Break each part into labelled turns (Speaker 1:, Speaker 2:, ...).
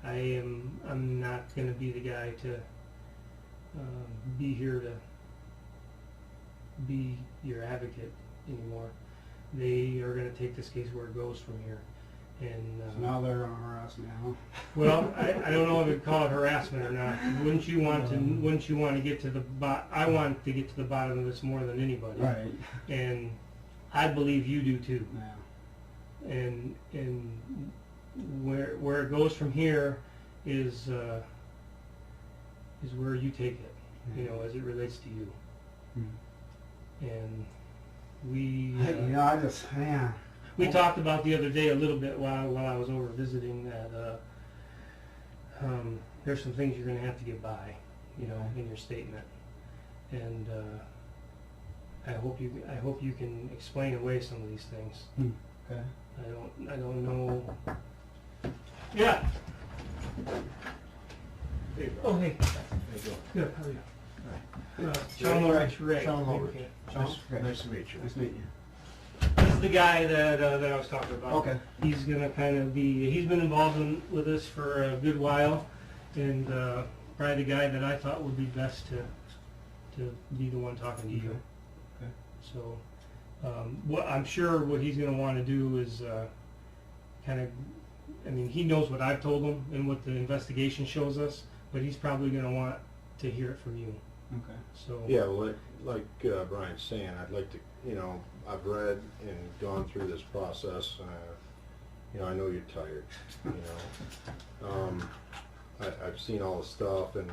Speaker 1: I'm not going to be the guy to be here to be your advocate anymore. They are going to take this case where it goes from here. And
Speaker 2: So now they're on harassment, huh?
Speaker 1: well, I don't know if you'd call it harassment or not. Wouldn't you want to get to the I want to get to the bottom of this more than anybody.
Speaker 2: Right.
Speaker 1: And I believe you do too.
Speaker 2: Yeah.
Speaker 1: And where it goes from here is where you take it, you know, as it relates to you. And we we talked about the other day a little bit while I was over visiting that there's some things you're going to have to get by, you know, in your statement, and I hope you can explain away some of these things.
Speaker 2: Okay.
Speaker 1: I don't know. Yeah.
Speaker 3: Hey,
Speaker 1: Oh, hey.
Speaker 3: how you doing?
Speaker 1: Good. How are you?
Speaker 3: All right.
Speaker 1: Sean Lawrence, Ray.
Speaker 3: Sean Lawrence.
Speaker 1: Okay.
Speaker 3: Nice to meet you.
Speaker 2: Nice to meet you.
Speaker 1: This is the guy that I was talking about.
Speaker 2: Okay.
Speaker 1: He's gonna kind of be. He's been involved with us for a good while, and probably the guy that I thought would be best to be the one talking to you.
Speaker 2: Okay.
Speaker 1: So, what I'm sure what he's gonna want to do is kind of. I mean, he knows what I've told him and what the investigation shows us, but he's probably gonna want to hear it from you.
Speaker 2: Okay.
Speaker 1: So.
Speaker 3: Yeah, well, like Brian's saying, I'd like to, you know, I've read and gone through this process. You know, I know you're tired. You know, I've seen all the stuff, and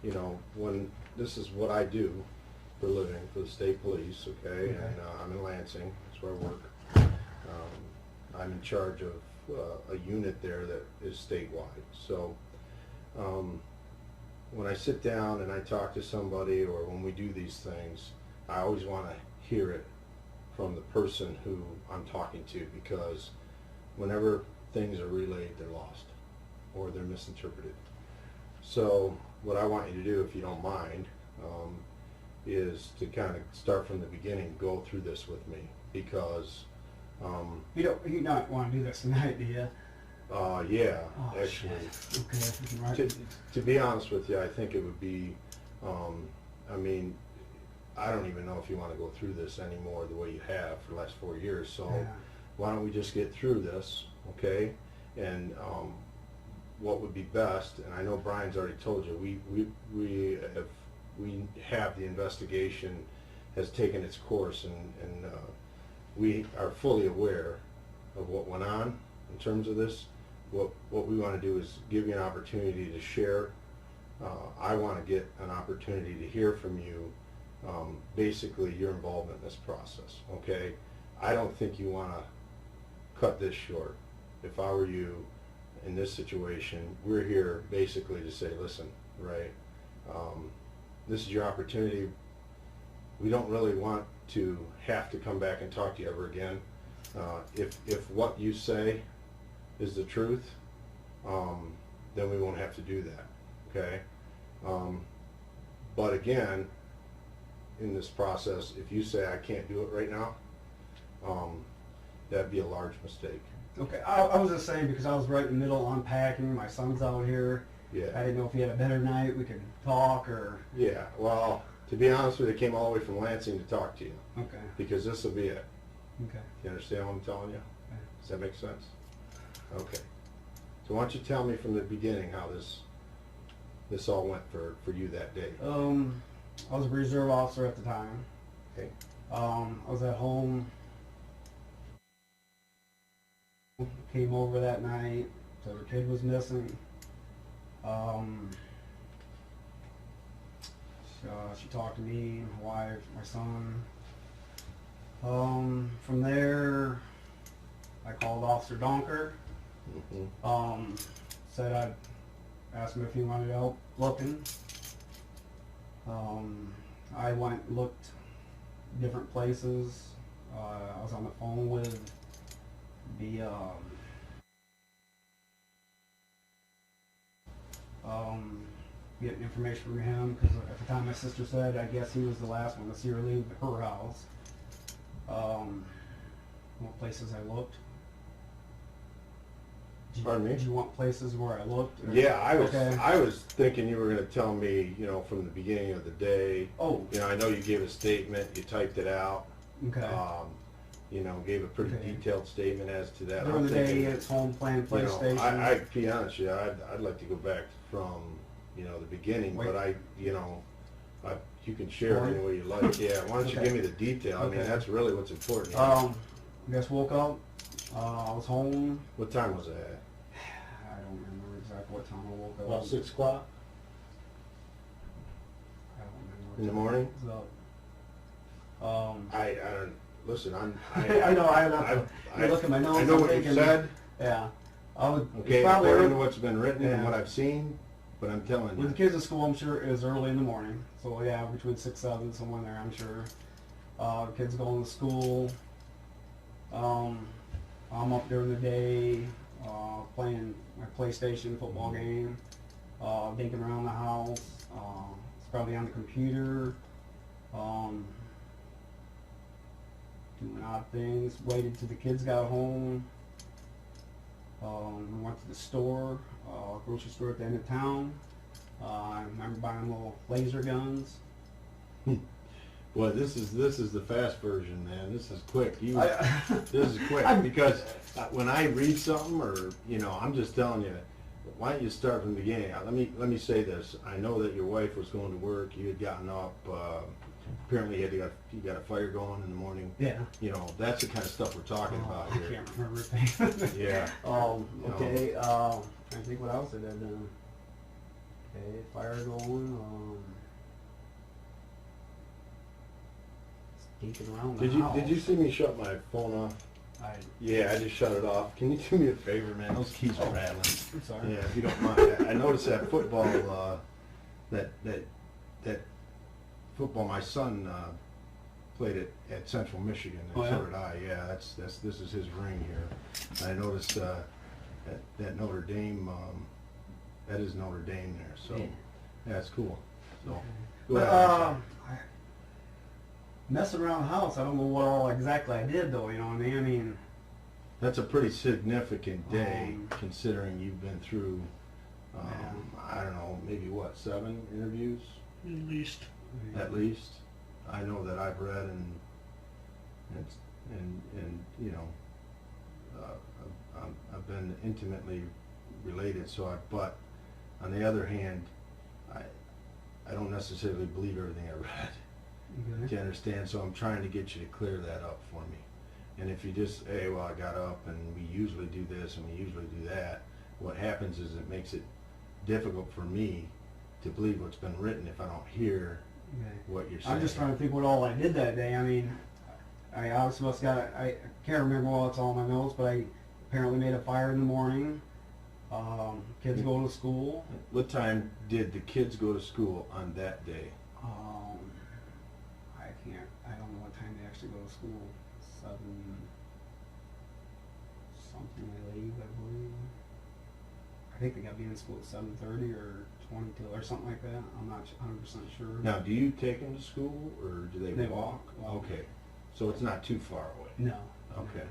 Speaker 3: you know, when this is what I do for a living for the state police, okay, and I'm in Lansing. That's where I work. I'm in charge of a unit there that is statewide. So. When I sit down and I talk to somebody, or when we do these things, I always want to hear it from the person who I'm talking to, because whenever things are relayed, they're lost or they're misinterpreted. So what I want you to do, if you don't mind, is to kind of start from the beginning, go through this with me, because
Speaker 2: You don't want to do this tonight, do you?
Speaker 3: yeah,
Speaker 2: Oh,
Speaker 3: actually.
Speaker 2: Shit. Okay.
Speaker 3: To be honest with you, I think it would be, I mean, I don't even know if you want to go through this anymore the way you have for the last 4 years. So why don't we just get through this, okay? And what would be best, and I know Brian's already told you, we have the investigation has taken its course, and we are fully aware of what went on in terms of this. What we want to do is give you an opportunity to share. I want to get an opportunity to hear from you, basically your involvement in this process, okay? I don't think you want to cut this short. If I were you in this situation, we're here basically to say, listen, right, this is your opportunity. We don't really want to have to come back and talk to you ever again. If what you say is the truth, then we won't have to do that, okay? But again, in this process, if you say I can't do it right now, that'd be a large mistake.
Speaker 2: Okay, I was just saying, because I was right in the middle of unpacking. My son's out here.
Speaker 3: Yeah.
Speaker 2: I didn't know if he had a better night, we could talk, or...
Speaker 3: Yeah, well, to be honest with you, I came all the way from Lansing to talk to you.
Speaker 2: Okay.
Speaker 3: Because this will be it.
Speaker 2: Okay.
Speaker 3: You understand what I'm telling you?
Speaker 2: Okay.
Speaker 3: Does that make sense? Okay. So why don't you tell me from the beginning how this all went for you that day?
Speaker 2: I was a reserve officer at the time.
Speaker 3: Okay.
Speaker 2: I was at home. Came over that night, so the kid was missing. She talked to me, my wife, my son. From there, I called Officer Donker. Said I'd ask him if he wanted help looking. I went and looked different places. I was on the phone with the getting information from him, because at the time my sister said I guess he was the last one to see her leave her house. What places I looked.
Speaker 3: Pardon me?
Speaker 2: Do you want places where I looked? Or-
Speaker 3: Yeah,
Speaker 2: Okay.
Speaker 3: I was thinking you were gonna tell me, you know, from the beginning of the day.
Speaker 2: Oh,
Speaker 3: You know, I know you gave a statement, you typed it out.
Speaker 2: okay.
Speaker 3: You know, gave a pretty
Speaker 2: Okay.
Speaker 3: detailed statement as to that.
Speaker 2: During
Speaker 3: I'm
Speaker 2: the day,
Speaker 3: thinking,
Speaker 2: it's home playing
Speaker 3: you know,
Speaker 2: PlayStation.
Speaker 3: I to be honest with you, I'd like to go back from, you know, the beginning,
Speaker 2: Wait.
Speaker 3: but you can share it any way you like. Yeah, why don't you
Speaker 2: Okay.
Speaker 3: give me the detail? I mean,
Speaker 2: Okay.
Speaker 3: that's really what's important. Here.
Speaker 2: I guess woke up. I was home.
Speaker 3: What time was it at?
Speaker 2: I don't remember exactly what time I woke up.
Speaker 3: About 6 o'clock
Speaker 2: I don't remember. what
Speaker 3: in the
Speaker 2: time
Speaker 3: morning.
Speaker 2: I was up.
Speaker 3: I don't listen.
Speaker 2: I know. You look at my notes.
Speaker 3: I know
Speaker 2: I'm
Speaker 3: what you
Speaker 2: thinking,
Speaker 3: said.
Speaker 2: Yeah. I would.
Speaker 3: Okay,
Speaker 2: It's probably
Speaker 3: according to
Speaker 2: early,
Speaker 3: what's been written and
Speaker 2: Yeah.
Speaker 3: what I've seen, but I'm telling
Speaker 2: with the
Speaker 3: you,
Speaker 2: kids at school. I'm sure it was early in the morning. So yeah, between 6, 7, somewhere in there. I'm sure. Kids going to school. I'm up during the day playing my PlayStation football game, digging around the house. It's probably on the computer, doing odd things. Waited till the kids got home. Went to the store, grocery store at the end of town. I remember buying little laser guns.
Speaker 3: boy, this is the fast version, man. This is quick.
Speaker 2: I-
Speaker 3: This is quick
Speaker 2: I'm-
Speaker 3: because when I read something, or you know, I'm just telling you, why don't you start from the beginning? Let me say this. I know that your wife was going to work. You had gotten up. Apparently, you got a fire going in the morning.
Speaker 2: Yeah.
Speaker 3: You know, that's the kind of stuff we're talking about
Speaker 2: I
Speaker 3: here.
Speaker 2: can't remember things.
Speaker 3: Yeah.
Speaker 2: Okay. I think what else did I do? Okay, fire going. Sneaking around the house.
Speaker 3: Did you see me shut my phone off? Yeah, I just shut it off. Can you do me a favor, man? Those keys are rattling.
Speaker 2: I'm sorry.
Speaker 3: Yeah, if you don't mind. I noticed that football, that football. My son played it at Central Michigan, and
Speaker 2: Oh, yeah?
Speaker 3: so did I. Yeah, this is his ring here. I noticed that Notre Dame. That is Notre Dame there. So
Speaker 2: Yeah.
Speaker 3: yeah, it's cool. So go
Speaker 2: But,
Speaker 3: ahead.
Speaker 2: messing around the house, I don't know what all exactly I did though, you know what I mean? I mean,
Speaker 3: That's a pretty significant day,
Speaker 2: Um,
Speaker 3: considering you've been through, I don't know, maybe what, 7 interviews
Speaker 1: At least.
Speaker 3: at least. I know that I've read and you know, I've been intimately related. But on the other hand, I don't necessarily believe everything I read. Do
Speaker 2: okay.
Speaker 3: you understand? So I'm trying to get you to clear that up for me. And if you just, hey, well, I got up and we usually do this and we usually do that, what happens is it makes it difficult for me to believe what's been written if I don't hear
Speaker 2: Okay.
Speaker 3: what you're saying.
Speaker 2: I'm just trying to think what all I did that day. I mean, I obviously must got. I can't remember all it's all in my notes, but I apparently made a fire in the morning. Kids go to school.
Speaker 3: What time did the kids go to school on that day?
Speaker 2: I don't know what time they actually go to school. 7 something they leave, I believe. I think they got to be in school at 7:30 or 22 or something like that. I'm not 100% sure.
Speaker 3: Now, do you take them to school or do they
Speaker 2: They
Speaker 3: walk?
Speaker 2: walk.
Speaker 3: Okay, so it's not too far away.
Speaker 2: No.
Speaker 3: Okay,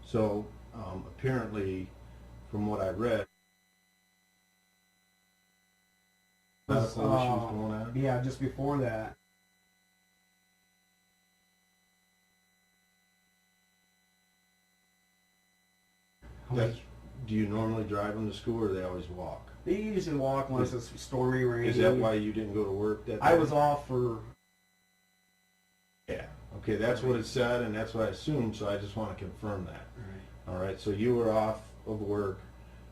Speaker 3: so apparently, from what I read, medical issues going on.
Speaker 2: Yeah, just before that.
Speaker 3: That's, do you normally drive them to school or they always walk?
Speaker 2: They usually walk unless it's stormy, rainy.
Speaker 3: Is that why you didn't go to work that day?
Speaker 2: I was off for.
Speaker 3: Yeah. Okay, that's what it said, and that's what I assumed. So I just want to confirm that. All right. So you were off of work.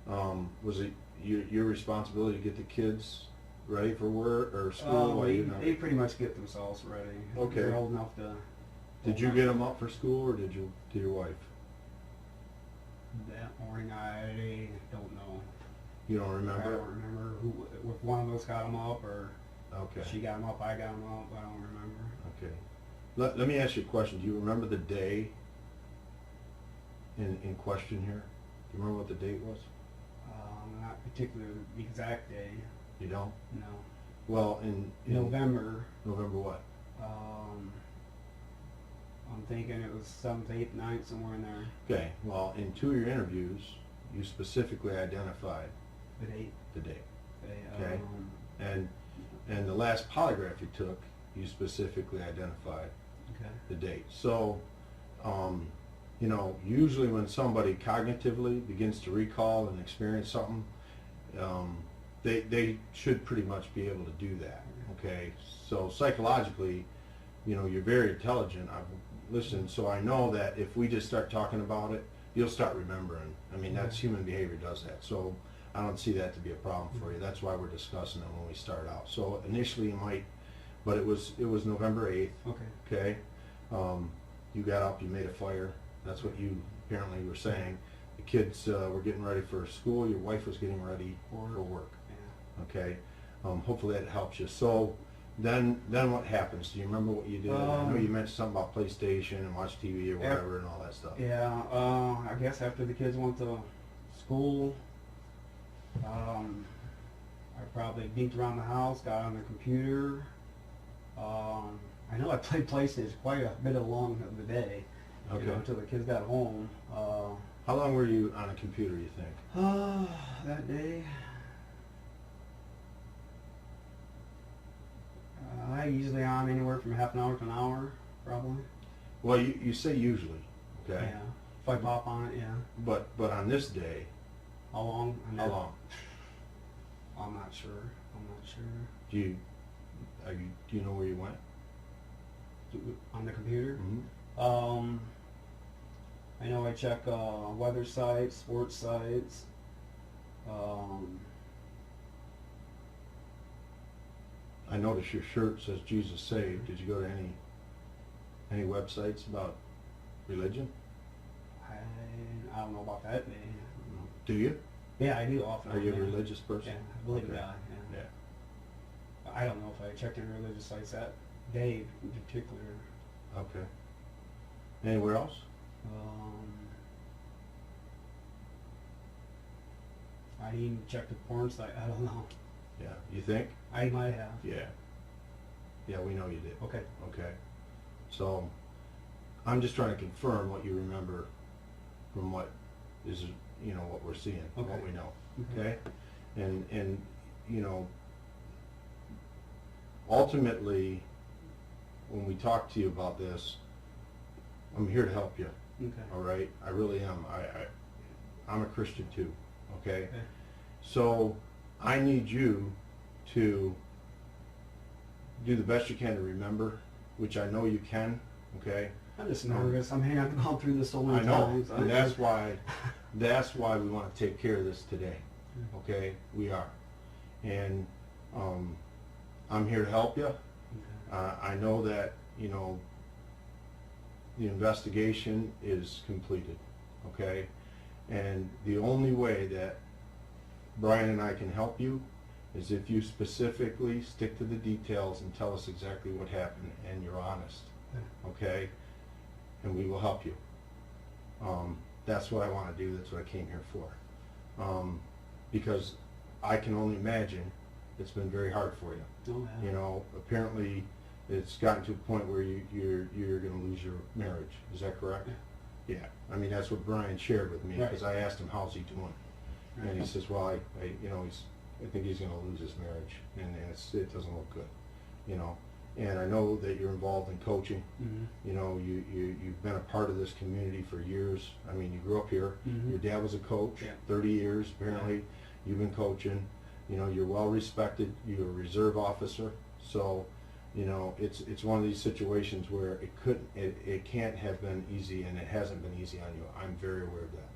Speaker 3: Was it your responsibility to get the kids ready for work or school? While
Speaker 2: They pretty much get themselves ready.
Speaker 3: Okay.
Speaker 2: They're old enough to.
Speaker 3: Did you get them up for school, or did your wife?
Speaker 2: That morning, I don't know.
Speaker 3: You don't
Speaker 2: I
Speaker 3: remember?
Speaker 2: don't remember if one of us got them up or
Speaker 3: Okay.
Speaker 2: she got them up, I got them up. I don't remember.
Speaker 3: Okay. Let me ask you a question. Do you remember the day in question here? Do you remember what the date was?
Speaker 2: Not particularly the exact day.
Speaker 3: You don't?
Speaker 2: No.
Speaker 3: Well, in
Speaker 2: November.
Speaker 3: November what?
Speaker 2: I'm thinking it was 7th, 8th, 9th, somewhere in there.
Speaker 3: Okay. Well, in 2 of your interviews, you specifically identified
Speaker 2: The date.
Speaker 3: the date.
Speaker 2: Okay.
Speaker 3: And the last polygraph you took, you specifically identified
Speaker 2: Okay.
Speaker 3: the date. So, you know, usually when somebody cognitively begins to recall and experience something, they should pretty much be able to do that. Okay. So psychologically, you know, you're very intelligent. I've listened, so I know that if we just start talking about it, you'll start remembering. I mean, that's human behavior does that. So I don't see that to be a problem for you. That's why we're discussing it when we start out. So initially you might, but it was November 8th.
Speaker 2: Okay.
Speaker 3: Okay. You got up, you made a fire. That's what you apparently were saying. The kids were getting ready for school. Your wife was getting ready for work.
Speaker 2: Yeah.
Speaker 3: Okay. Hopefully that helps you. So then what happens? Do you remember what you did? I know you mentioned something about PlayStation and watch TV or whatever and all that stuff.
Speaker 2: Yeah. I guess after the kids went to school, I probably beat around the house, got on the computer. I know I played PlayStation quite a bit along the day,
Speaker 3: Okay.
Speaker 2: you know, until the kids got home.
Speaker 3: How long were you on a computer, you think?
Speaker 2: That day, I usually on anywhere from half an hour to an hour, probably.
Speaker 3: Well, you say usually, okay?
Speaker 2: Yeah. If I pop on it, yeah.
Speaker 3: But on this day,
Speaker 2: How long?
Speaker 3: how long?
Speaker 2: I'm not sure.
Speaker 3: Do you know where you went?
Speaker 2: On the computer?
Speaker 3: Mm-hmm.
Speaker 2: I know I check weather sites, sports sites.
Speaker 3: I noticed your shirt says Jesus Saved. Did you go to any websites about religion?
Speaker 2: I don't know about that.
Speaker 3: Do you?
Speaker 2: Yeah, I do often.
Speaker 3: Are you a
Speaker 2: yeah.
Speaker 3: religious person?
Speaker 2: Yeah, I believe in
Speaker 3: Okay.
Speaker 2: God. Yeah.
Speaker 3: Yeah.
Speaker 2: I don't know if I checked any religious sites that day in particular.
Speaker 3: Okay. Anywhere else?
Speaker 2: I didn't even check the porn site. I don't know.
Speaker 3: Yeah. You think?
Speaker 2: I might have.
Speaker 3: Yeah. Yeah, we know you did.
Speaker 2: Okay.
Speaker 3: Okay. So, I'm just trying to confirm what you remember from what is, you know, what we're seeing,
Speaker 2: Okay.
Speaker 3: what we know.
Speaker 2: Mhm.
Speaker 3: Okay? And you know, ultimately, when we talk to you about this, I'm here to help you.
Speaker 2: Okay.
Speaker 3: All right? I really am. I'm a Christian too. Okay?
Speaker 2: Okay.
Speaker 3: So, I need you to do the best you can to remember, which I know you can. Okay?
Speaker 2: I'm just nervous. I mean, I've gone through this so many
Speaker 3: I know,
Speaker 2: times.
Speaker 3: and that's why we want to take care of this today. Okay, we are, and I'm here to help you. I know that, you know, the investigation is completed. Okay, and the only way that Brian and I can help you is if you specifically stick to the details and tell us exactly what happened and you're honest. Okay, and we will help you. That's what I want to do. That's what I came here for. Because I can only imagine it's been very hard for you.
Speaker 2: Oh, yeah.
Speaker 3: You know, apparently it's gotten to a point where you're going to lose your marriage. Is that correct?
Speaker 2: Yeah.
Speaker 3: Yeah. I mean, that's what Brian shared with me,
Speaker 2: Right.
Speaker 3: because I asked him, how's he doing?
Speaker 2: Right.
Speaker 3: And he says, well, I think he's going to lose his marriage, and it doesn't look good, you know. And I know that you're involved in coaching.
Speaker 2: Mm-hmm.
Speaker 3: You know, you've been a part of this community for years. I mean, you grew up here.
Speaker 2: Mhm.
Speaker 3: Your dad was a coach,
Speaker 2: Yeah.
Speaker 3: 30 years apparently. You've been coaching. You know, you're well respected. You're a reserve officer. So, you know, it's one of these situations where it can't have been easy, and it hasn't been easy on you. I'm very aware of that.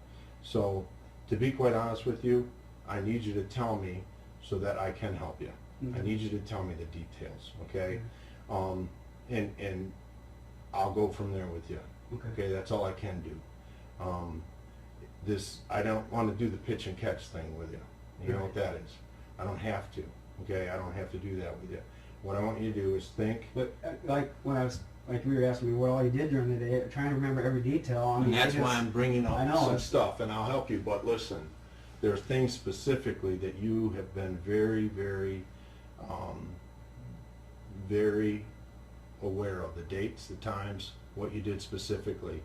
Speaker 3: So, to be quite honest with you, I need you to tell me so that I can help you.
Speaker 2: Mhm.
Speaker 3: I need you to tell me the details, okay? And I'll go from there with you. Okay, that's all I can do. I don't want to do the pitch and catch thing with you. You know what that is. I don't have to. Okay, I don't have to do that with you. What I want you to do is think.
Speaker 2: But like when I was, like you were asking me what all you did during the day, trying to remember every detail. I mean,
Speaker 3: And that's why I'm bringing
Speaker 2: I
Speaker 3: up
Speaker 2: know.
Speaker 3: some stuff, and I'll help you. But listen, there are things specifically that you have been very, very, very aware of. The dates, the times, what you did specifically.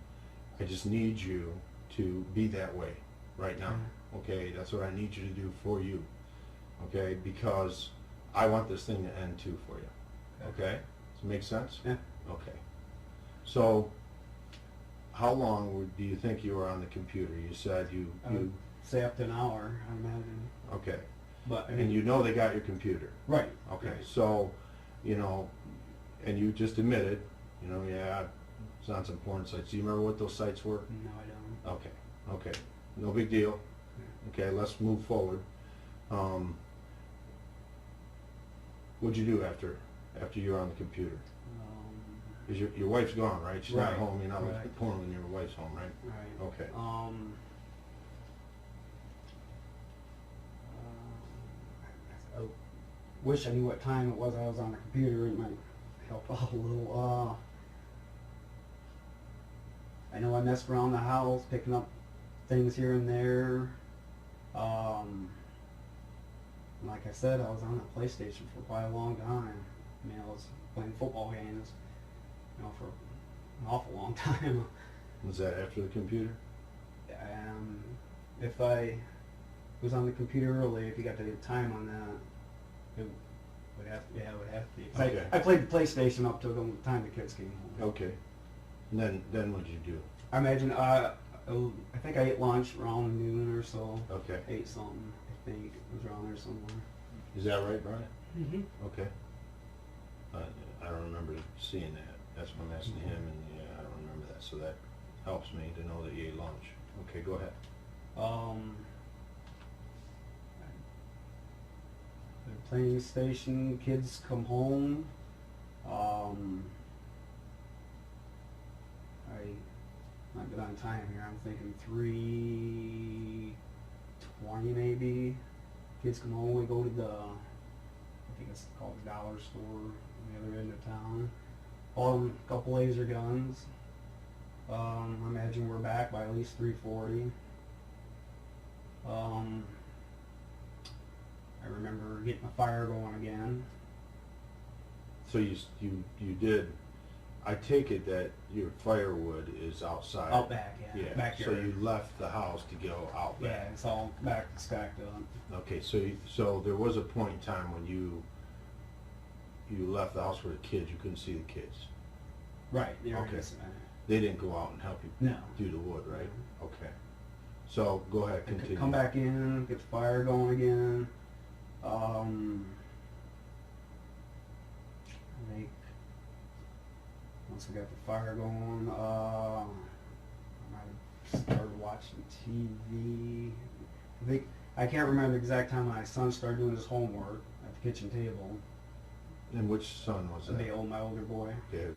Speaker 3: I just need you to be that way right now. okay? That's what I need you to do for you, okay? Because I want this thing to end too for you, okay? Does it make sense?
Speaker 2: Yeah.
Speaker 3: Okay. So, how long do you think you were on the computer? You said you
Speaker 2: Say up to an hour, I imagine.
Speaker 3: okay.
Speaker 2: But I mean,
Speaker 3: And you know they got your computer.
Speaker 2: right.
Speaker 3: Okay.
Speaker 2: Right.
Speaker 3: So, you know, and you just admitted, you know, yeah, it's on some porn sites. Do you remember what those sites were?
Speaker 2: No, I don't.
Speaker 3: Okay. Okay. No big deal. Okay, let's move forward. What'd you do after you were on the computer? Because your wife's gone, right? She's not
Speaker 2: Right,
Speaker 3: home. You're not looking
Speaker 2: right.
Speaker 3: at porn when your wife's home, right?
Speaker 2: Right.
Speaker 3: Okay.
Speaker 2: I wish I knew what time it was I was on the computer. It might help out a little. I know I messed around the house, picking up things here and there. Like I said, I was on the PlayStation for quite a long time. I mean, I was playing football games, you know, for an awful long time.
Speaker 3: Was that after the computer?
Speaker 2: If I was on the computer early, if you got the time on that, it would have, yeah, it would have to be. 'Cause
Speaker 3: Okay.
Speaker 2: I played the PlayStation up to the time the kids came home.
Speaker 3: Okay. And then what did you do?
Speaker 2: I imagine, I think I ate lunch around noon or so.
Speaker 3: Okay.
Speaker 2: Ate something, I think, it was around there somewhere.
Speaker 3: Is that right, Brian?
Speaker 1: Mm-hmm.
Speaker 3: Okay. I don't remember seeing that. That's what I'm asking him, and yeah, I don't remember that. So that helps me to know that you ate lunch. Okay, go ahead.
Speaker 2: The playing station, kids come home. I might be on time here. I'm thinking 3:20 maybe. Kids come home. We go to the, I think it's called the dollar store on the other end of town. Bought them a couple laser guns. I imagine we're back by at least 3:40. I remember getting a fire going again.
Speaker 3: So you did. I take it that your firewood is outside.
Speaker 2: Out back, yeah.
Speaker 3: Yeah.
Speaker 2: Backyard.
Speaker 3: So you left the house to go out
Speaker 2: Yeah,
Speaker 3: back.
Speaker 2: it's all back stacked up.
Speaker 3: Okay. So there was a point in time when you left the house with the kids. You couldn't see the kids.
Speaker 2: Right. The
Speaker 3: Okay.
Speaker 2: areas,
Speaker 3: They didn't go out and help you
Speaker 2: no.
Speaker 3: do the wood, right? Okay. So go ahead,
Speaker 2: I could
Speaker 3: continue.
Speaker 2: come back in, get the fire going again. I think once we got the fire going, I might have started watching TV. I can't remember the exact time my son started doing his homework at the kitchen table.
Speaker 3: And which son was that?
Speaker 2: My older boy.
Speaker 3: Okay.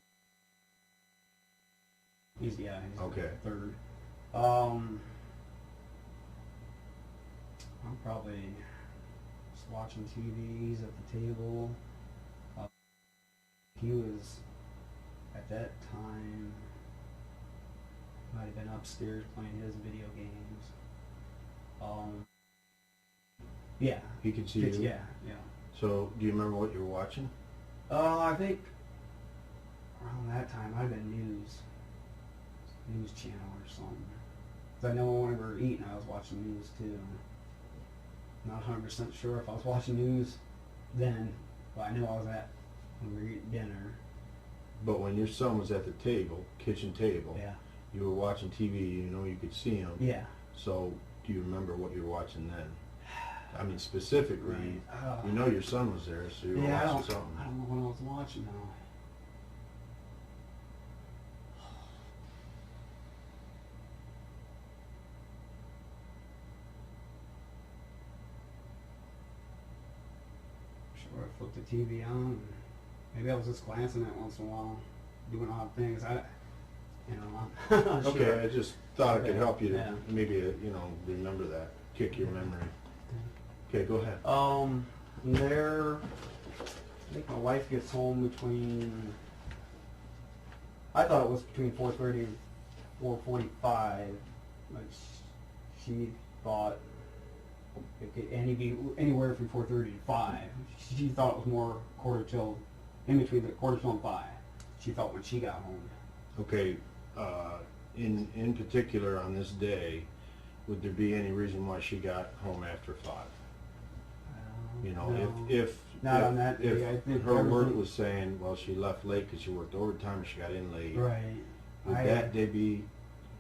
Speaker 2: He's
Speaker 3: Okay.
Speaker 2: third. I'm probably just watching TV. He's at the table. He was at that time might have been upstairs playing his video games. Yeah.
Speaker 3: He could see
Speaker 2: Kids,
Speaker 3: you?
Speaker 2: yeah.
Speaker 3: So do you remember what you were watching?
Speaker 2: I think around that time I'd been news channel or something. 'Cause I know when we were eating, I was watching news too. Not 100% sure if I was watching news then, but I knew I was when we were eating dinner.
Speaker 3: But when your son was at the table, kitchen table,
Speaker 2: Yeah.
Speaker 3: you were watching TV, you know you could see him.
Speaker 2: Yeah.
Speaker 3: So do you remember what you were watching then? I mean specifically,
Speaker 2: Right.
Speaker 3: you know your son was there, so you were
Speaker 2: Yeah,
Speaker 3: watching something.
Speaker 2: I don't know what I was watching now. Sure, I flipped the TV on. And maybe I was just glancing at it once in a while, doing odd things. I'm not
Speaker 3: Okay,
Speaker 2: sure.
Speaker 3: I just thought it could help you to
Speaker 2: Yeah.
Speaker 3: maybe, remember that, kick your memory. Okay, go ahead.
Speaker 2: From there, I think my wife gets home between, I thought it was between 4:30 and 4:45, but she thought it could be anywhere from 4:30 to 5. She thought it was more in between the quarter till and 5. She felt when she got home.
Speaker 3: Okay, in particular on this day, would there be any reason why she got home after 5? You know,
Speaker 2: No.
Speaker 3: if
Speaker 2: Not on that
Speaker 3: if
Speaker 2: day. I think
Speaker 3: her work
Speaker 2: everything-
Speaker 3: was saying, well, she left late because she worked overtime and she got in late.
Speaker 2: Right.
Speaker 3: Would that day be?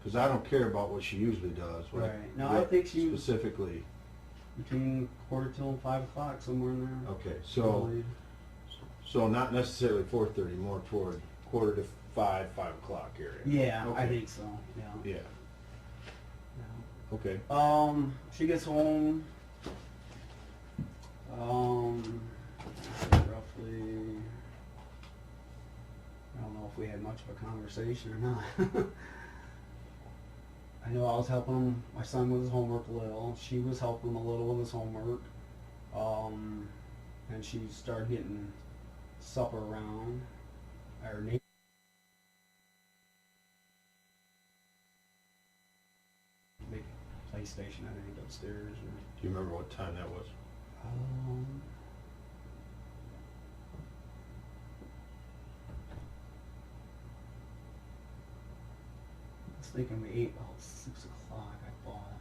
Speaker 3: Because I don't care about what she usually does.
Speaker 2: Right. No,
Speaker 3: what
Speaker 2: I think she
Speaker 3: specifically.
Speaker 2: between 4:00 and 5 o'clock, somewhere in there.
Speaker 3: Okay, so not necessarily 4:30, more toward 4:45, 5 o'clock area.
Speaker 2: Yeah, I
Speaker 3: Okay.
Speaker 2: think so. Yeah.
Speaker 3: Yeah.
Speaker 2: Yeah.
Speaker 3: Okay.
Speaker 2: She gets home. Roughly. I don't know if we had much of a conversation or not. I know I was helping him, my son with his homework a little. She was helping him a little with his homework. And she started getting supper around. Our neighbor. Big PlayStation, I think, upstairs.
Speaker 3: Do you remember what time that was?
Speaker 2: I was thinking we ate about 6 o'clock, I thought.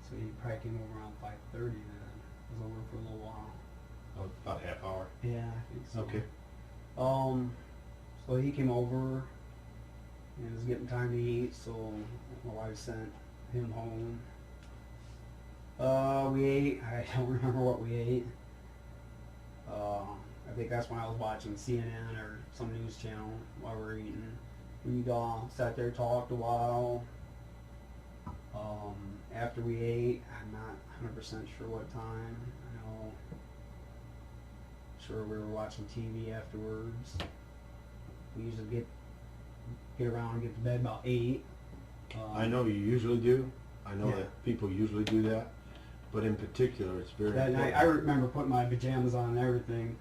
Speaker 2: So he probably came over around 5:30 then. Was over for a little while.
Speaker 3: Oh, about a half hour.
Speaker 2: Yeah, I think so.
Speaker 3: Okay.
Speaker 2: So he came over, and it was getting time to eat, so my wife sent him home. We ate, I don't remember what we ate. I think that's when I was watching CNN or some news channel while we were eating. We sat there, talked a while. After we ate, I'm not 100% sure what time. I know, sure we were watching TV afterwards. We usually get around and get to bed about 8.
Speaker 3: I know you usually do. I know
Speaker 2: Yeah.
Speaker 3: that people usually do that, but in particular, it's very
Speaker 2: That night,
Speaker 3: important.
Speaker 2: I remember putting my pajamas on and everything.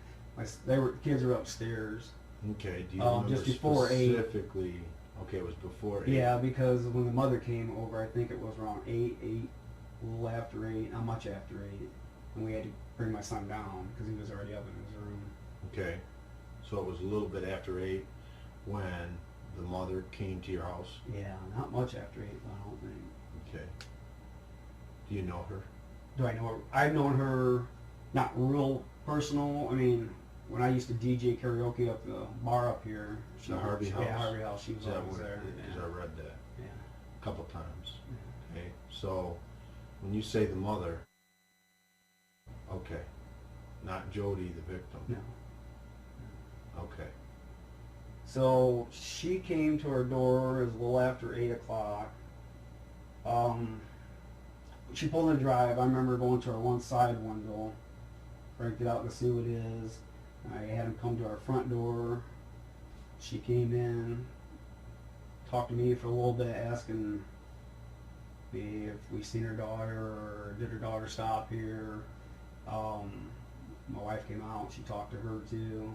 Speaker 2: Kids were upstairs.
Speaker 3: Okay. Do you remember
Speaker 2: just before 8.
Speaker 3: specifically? Okay, it was before 8.
Speaker 2: Yeah, because when the mother came over, I think it was around 8, a little after 8, not much after 8, and we had to bring my son down because he was already up in his room.
Speaker 3: Okay. So it was a little bit after 8 when the mother came to your house.
Speaker 2: Yeah, not much after 8, I don't think.
Speaker 3: Okay. Do you know her?
Speaker 2: Do I know her? I've known her, not real personal. I mean, when I used to DJ karaoke up the bar up here,
Speaker 3: The Harvey House?
Speaker 2: Yeah, Harvey House. She was
Speaker 3: Is that
Speaker 2: always
Speaker 3: what
Speaker 2: there.
Speaker 3: Because
Speaker 2: Yeah.
Speaker 3: I read that
Speaker 2: Yeah.
Speaker 3: a couple times.
Speaker 2: Yeah.
Speaker 3: Okay. So when you say the mother, okay, not Jodi, the victim.
Speaker 2: No.
Speaker 3: Okay.
Speaker 2: So she came to our door. It was a little after 8 o'clock. She pulled in the drive. I remember going to our one side window, cranked it out to see what it is. I had him come to our front door. She came in, talked to me for a little bit, asking me if we seen her daughter or did her daughter stop here. My wife came out. She talked to her too,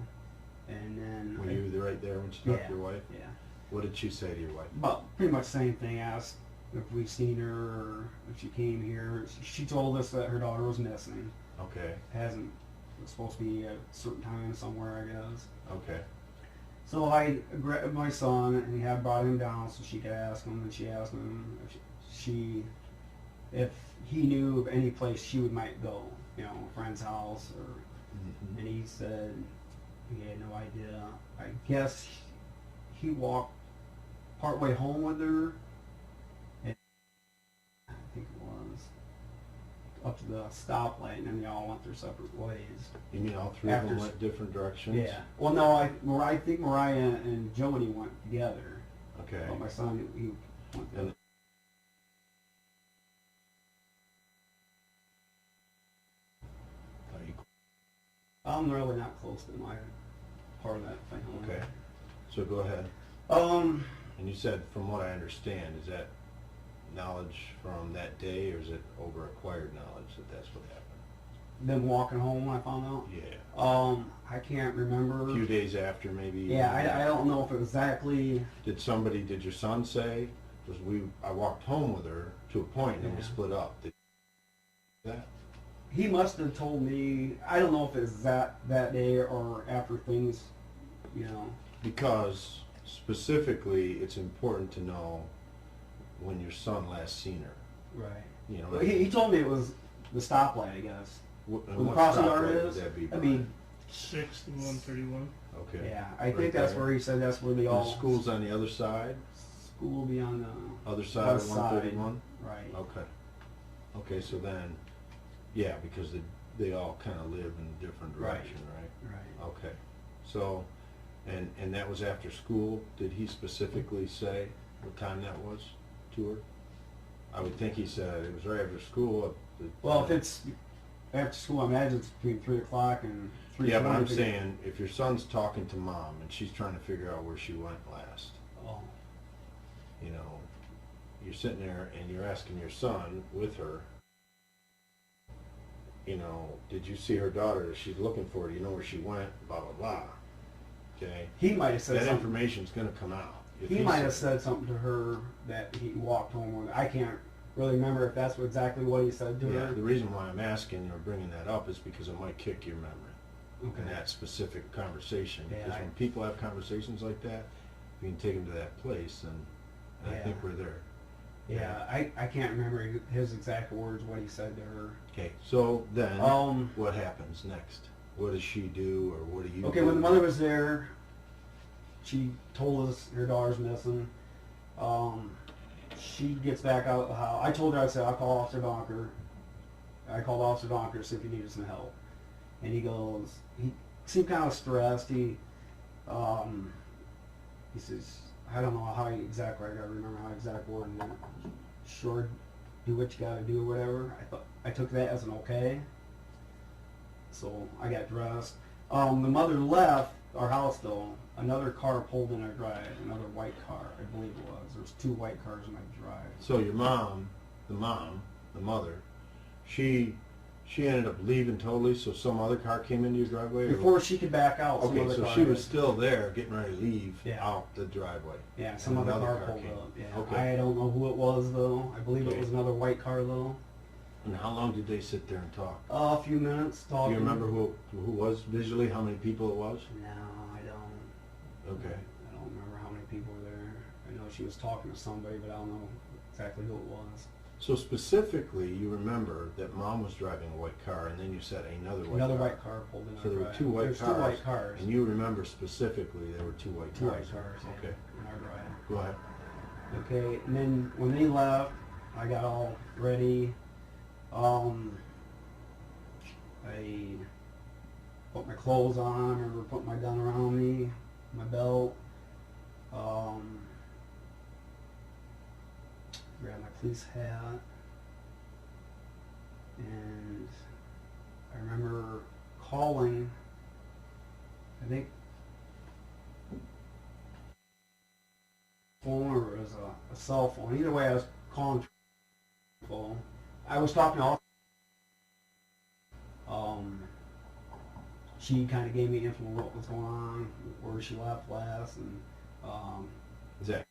Speaker 2: and then
Speaker 3: Were you right there when she talked
Speaker 2: Yeah.
Speaker 3: to your wife?
Speaker 2: yeah.
Speaker 3: What did she say to your wife?
Speaker 2: But pretty much the same thing. Asked if we seen her or if she came here. She told us that her daughter was missing.
Speaker 3: Okay.
Speaker 2: Was supposed to be at a certain time somewhere, I guess.
Speaker 3: Okay.
Speaker 2: So I grabbed my son and he had brought him down so she could ask him, and she asked him if he knew of any place she might go, you know, a friend's house, or.
Speaker 3: Mm-hmm.
Speaker 2: And he said he had no idea. I guess he walked partway home with her, and I think it was up to the stoplight, and then they all went their separate ways.
Speaker 3: You mean all three of them
Speaker 2: After-
Speaker 3: went different directions?
Speaker 2: Yeah. Well, no, I think Mariah and Jodi went together,
Speaker 3: Okay.
Speaker 2: but my son, he went the
Speaker 3: And-
Speaker 2: other.
Speaker 3: Are you-
Speaker 2: I'm really not close to my part of that family.
Speaker 3: Okay. So go ahead.
Speaker 2: Um,
Speaker 3: And you said, from what I understand, is that knowledge from that day, or is it over acquired knowledge that that's what happened?
Speaker 2: them walking home when I found out.
Speaker 3: Yeah.
Speaker 2: I can't remember.
Speaker 3: A few days after, maybe.
Speaker 2: Yeah, I don't know if it exactly.
Speaker 3: Did your son say, I walked home with her to a point and then we
Speaker 2: Yeah.
Speaker 3: split up. Did that?
Speaker 2: He must have told me. I don't know if it's that day or after things, you know.
Speaker 3: Because specifically, it's important to know when your son last seen her.
Speaker 2: Right.
Speaker 3: You know.
Speaker 2: Well, he told me it was the stoplight, I guess.
Speaker 3: And
Speaker 2: Where the
Speaker 3: what
Speaker 2: crossing
Speaker 3: stoplight
Speaker 2: guard
Speaker 3: would
Speaker 2: is.
Speaker 3: that be,
Speaker 2: I mean,
Speaker 3: Brian?
Speaker 1: 6th and 131.
Speaker 3: Okay.
Speaker 2: yeah, I
Speaker 3: Right
Speaker 2: think that's
Speaker 3: there.
Speaker 2: where he said that's where they
Speaker 3: And
Speaker 2: all.
Speaker 3: the school's on the other side?
Speaker 2: School will be on the
Speaker 3: Other side of
Speaker 2: west side.
Speaker 3: 131?
Speaker 2: Right.
Speaker 3: Okay. Okay, so then, yeah, because they all kind of live in a different
Speaker 2: Right.
Speaker 3: direction, right?
Speaker 2: Right.
Speaker 3: Okay. So, and that was after school? Did he specifically say what time that was to her? I would think he said it was right after school.
Speaker 2: Well, if it's after school, I imagine it's between 3 o'clock and 3:40.
Speaker 3: Yeah, but I'm saying, if your son's talking to mom and she's trying to figure out where she went last,
Speaker 2: Oh.
Speaker 3: you know, you're sitting there and you're asking your son with her, you know, did you see her daughter? She's looking for her. Do you know where she went? Blah, blah, blah. Okay?
Speaker 2: He might have said
Speaker 3: That
Speaker 2: something.
Speaker 3: information's going to come out. If
Speaker 2: He might have
Speaker 3: said-
Speaker 2: said something to her that he walked home with. I can't really remember if that's exactly what he said to
Speaker 3: Yeah,
Speaker 2: her.
Speaker 3: the reason why I'm asking or bringing that up is because it might kick your memory
Speaker 2: Okay.
Speaker 3: in that specific conversation.
Speaker 2: Yeah,
Speaker 3: Because when people have conversations like that, you can take them to that place, and I
Speaker 2: Yeah.
Speaker 3: think we're there.
Speaker 2: Yeah, I can't remember his exact words, what he said to her.
Speaker 3: Okay, so then
Speaker 2: Um,
Speaker 3: what happens next? What does she do, or what do you
Speaker 2: Okay,
Speaker 3: do?
Speaker 2: when the mother was there, she told us her daughter's missing. She gets back out of the house. I told her, I said, I'll call Officer Donker. I called Officer Donker to see if he needed some help. And he goes, he seemed kind of stressed. He says, I don't know how he exactly, I gotta remember how exact word it is. Sure, do what you gotta do or whatever. I took that as an okay. So I got dressed. The mother left our house though. Another car pulled in our drive, another white car, I believe it was. There was 2 white cars in my drive.
Speaker 3: So your mom, the mother, she ended up leaving totally, so some other car came into your driveway? Or?
Speaker 2: Before she could back out, some
Speaker 3: Okay,
Speaker 2: other
Speaker 3: so
Speaker 2: car
Speaker 3: she
Speaker 2: did.
Speaker 3: was still there, getting ready to leave
Speaker 2: Yeah.
Speaker 3: out the driveway.
Speaker 2: Yeah, some
Speaker 3: and
Speaker 2: other
Speaker 3: another
Speaker 2: car
Speaker 3: car
Speaker 2: pulled
Speaker 3: came.
Speaker 2: up. Yeah.
Speaker 3: Okay.
Speaker 2: I don't know who it was though. I believe it
Speaker 3: Okay.
Speaker 2: was another white car though.
Speaker 3: And how long did they sit there and talk?
Speaker 2: A few minutes
Speaker 3: Do
Speaker 2: talking.
Speaker 3: you remember who was visually, how many people it was?
Speaker 2: No, I don't.
Speaker 3: Okay.
Speaker 2: I don't remember how many people were there. I know she was talking to somebody, but I don't know exactly who it was.
Speaker 3: So specifically, you remember that mom was driving a white car, and then you said another white car.
Speaker 2: Another white car pulled in our
Speaker 3: So there were
Speaker 2: drive.
Speaker 3: 2 white
Speaker 2: There's
Speaker 3: cars.
Speaker 2: 2 white cars.
Speaker 3: And you remember specifically there were 2 white
Speaker 2: 2
Speaker 3: cars.
Speaker 2: white cars. Yeah,
Speaker 3: Okay.
Speaker 2: in our drive.
Speaker 3: Go ahead.
Speaker 2: Okay, and then when they left, I got all ready. I put my clothes on. I remember putting my gun around me, my belt. Grabbed my police hat, and I remember calling. I think phone or it was a cell phone. Either way, I was calling phone. I was talking to she kind of gave me info on what was going on, where she left last, and
Speaker 3: Is that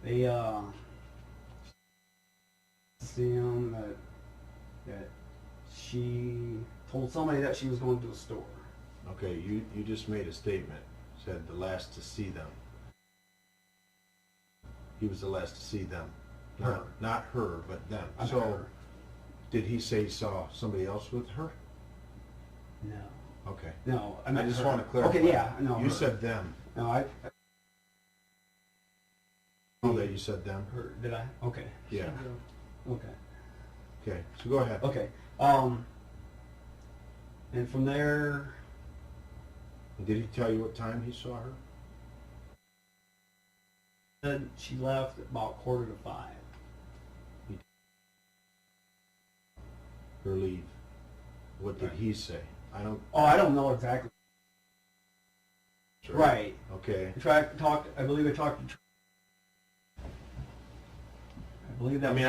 Speaker 2: they see him that she told somebody that she was going to a store.
Speaker 3: okay? You just made a statement. Said the last to see them. He was the last to see them.
Speaker 2: Her.
Speaker 3: Not her, but them.
Speaker 2: I'm
Speaker 3: So,
Speaker 2: her.
Speaker 3: did he say he saw somebody else with her?
Speaker 2: No.
Speaker 3: Okay.
Speaker 2: No,
Speaker 3: I
Speaker 2: meant
Speaker 3: just
Speaker 2: her.
Speaker 3: want to clarify.
Speaker 2: Okay, yeah, no.
Speaker 3: You
Speaker 2: her.
Speaker 3: said them.
Speaker 2: No, I
Speaker 3: Oh, that you said them?
Speaker 2: her. Did I? Okay.
Speaker 3: Yeah.
Speaker 2: Okay.
Speaker 3: Okay, so go ahead.
Speaker 2: Okay. And from there,
Speaker 3: Did he tell you what time he saw her?
Speaker 2: she left at about 4:45.
Speaker 3: Her leave. What did
Speaker 2: Right.
Speaker 3: he say? I don't.
Speaker 2: Oh, I don't know exactly. Right.
Speaker 3: Okay.
Speaker 2: I believe I talked to. I believe that.
Speaker 3: I mean,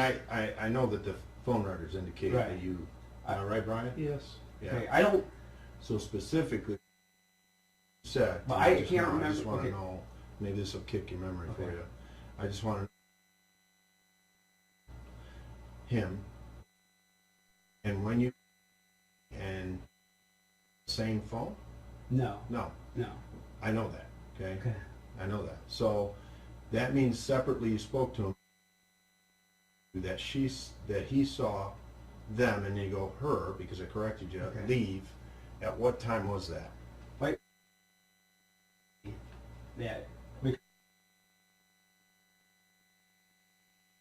Speaker 3: I know that the phone records indicate
Speaker 2: Right.
Speaker 3: that you. Am I right, Brian?
Speaker 1: Yes.
Speaker 3: Yeah.
Speaker 2: Okay, I don't.
Speaker 3: So specifically, you said.
Speaker 2: But
Speaker 3: and
Speaker 2: I
Speaker 3: just
Speaker 2: can't
Speaker 3: know, I just
Speaker 2: remember-
Speaker 3: want to
Speaker 2: okay.
Speaker 3: know. Maybe this will kick your memory for
Speaker 2: Okay.
Speaker 3: you. I just want to. Him. And when you. And same phone?
Speaker 2: No.
Speaker 3: No.
Speaker 2: No.
Speaker 3: I know that, okay?
Speaker 2: Okay.
Speaker 3: I know that. So that means separately you spoke to him that he saw them, and you go, her, because I corrected you,
Speaker 2: Okay.
Speaker 3: leave. At what time was that?
Speaker 2: Like that we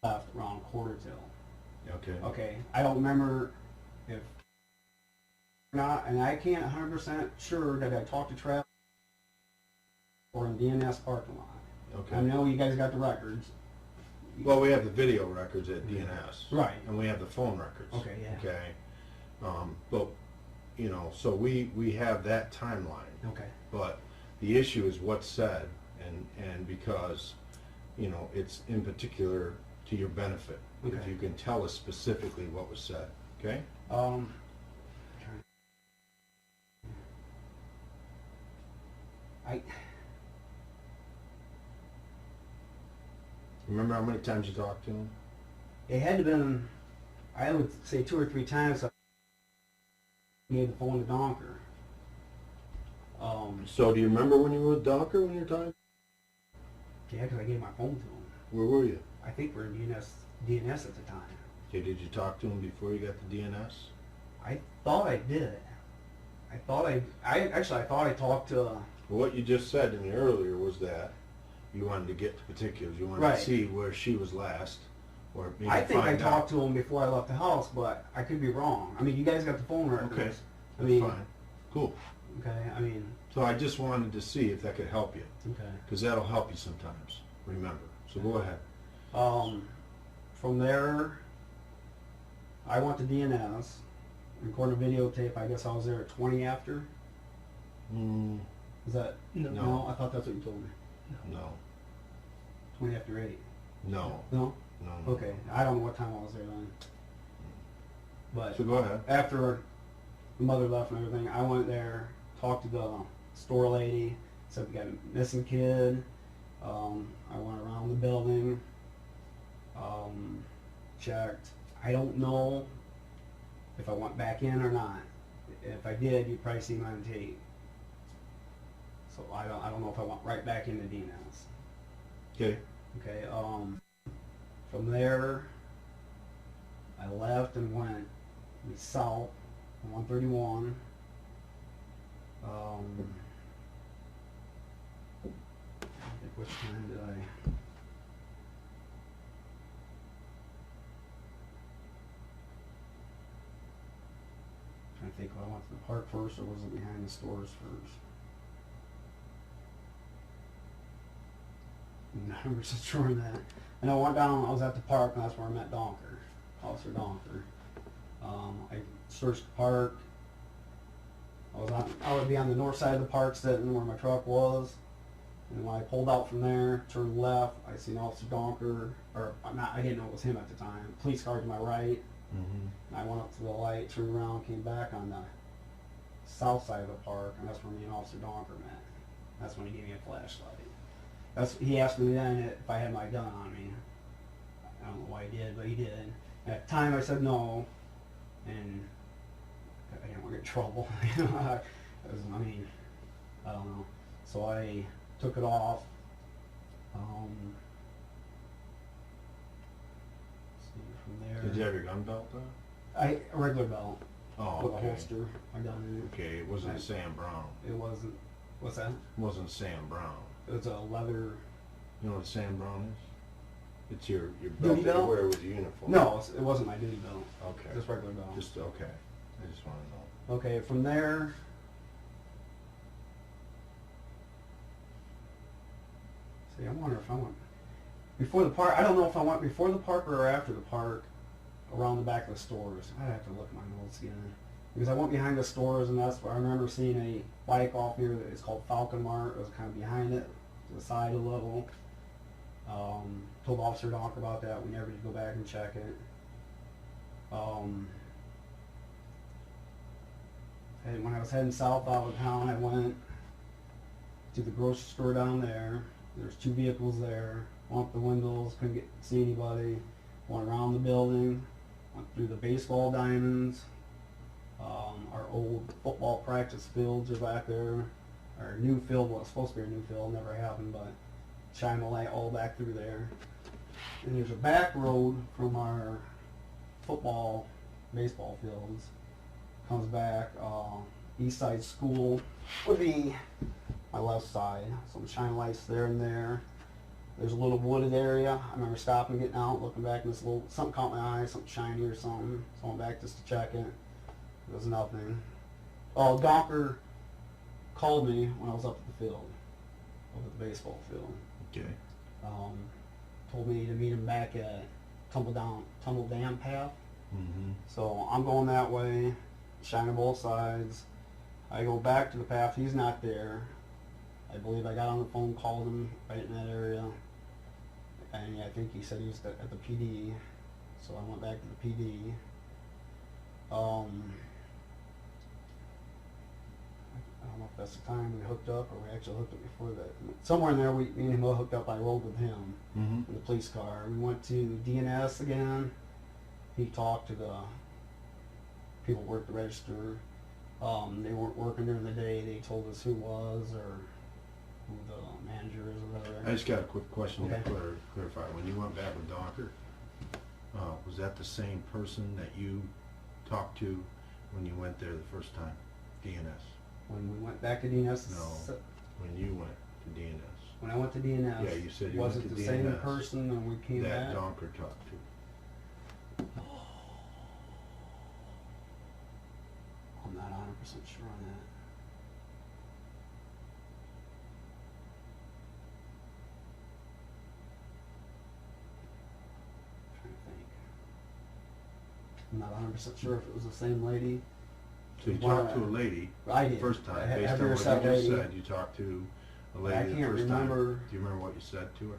Speaker 2: left around quarter till.
Speaker 3: Okay.
Speaker 2: Okay, I don't remember if not, and I can't 100% sure that I talked to Travis or in DNS parking lot.
Speaker 3: Okay.
Speaker 2: I know you guys got the records.
Speaker 3: Well, we have the video records at DNS.
Speaker 2: Right.
Speaker 3: And we have the phone records.
Speaker 2: Okay, yeah.
Speaker 3: Okay. But, you know, so we have that timeline.
Speaker 2: Okay.
Speaker 3: But the issue is what's said, and because, you know, it's in particular to your benefit. If
Speaker 2: Okay.
Speaker 3: you can tell us specifically what was said, okay?
Speaker 2: I
Speaker 3: Remember how many times you talked to him?
Speaker 2: it had to been, I would say 2 or 3 times I gave the phone to Donker.
Speaker 3: So do you remember when you were with Donker when you were talking?
Speaker 2: Yeah, because I gave my phone to him.
Speaker 3: Where were you?
Speaker 2: I think we were in DNS at the time.
Speaker 3: Okay, did you talk to him before you got to DNS?
Speaker 2: I thought I did. I thought I talked to.
Speaker 3: Well, what you just said to me earlier was that you wanted to get to particulars. You wanted
Speaker 2: Right.
Speaker 3: to see where she was last, or maybe
Speaker 2: I think I
Speaker 3: find
Speaker 2: talked
Speaker 3: out.
Speaker 2: to him before I left the house, but I could be wrong. I mean, you guys got the phone records.
Speaker 3: Okay,
Speaker 2: I
Speaker 3: that's
Speaker 2: mean,
Speaker 3: fine. Cool.
Speaker 2: okay. I mean,
Speaker 3: So I just wanted to see if that could help you,
Speaker 2: okay.
Speaker 3: because that'll help you sometimes. Remember. So go ahead.
Speaker 2: From there, I went to DNS, recorded a videotape. I guess I was there at 20 after.
Speaker 3: Mm,
Speaker 2: Is that?
Speaker 1: No.
Speaker 2: I thought that's what you told me.
Speaker 3: no.
Speaker 2: 20 after 8.
Speaker 3: No.
Speaker 2: No?
Speaker 3: No.
Speaker 2: Okay. I don't know what time I was there then. But
Speaker 3: So go ahead.
Speaker 2: after the mother left and everything, I went there, talked to the store lady, said we got a missing kid. I went around the building, checked. I don't know if I went back in or not. If I did, you'd probably see me on tape. So I don't know if I went right back into DNS.
Speaker 3: Okay.
Speaker 2: Okay, from there, I left and went south on 131. I think which time did I? Trying to think if I went to the park first or was it behind the stores first? I'm not 100% sure on that. And I went down, I was at the park, and that's where I met Donker, Officer Donker. I searched the park. I would be on the north side of the park sitting where my truck was. And when I pulled out from there, turned left, I seen Officer Donker, or I didn't know it was him at the time. Police car to my right.
Speaker 3: Mm-hmm.
Speaker 2: And I went up to the light, turned around, came back on the south side of the park, and that's where me and Officer Donker met. That's when he gave me a flashlight. He asked me then if I had my gun on me. I don't know why he did, but he did. At the time I said no, and I didn't want to get in trouble. I don't know. So I took it off. See, from there.
Speaker 3: Did you have your gun belt on?
Speaker 2: A regular belt
Speaker 3: Oh,
Speaker 2: with
Speaker 3: okay.
Speaker 2: a holster. My gun in it.
Speaker 3: Okay, it wasn't Sam Brown.
Speaker 2: It wasn't. What's that?
Speaker 3: It wasn't Sam Brown.
Speaker 2: It was a leather.
Speaker 3: You know what a Sam Brown is? It's your belt
Speaker 2: Duty
Speaker 3: that you
Speaker 2: belt?
Speaker 3: wear with your uniform.
Speaker 2: No, it wasn't my duty belt.
Speaker 3: Okay.
Speaker 2: Just regular belt.
Speaker 3: Just okay. I just want to know.
Speaker 2: Okay, from there. See, I wonder if I went before the park. I don't know if I went before the park or after the park, around the back of the stores. I'd have to look at my notes again. Because I went behind the stores, and that's where I remember seeing a bike off here that is called Falcon Mart. It was kind of behind it, to the side of the level. Told Officer Donker about that. We never did go back and check it. And when I was heading south out of town, I went to the grocery store down there. There's 2 vehicles there. Went up the windows, couldn't see anybody. Went around the building, went through the baseball diamonds. Our old football practice fields are back there. our new field, well, it's supposed to be our new field, never happened, but shine the light all back through there. And there's a back road from our football, baseball fields, comes back, east side school would be my left side. Some shine lights there and there. There's a little wooded area. I remember stopping, getting out, looking back, and this little, something caught my eye, something shiny or something. So I went back just to check it. There was nothing. Oh, Donker called me when I was up at the field, up at the baseball field.
Speaker 3: Okay.
Speaker 2: Told me to meet him back at Tumble Dam Path.
Speaker 3: Mm-hmm.
Speaker 2: So I'm going that way, shining both sides. I go back to the path. He's not there. I believe I got on the phone, called him right in that area, and yeah, I think he said he was at the PD. So I went back to the PD. I don't know if that's the time we hooked up or we actually hooked up before that. Somewhere in there, me and him hooked up. I rode with him in the police car. We went to DNS again. He talked to the people who worked the register. They weren't working during the day. They told us who was or who the manager is or whatever.
Speaker 3: I just got a quick question
Speaker 2: Okay.
Speaker 3: to clarify. When you went back with Donker, was that the same person that you talked to when you went there the first time, DNS?
Speaker 2: When we went back to DNS,
Speaker 3: No. When you went to DNS.
Speaker 2: when I went to DNS,
Speaker 3: Yeah, you said you
Speaker 2: was
Speaker 3: went
Speaker 2: it
Speaker 3: to
Speaker 2: the same
Speaker 3: DNS
Speaker 2: person when we came
Speaker 3: that
Speaker 2: back?
Speaker 3: Donker talked to.
Speaker 2: I'm not 100% sure on that. I'm trying to think. I'm not 100% sure if it was the same lady.
Speaker 3: So you
Speaker 2: Well,
Speaker 3: talked to a lady
Speaker 2: I
Speaker 3: the
Speaker 2: did.
Speaker 3: first time,
Speaker 2: I
Speaker 3: based
Speaker 2: have
Speaker 3: on
Speaker 2: your
Speaker 3: what you
Speaker 2: set
Speaker 3: just
Speaker 2: lady.
Speaker 3: said. You talked to a lady
Speaker 2: I
Speaker 3: the
Speaker 2: can't
Speaker 3: first
Speaker 2: remember.
Speaker 3: time. Do you remember what you said to her?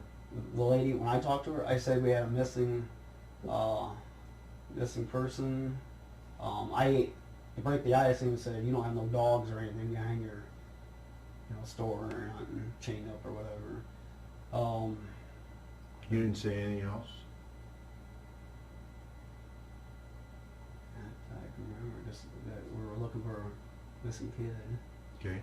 Speaker 2: The lady, when I talked to her, I said we had a missing person. To break the ice, and said you don't have no dogs or anything behind your, store or nothing, chained up or whatever.
Speaker 3: You didn't say anything else?
Speaker 2: I can remember just that we were looking for a missing kid.
Speaker 3: Okay.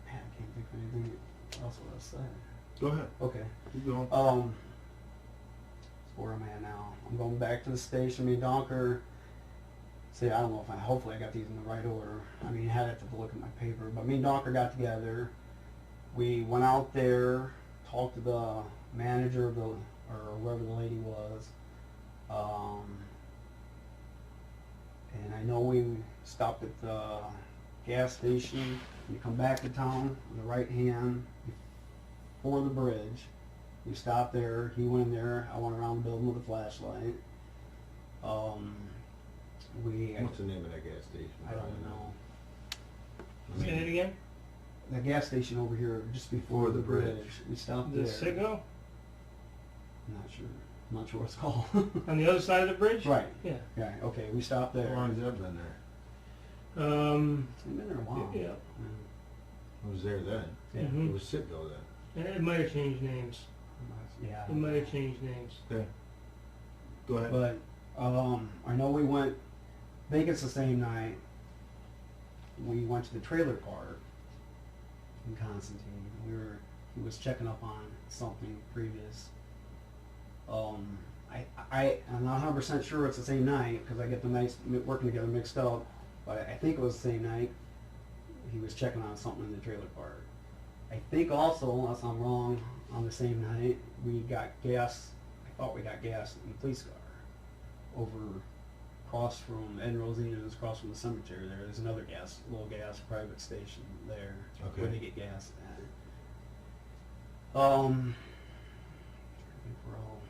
Speaker 2: Man, I can't think of anything else what I said.
Speaker 3: Go ahead.
Speaker 2: Okay.
Speaker 3: Keep going.
Speaker 2: Where am I at now? I'm going back to the station. Me and Donker. See, I don't know if hopefully I got these in the right order. I mean, I had to look at my paper. But me and Donker got together. We went out there, talked to the manager of or whoever the lady was. And I know we stopped at the gas station. You come back to town on the right hand before the bridge. We stopped there. He went in there. I went around the building with a flashlight.
Speaker 3: What's the name of that gas station?
Speaker 2: I don't know.
Speaker 1: Say it again?
Speaker 2: The gas station over here, just before the bridge. We stopped
Speaker 1: The
Speaker 2: there.
Speaker 1: Cigno?
Speaker 2: I'm not sure. I'm not sure what it's called.
Speaker 1: On the other side of the bridge?
Speaker 2: Right.
Speaker 1: Yeah.
Speaker 2: Yeah. Okay. We stopped there.
Speaker 3: How long has that been there?
Speaker 2: It's been there a while.
Speaker 1: Yeah.
Speaker 3: I was there then.
Speaker 2: Yeah.
Speaker 1: Mhm.
Speaker 3: It was Citgo then.
Speaker 1: It might have changed names.
Speaker 2: Yeah.
Speaker 1: It might have changed names.
Speaker 3: Okay. Go ahead.
Speaker 2: But I know we went. I think it's the same night. We went to the trailer park in Constantine. He was checking up on something previous. I'm not 100% sure it's the same night because I get the nights working together mixed up. But I think it was the same night. He was checking on something in the trailer park. I think also, unless I'm wrong, on the same night we got gas. I thought we got gas in the police car over across from Ed and Rosina's, across from the cemetery there. There's another little gas private station there where
Speaker 3: Okay.
Speaker 2: they get gas at. I think we're all.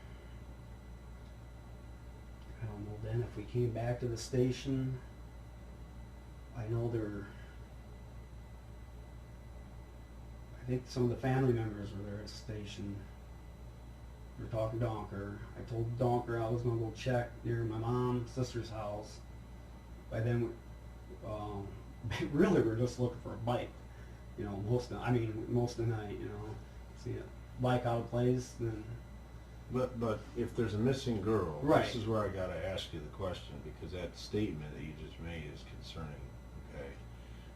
Speaker 2: I don't know. Then if we came back to the station, I know I think some of the family members were there at the station. We were talking to Donker. I told Donker I was going to go check near my mom's sister's house. By then, really we're just looking for a bike. Most of the night, see a bike out of place, then
Speaker 3: But if there's a missing girl,
Speaker 2: Right.
Speaker 3: this is where I gotta ask you the question, because that statement that you just made is concerning, okay?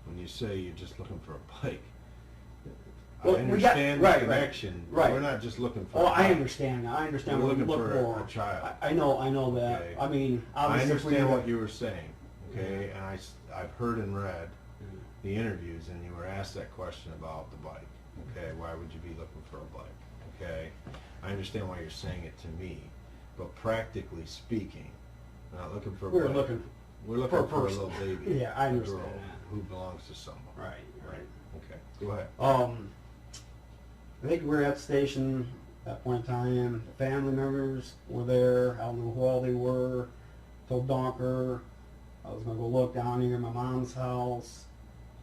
Speaker 3: When you say you're just looking for a bike,
Speaker 2: Well,
Speaker 3: I
Speaker 2: we got-
Speaker 3: understand
Speaker 2: right,
Speaker 3: the
Speaker 2: right,
Speaker 3: connection.
Speaker 2: right.
Speaker 3: We're not just looking for
Speaker 2: Oh,
Speaker 3: a
Speaker 2: I
Speaker 3: bike.
Speaker 2: understand that. I understand
Speaker 3: We're
Speaker 2: what you
Speaker 3: looking
Speaker 2: look
Speaker 3: for
Speaker 2: for.
Speaker 3: a child.
Speaker 2: I know that.
Speaker 3: Okay.
Speaker 2: I mean,
Speaker 3: I
Speaker 2: obviously,
Speaker 3: understand what you were saying, okay? And I've heard and read
Speaker 2: Mm.
Speaker 3: the interviews, and you were asked that question about the bike, okay? Why would you be looking for a bike, okay? I understand why you're saying it to me, but practically speaking, we're not looking for a
Speaker 2: We're
Speaker 3: bike.
Speaker 2: looking
Speaker 3: We're looking
Speaker 2: for a
Speaker 3: for a
Speaker 2: person.
Speaker 3: little baby.
Speaker 2: Yeah, I
Speaker 3: a
Speaker 2: understand
Speaker 3: girl
Speaker 2: that.
Speaker 3: who belongs to someone.
Speaker 2: Right, right.
Speaker 3: Okay, go ahead.
Speaker 2: I think we were at the station at that point in time. The family members were there. I don't know who all they were. Told Donker I was going to go look down here at my mom's house.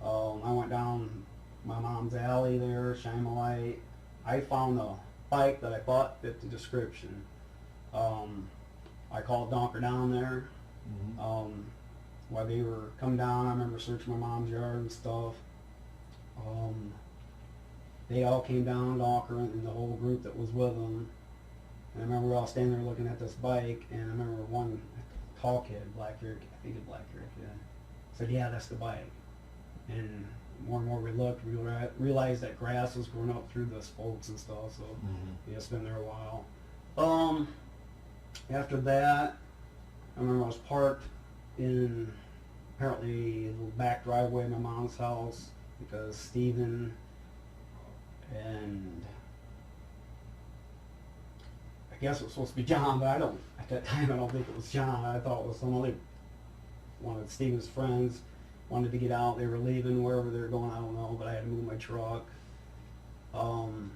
Speaker 2: I went down my mom's alley there, shine my light. I found a bike that I thought fit the description. I called Donker down there. While they were coming down, I remember searching my mom's yard and stuff. They all came down, Donker and the whole group that was with them. And I remember we were all standing there looking at this bike, and I remember one tall kid, black hair, I think it's black hair kid, said, "Yeah, that's the bike." And more we looked, we realized that grass was growing up through the spokes and stuff, so yeah, it's been there a while. After that, I remember I was parked in apparently the back driveway of my mom's house because Stephen and I guess it was supposed to be John, but at that time I don't think it was John. I thought it was some other one of Stephen's friends wanted to get out. They were leaving wherever they were going, I don't know, but I had to move my truck. From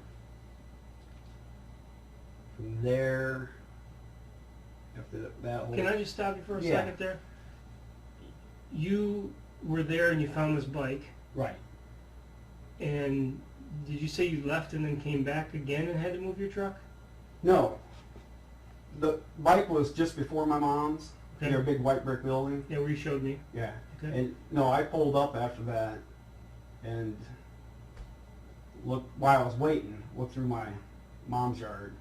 Speaker 2: there, after that whole...
Speaker 1: Can I just stop you for a
Speaker 2: Yeah.
Speaker 1: second there? You were there and you found this bike,
Speaker 2: Right.
Speaker 1: and did you say you left and then came back again and had to move your truck?
Speaker 2: No. The bike was just before my mom's.
Speaker 1: Okay.
Speaker 2: Their big white brick building.
Speaker 1: Yeah, where you showed me.
Speaker 2: Yeah.
Speaker 1: Okay.
Speaker 2: And no, I pulled up after that and looked while I was waiting, looked through my mom's yard.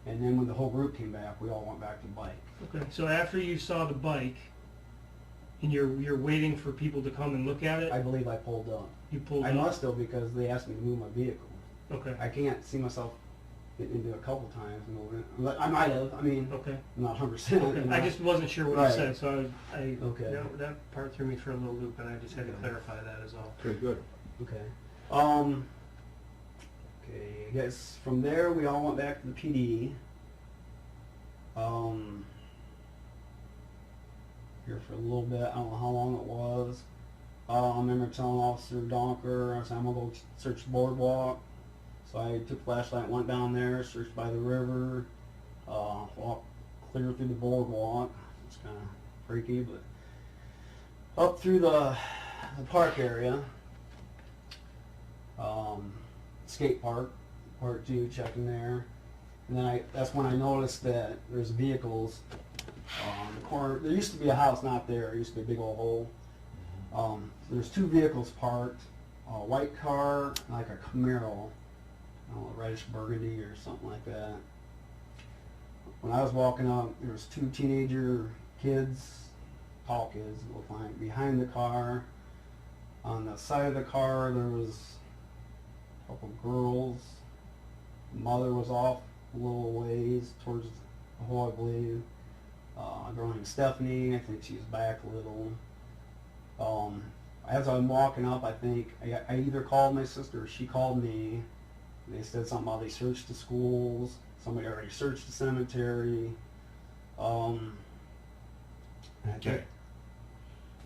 Speaker 2: And then when the whole group came back, we all went back to the bike.
Speaker 1: Okay, so after you saw the bike, and you're waiting for people to come and look at it,
Speaker 2: I believe I pulled up.
Speaker 1: you pulled
Speaker 2: I
Speaker 1: up.
Speaker 2: must have because they asked me to move my vehicle.
Speaker 1: Okay.
Speaker 2: I can't see myself getting into it a couple times and moving it. I might have. I mean,
Speaker 1: Okay.
Speaker 2: I'm not 100%.
Speaker 1: Okay. I just wasn't sure what
Speaker 2: Right.
Speaker 1: you said, so I
Speaker 2: Okay.
Speaker 1: that part threw me for a little loop, and I just had to
Speaker 2: Okay.
Speaker 1: clarify that as well.
Speaker 3: Pretty good.
Speaker 2: Okay. Okay, I guess from there we all went back to the PD. Here for a little bit, I don't know how long it was. I remember telling Officer Donker, I said, "I'm gonna go search the boardwalk." So I took a flashlight, went down there, searched by the river, walked clear through the boardwalk. It's kind of freaky, but up through the park area. Skate park, part 2, checking there. And then that's when I noticed that there's vehicles on the corner. There used to be a house, not there. There used to be a big old hole. There's 2 vehicles parked, a white car and like a Camaro, I don't know, reddish burgundy or something like that. When I was walking up, there was 2 teenager kids, tall kids, it looked like, behind the car. On the side of the car, there was a couple girls. The mother was off a little ways towards the hole, I believe. A girl named Stephanie, I think she was back a little. As I'm walking up, I think I either called my sister or she called me. They said something about they searched the schools. Somebody already searched the cemetery. And I think-
Speaker 3: Okay.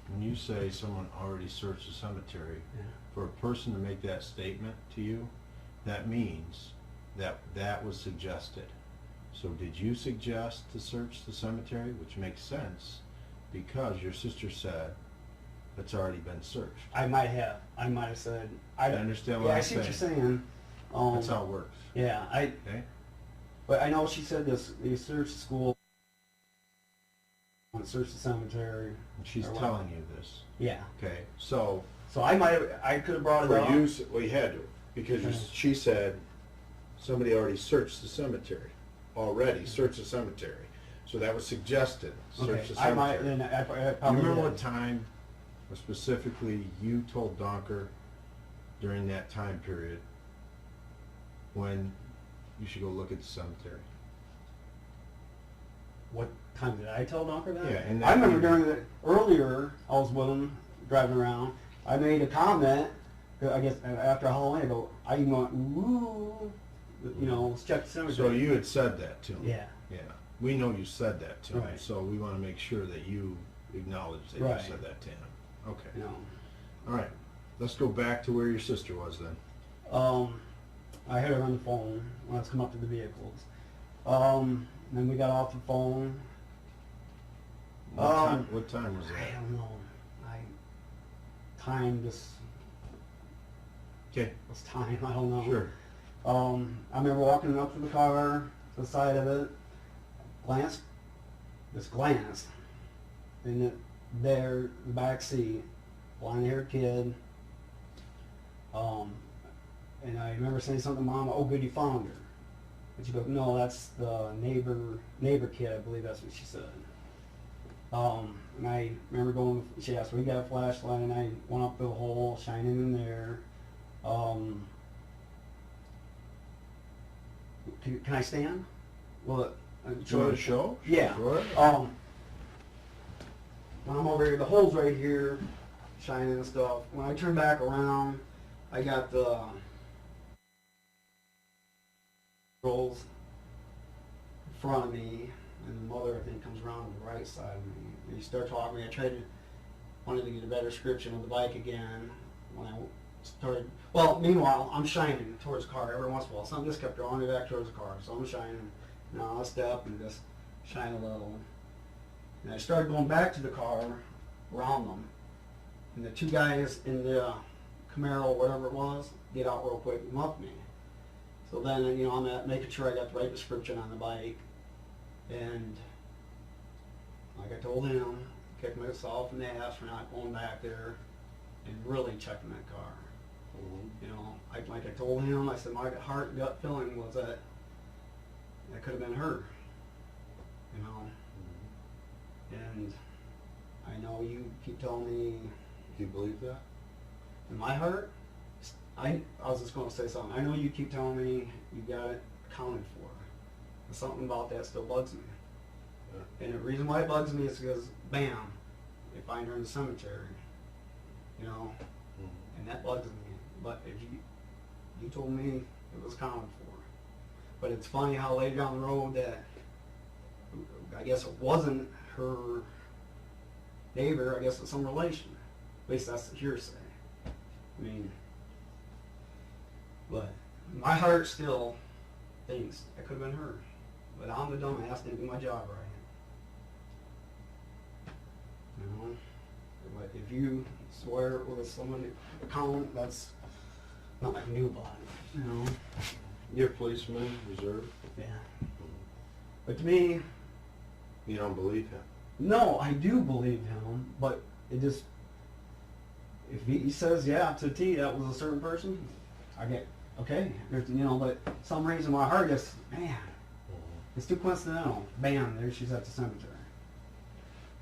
Speaker 3: When you say someone already searched the cemetery,
Speaker 2: Yeah.
Speaker 3: for a person to make that statement to you, that means that that was suggested. So did you suggest to search the cemetery, which makes sense, because your sister said it's already been searched?
Speaker 2: I might have said.
Speaker 3: I understand what
Speaker 2: Yeah, I
Speaker 3: I'm
Speaker 2: see what you're
Speaker 3: saying.
Speaker 2: saying.
Speaker 3: That's how it works,
Speaker 2: Yeah,
Speaker 3: okay?
Speaker 2: but I know she said this. They searched the school, searched the cemetery.
Speaker 3: And she's
Speaker 2: Or what?
Speaker 3: telling you this,
Speaker 2: Yeah.
Speaker 3: okay? So,
Speaker 2: So I could have brought it
Speaker 3: for
Speaker 2: up.
Speaker 3: you, well, you had to, because
Speaker 2: Okay.
Speaker 3: she said somebody already searched the cemetery. already, search the cemetery. So that was suggested, search the
Speaker 2: I might,
Speaker 3: cemetery.
Speaker 2: then I
Speaker 3: Do you
Speaker 2: probably
Speaker 3: remember
Speaker 2: did.
Speaker 3: what time specifically you told Donker during that time period when you should go look at the cemetery?
Speaker 2: What time did I tell Donker that?
Speaker 3: Yeah, and
Speaker 2: I
Speaker 3: that
Speaker 2: remember
Speaker 3: evening.
Speaker 2: during earlier, I was with him, driving around, I made a comment, I guess after Halloween, I go, I even went, ooh, you know, let's check the cemetery.
Speaker 3: So you had said that to him?
Speaker 2: Yeah.
Speaker 3: Yeah. We know you said that to him,
Speaker 2: Right.
Speaker 3: so we want to make sure that you acknowledge that
Speaker 2: Right.
Speaker 3: you said that to him. Okay.
Speaker 2: You know,
Speaker 3: All right. Let's go back to where your sister was then.
Speaker 2: I had her on the phone when I was coming up to the vehicles. Then we got off the phone.
Speaker 3: What time was
Speaker 2: I
Speaker 3: that?
Speaker 2: don't know. Time just
Speaker 3: Okay.
Speaker 2: was time. I don't know.
Speaker 3: Sure.
Speaker 2: I remember walking up to the car, to the side of it, glanced, and there, the back seat, blonde-haired kid. And I remember saying something to Mom, oh, good, you found her. And she goes, no, that's the neighbor kid, I believe that's what she said. And I remember going, she asked, we got a flashlight, and I went up the hole, shining in there. Can I stand? Well,
Speaker 3: Do you want to show?
Speaker 2: Yeah.
Speaker 3: Sure.
Speaker 2: When I'm over here, the hole's right here, shining and stuff. When I turn back around, I got the rolls in front of me, and the mother, I think, comes around to the right side of me. And you start talking to me. Wanted to get a better description of the bike again. When I started, well, meanwhile, I'm shining towards the car every once in a while. Something just kept drawing me back towards the car. So I'm shining. Now I'll step and just shine a little. And I started going back to the car, around them. And the two guys in the Camaro, whatever it was, get out real quick and muff me. So then, you know, I'm making sure I got the right description on the bike. And like I told him, kicked myself in the ass for not going back there and really checking that car. You know, like I told him, I said my heart gut feeling was that could have been her. You know. And I know you keep telling me
Speaker 3: Do you believe that?
Speaker 2: in my heart, I was just going to say something. I know you keep telling me you got it accounted for. But something about that still bugs me.
Speaker 3: Yeah.
Speaker 2: And the reason why it bugs me is because, bam, they find her in the cemetery. You know, and that bugs me. But if you told me it was accounted for. But it's funny how later down the road that, I guess it wasn't her neighbor, I guess it's some relation. At least that's the hearsay. I mean, but my heart still thinks it could have been her. But I'm the dumbass, didn't do my job right. You know? But if you swear it was someone account, that's not like I knew about it. You know?
Speaker 3: You're a policeman, reserve.
Speaker 2: Yeah. But to me,
Speaker 3: You don't believe him?
Speaker 2: no, I do believe him, but it just, if he says, yeah, to a T, that was a certain person, I get, okay, there's, you know, but some reason my heart just, man, it's too coincidental. Bam, there she's at the cemetery.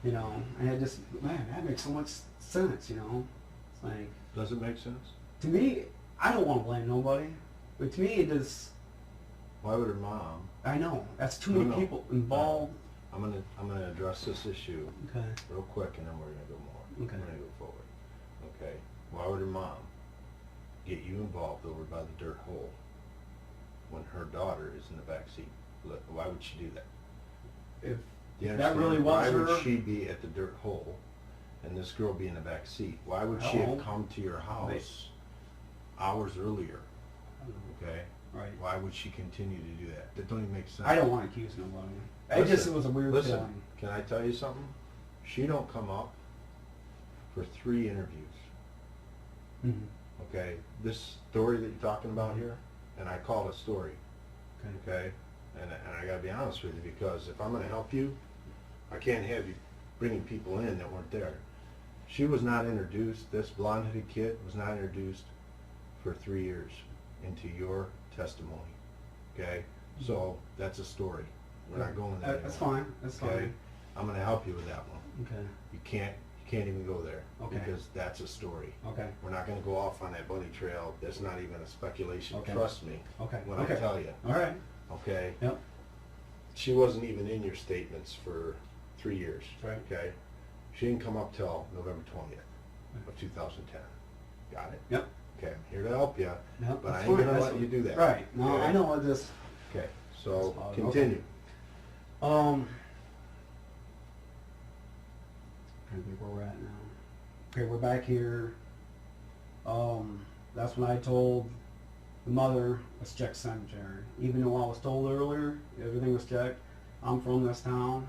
Speaker 2: You know, and it just, man, that makes so much sense, you know. It's like,
Speaker 3: Does it make sense?
Speaker 2: to me, I don't want to blame nobody, but to me it just,
Speaker 3: Why would her mom?
Speaker 2: I know, that's too many
Speaker 3: No.
Speaker 2: people involved.
Speaker 3: I'm gonna address this issue
Speaker 2: Okay.
Speaker 3: real quick, and then we're gonna go more.
Speaker 2: Okay.
Speaker 3: We're gonna go forward. Okay. Why would her mom get you involved over by the dirt hole when her daughter is in the back seat? Why would she do that?
Speaker 2: If
Speaker 3: Do you
Speaker 2: that really
Speaker 3: understand?
Speaker 2: was
Speaker 3: Why
Speaker 2: her,
Speaker 3: would she be at the dirt hole and this girl be in the back seat? Why would she
Speaker 2: Oh.
Speaker 3: have come to your house hours earlier? Okay.
Speaker 2: right.
Speaker 3: Why would she continue to do that? That don't even make sense.
Speaker 2: I don't want to accuse nobody. It just it was a weird
Speaker 3: Listen,
Speaker 2: feeling.
Speaker 3: can I tell you something? She don't come up for 3 interviews.
Speaker 2: Mm-hmm.
Speaker 3: Okay, this story that you're talking about here, and I call it a story.
Speaker 2: Okay.
Speaker 3: Okay, and I got to be honest with you, because if I'm going to help you, I can't have you bringing people in that weren't there. She was not introduced. This blonde-headed kid was not introduced for 3 years into your testimony. Okay, So that's a story. We're not going there
Speaker 2: That's
Speaker 3: anymore.
Speaker 2: fine, that's
Speaker 3: Okay?
Speaker 2: fine.
Speaker 3: I'm gonna help you with that one.
Speaker 2: Okay,
Speaker 3: You can't even go there.
Speaker 2: Okay.
Speaker 3: Because that's a story.
Speaker 2: okay,
Speaker 3: We're not gonna go off on that bunny trail. That's not even a speculation.
Speaker 2: Okay.
Speaker 3: Trust me
Speaker 2: okay,
Speaker 3: when I
Speaker 2: okay.
Speaker 3: tell you.
Speaker 2: All right,
Speaker 3: Okay?
Speaker 2: yep,
Speaker 3: She wasn't even in your statements for 3 years.
Speaker 2: Right.
Speaker 3: Okay? She didn't come up till November 20th of 2010. Got it?
Speaker 2: yep,
Speaker 3: Okay, I'm here to help you,
Speaker 2: yep.
Speaker 3: but I
Speaker 2: that's
Speaker 3: ain't
Speaker 2: fine,
Speaker 3: gonna
Speaker 2: that's
Speaker 3: let
Speaker 2: fine.
Speaker 3: you do that.
Speaker 2: Right, no,
Speaker 3: Okay?
Speaker 2: I know, I just,
Speaker 3: Okay, so
Speaker 2: That's fine.
Speaker 3: continue.
Speaker 2: trying to think where we're at now. Okay, we're back here. That's when I told the mother, let's check cemetery. Even though I was told earlier, everything was checked. I'm from this town.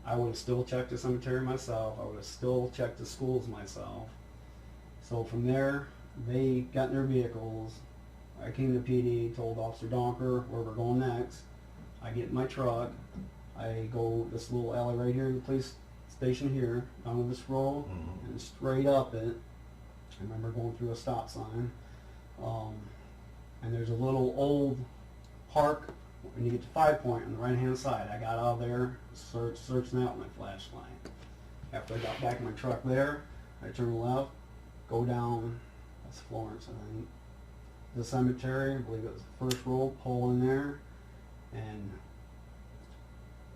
Speaker 2: I would have still checked the cemetery myself. I would have still checked the schools myself. So from there, they got in their vehicles. I came to PD, told Officer Donker where we're going next. I get in my truck. I go this little alley right here, the police station here, down this road,
Speaker 3: Mhm.
Speaker 2: and straight up it. I remember going through a stop sign. And there's a little old park when you get to 5 Point on the right hand side. I got out of there, searching that with my flashlight. After I got back in my truck there, I turned left, go down, that's Florence, I think. The cemetery, I believe it was the first row, pull in there, and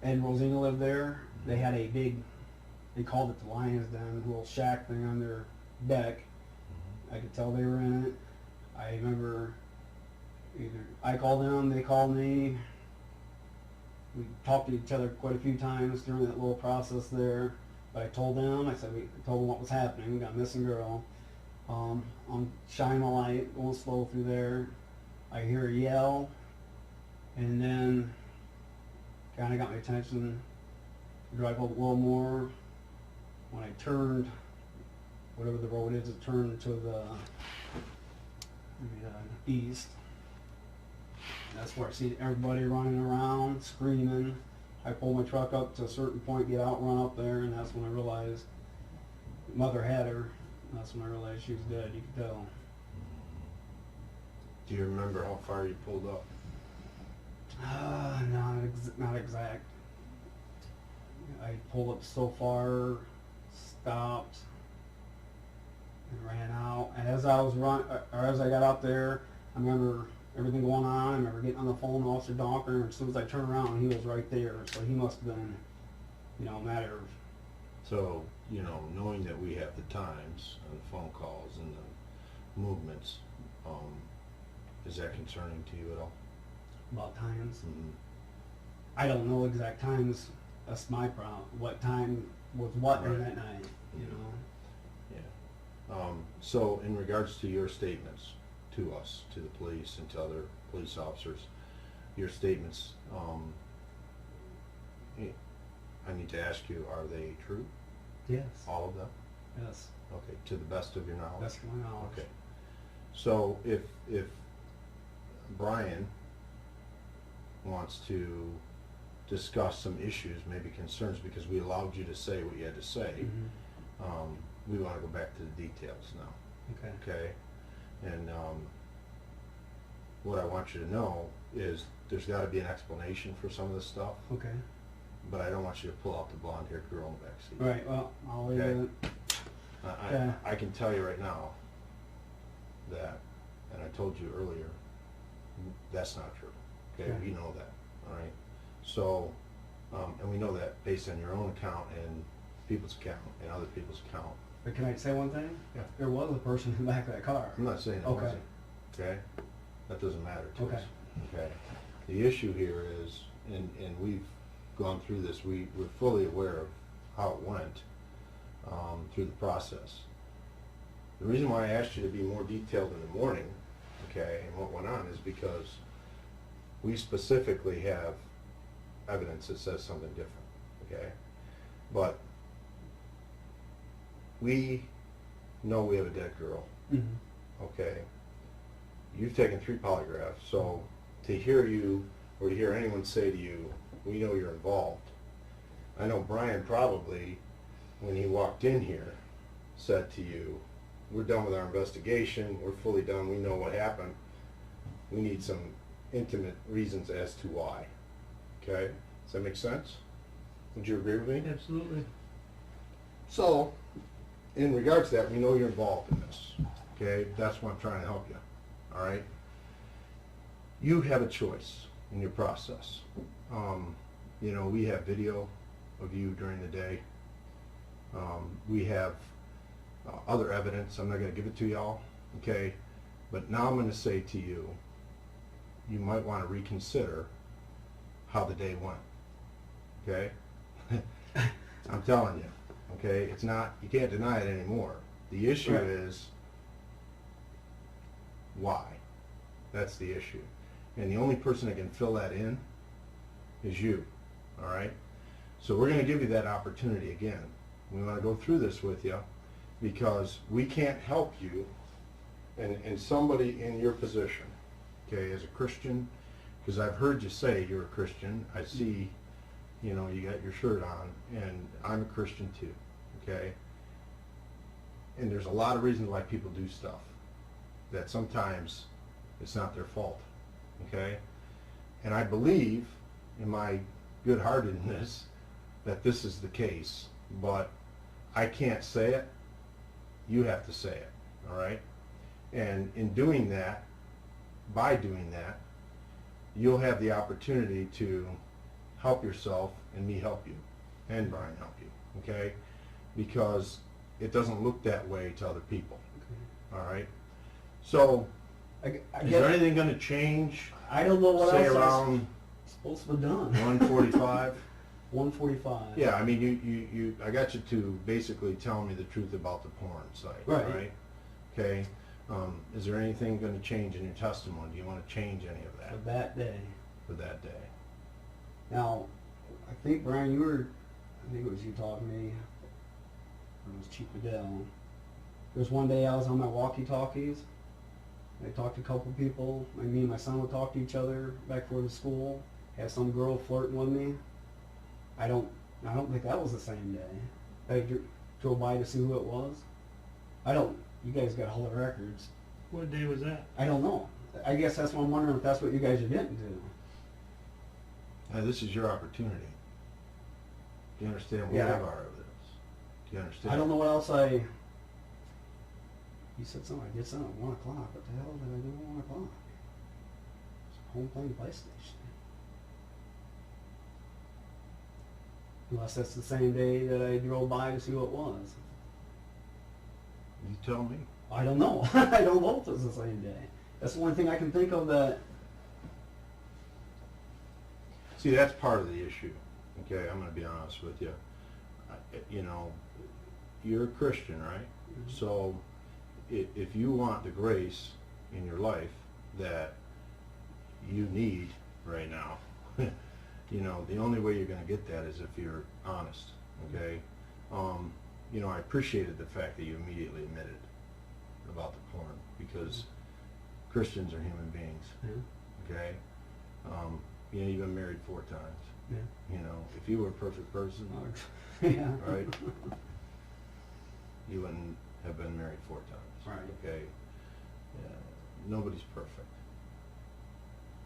Speaker 2: Ed and Rosina lived there. They had a big, they called it the Lion's Den, little shack thing on their deck. I could tell they were in it. I remember either I called them, they called me. We talked to each other quite a few times during that little process there. But I told them, I told them what was happening. We got a missing girl. I'm shining a light, going slow through there. I hear a yell, and then kind of got my attention. Drive up a little more. When I turned, whatever the road is, it turned to the east. That's where I see everybody running around, screaming. I pull my truck up to a certain point, get out, run up there, and that's when I realized mother had her. That's when I realized she was dead, you could tell.
Speaker 3: Do you remember how far you pulled up?
Speaker 2: Not exact. I pulled up so far, stopped, and ran out. And as I was as I got out there, I remember everything going on. I remember getting on the phone with Officer Donker, and as soon as I turned around, he was right there. So he must have been, a matter of.
Speaker 3: So, knowing that we have the times and the phone calls and the movements, is that concerning to you at all?
Speaker 2: About times.
Speaker 3: Mm-hmm.
Speaker 2: I don't know exact times. That's my problem. What time was what
Speaker 3: Right.
Speaker 2: that night,
Speaker 3: Yeah. So in regards to your statements to us, to the police and to other police officers, your statements, I need to ask you, are they true?
Speaker 2: Yes.
Speaker 3: All of them?
Speaker 2: Yes.
Speaker 3: Okay, to the best of your knowledge?
Speaker 2: That's my knowledge.
Speaker 3: Okay. So if Brian wants to discuss some issues, maybe concerns, because we allowed you to say what you had to say,
Speaker 2: Mm-hmm.
Speaker 3: we want to go back to the details now.
Speaker 2: Okay.
Speaker 3: Okay? And what I want you to know is there's got to be an explanation for some of this stuff,
Speaker 2: Okay.
Speaker 3: but I don't want you to pull out the blonde-haired girl in the backseat.
Speaker 2: All right. Well, I'll leave
Speaker 3: Okay.
Speaker 2: it.
Speaker 3: I, I can tell you right now that, and I told you earlier, that's not true. Okay,
Speaker 2: Okay.
Speaker 3: we know that, all right? So, and we know that based on your own account and people's account and other people's account.
Speaker 2: But can I say one thing?
Speaker 3: Yeah.
Speaker 2: There was a person in the back of that car.
Speaker 3: I'm not saying it
Speaker 2: Okay.
Speaker 3: wasn't, okay? That doesn't matter to
Speaker 2: Okay.
Speaker 3: us, okay? The issue here is, and we've gone through this, we're fully aware of how it went through the process. The reason why I asked you to be more detailed in the morning, okay, and what went on is because we specifically have evidence that says something different, okay? But we know we have a dead girl,
Speaker 2: Mm-hmm.
Speaker 3: okay? You've taken 3 polygraphs, so to hear you or to hear anyone say to you, we know you're involved. I know Brian probably, when he walked in here, said to you, we're done with our investigation, we're fully done, we know what happened, we need some intimate reasons as to why. Okay? Does that make sense? Would you agree with me?
Speaker 1: Absolutely.
Speaker 3: So, in regards to that, we know you're involved in this. Okay? That's why I'm trying to help you. All right? You have a choice in your process. You know, we have video of you during the day. We have other evidence. I'm not going to give it to y'all. Okay? But now I'm going to say to you, you might want to reconsider how the day went. Okay? I'm telling you. Okay? It's not, you can't deny it anymore. The issue
Speaker 2: Right.
Speaker 3: is why. That's the issue. And the only person that can fill that in is you. All right? So we're going to give you that opportunity again. We want to go through this with you because we can't help you and somebody in your position, okay, as a Christian, because I've heard you say you're a Christian. I see, you know, you got your shirt on, and I'm a Christian too, okay? And there's a lot of reasons why people do stuff that sometimes it's not their fault, okay? And I believe in my good-heartedness that this is the case, but I can't say it. You have to say it, all right? And in doing that, by doing that, you'll have the opportunity to help yourself and me help you, and Brian help you, okay? Because it doesn't look that way to other people, all right? So,
Speaker 2: I
Speaker 3: is
Speaker 2: guess,
Speaker 3: there anything going to change,
Speaker 2: I don't know what
Speaker 3: say
Speaker 2: else
Speaker 3: around
Speaker 2: is supposed to be done.
Speaker 3: 1:45?
Speaker 2: 1:45.
Speaker 3: Yeah, I mean, you I got you to basically tell me the truth about the porn site,
Speaker 2: Right.
Speaker 3: Okay. Is there anything going to change in your testimony? Do you want to change any of
Speaker 2: For
Speaker 3: that
Speaker 2: that day.
Speaker 3: for that day?
Speaker 2: Now, I think, Brian, I think it was you taught me, or it was Chief Adele. There was one day I was on my walkie-talkies. I talked to a couple people. Me and my son would talk to each other back before the school. Had some girl flirting with me. I don't think that was the same day. I drove by to see who it was. You guys got all the records.
Speaker 1: What day was that?
Speaker 2: I don't know. I guess that's what I'm wondering if that's what you guys are getting to.
Speaker 3: This is your opportunity. Do you understand? We
Speaker 2: Yeah.
Speaker 3: have our evidence. Do you understand?
Speaker 2: I don't know what else You said something. I did something at 1 o'clock. What the hell did I do at 1 o'clock? It's home playing PlayStation. Unless that's the same day that I drove by to see what it was.
Speaker 3: You tell me.
Speaker 2: I don't know. I don't know if it's the same day. That's the only thing I can think of that...
Speaker 3: See, that's part of the issue. Okay, I'm going to be honest with you. You know, you're a Christian, right?
Speaker 2: Mhm.
Speaker 3: So, if you want the grace in your life that you need right now, you know, the only way you're going to get that is if you're honest, okay? You know, I appreciated the fact that you immediately admitted about the porn, because Christians are human beings,
Speaker 2: Yeah.
Speaker 3: okay? You know, you've been married 4 times.
Speaker 2: Yeah.
Speaker 3: You know, if you were a perfect person,
Speaker 2: Yeah.
Speaker 3: right, you wouldn't have been married 4 times.
Speaker 2: Right.
Speaker 3: Okay? Yeah, nobody's perfect.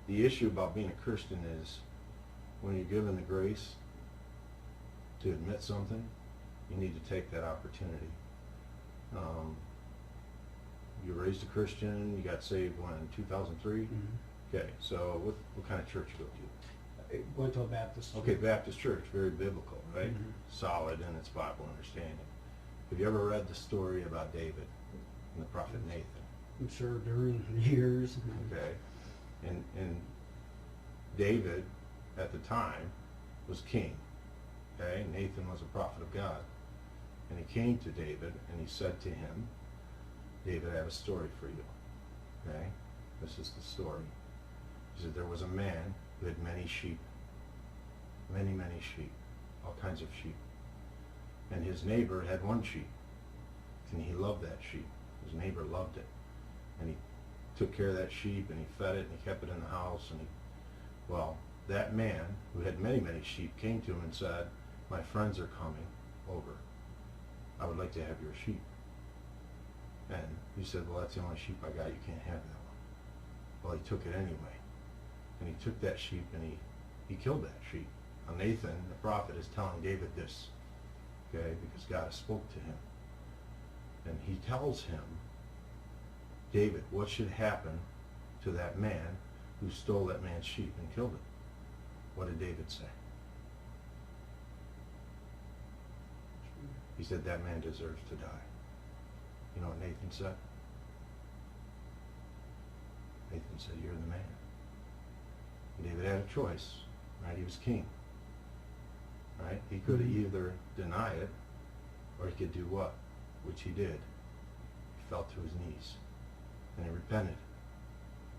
Speaker 3: The issue about being a Christian is when you're given the grace to admit something, you need to take that opportunity. You were raised a Christian, you got saved when, 2003?
Speaker 2: Mhm.
Speaker 3: Okay, so what kind of church you go to?
Speaker 2: I went to a Baptist
Speaker 3: Okay,
Speaker 2: church.
Speaker 3: Baptist church, very biblical, right?
Speaker 2: Mhm.
Speaker 3: Solid in its Bible understanding. Have you ever read the story about David and the prophet Nathan?
Speaker 2: I'm sure during the years.
Speaker 3: Okay, and David at the time was king. Okay, Nathan was a prophet of God, and he came to David and he said to him, "David, I have a story for you." Okay, this is the story. He said there was a man who had many sheep, many sheep, all kinds of sheep, and his neighbor had 1 sheep, and he loved that sheep. His neighbor loved it, and he took care of that sheep, and he fed it, and he kept it in the house, and well, that man who had many sheep came to him and said, "My friends are coming over. I would like to have your sheep." And he said, "Well, that's the only sheep I got. You can't have that one." Well, he took it anyway. and he took that sheep and he killed that sheep. Now Nathan, the prophet, is telling David this, okay, because God spoke to him. And he tells him, David, what should happen to that man who stole that man's sheep and killed it? What did David say? He said, that man deserves to die. You know what Nathan said? Nathan said, you're the man. And David had a choice, right? He was king, right? He could either deny it, or he could do what? Which he did. He fell to his knees, and he repented,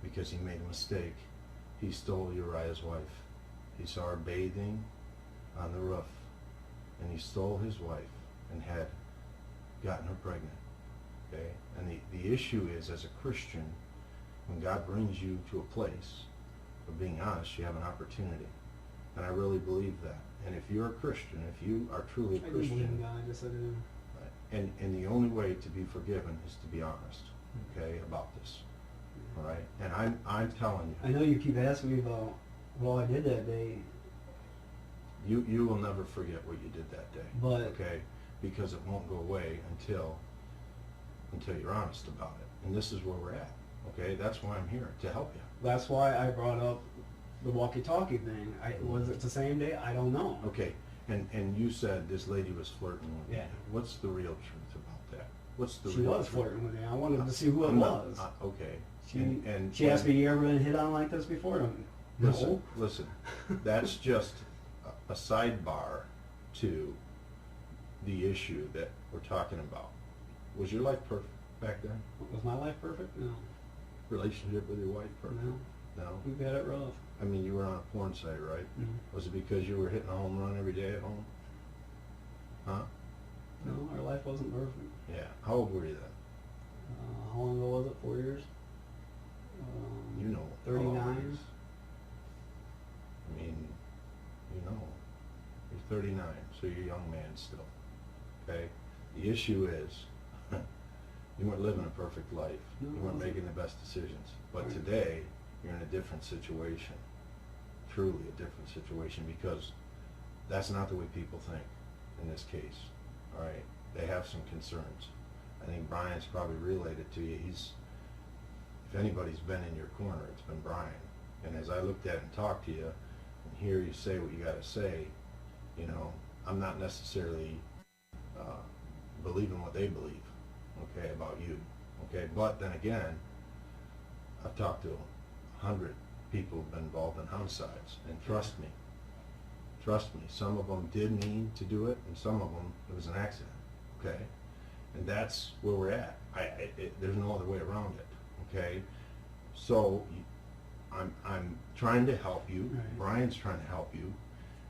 Speaker 3: because he made a mistake. He stole Uriah's wife. He saw her bathing on the roof, and he stole his wife and had gotten her pregnant, okay? And the issue is, as a Christian, when God brings you to a place of being honest, you have an opportunity. And I really believe that. And if you're a Christian, if you are truly a
Speaker 2: I do
Speaker 3: Christian,
Speaker 2: believe in God, yes I do.
Speaker 3: right, and the only way to be forgiven is to be honest, okay, about this. All right? And I'm telling you.
Speaker 2: I know you keep asking me about what I did that day.
Speaker 3: You will never forget what you did that day.
Speaker 2: But
Speaker 3: okay? Because it won't go away until you're honest about it. And this is where we're at. Okay? That's why I'm here, to help you.
Speaker 2: that's why I brought up the walkie-talkie thing. Was it the same day? I don't know.
Speaker 3: Okay. And you said this lady was flirting with
Speaker 2: Yeah.
Speaker 3: you. What's the real truth about that? What's the
Speaker 2: She
Speaker 3: real
Speaker 2: was
Speaker 3: truth?
Speaker 2: flirting with me. I wanted to see who it
Speaker 3: I'm not-
Speaker 2: was.
Speaker 3: okay.
Speaker 2: She asked me, you ever been hit on like this before? No.
Speaker 3: Listen, that's just a sidebar to the issue that we're talking about. Was your life perfect back then?
Speaker 2: Was my life perfect? No.
Speaker 3: Relationship with your wife perfect?
Speaker 2: No.
Speaker 3: No?
Speaker 2: We've had it rough.
Speaker 3: I mean, you were on a porn site, right?
Speaker 2: Mhm.
Speaker 3: Was it because you were hitting a home run every day at home? Huh?
Speaker 2: No, our life wasn't perfect.
Speaker 3: Yeah. How old were you then?
Speaker 2: How long ago was it? 4 years?
Speaker 3: You know. how long it
Speaker 2: 39.
Speaker 3: is. I mean, you know. You're 39, so you're a young man still. Okay? The issue is, you weren't living a perfect life.
Speaker 2: No,
Speaker 3: You
Speaker 2: I
Speaker 3: weren't
Speaker 2: wasn't.
Speaker 3: making the best decisions. But
Speaker 2: Right.
Speaker 3: today, you're in a different situation. Truly a different situation, because that's not the way people think in this case. All right? They have some concerns. I think Brian's probably relayed it to you. If anybody's been in your corner, it's been Brian. And as I looked at and talked to you and hear you say what you got to say, you know, I'm not necessarily believing what they believe, okay, about you, okay? But then again, I've talked to 100 people who've been involved in homicides, and trust me, some of them did mean to do it, and some of them, it was an accident, okay? And that's where we're at. There's no other way around it, okay? So I'm trying to help you.
Speaker 2: Right.
Speaker 3: Brian's trying to help you.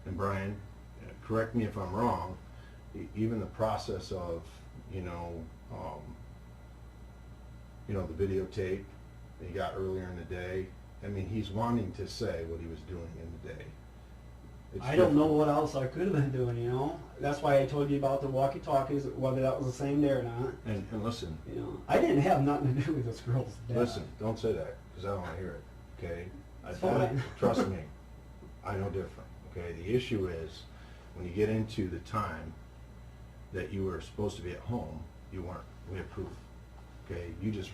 Speaker 3: And Brian, correct me if I'm wrong, even the process of, the videotape that he got earlier in the day, I mean, he's wanting to say what he was doing in the day. It's
Speaker 2: I don't know
Speaker 3: different.
Speaker 2: what else I could have been doing, you know? That's why I told you about the walkie-talkies, whether that was the same day or not.
Speaker 3: And listen,
Speaker 2: You know, I didn't have nothing to do with this girl's death.
Speaker 3: listen, don't say that, because I don't want to hear it, okay?
Speaker 2: It's fine.
Speaker 3: Trust me, I know different, okay? The issue is, when you get into the time that you were supposed to be at home, you weren't. We have proof, okay? You just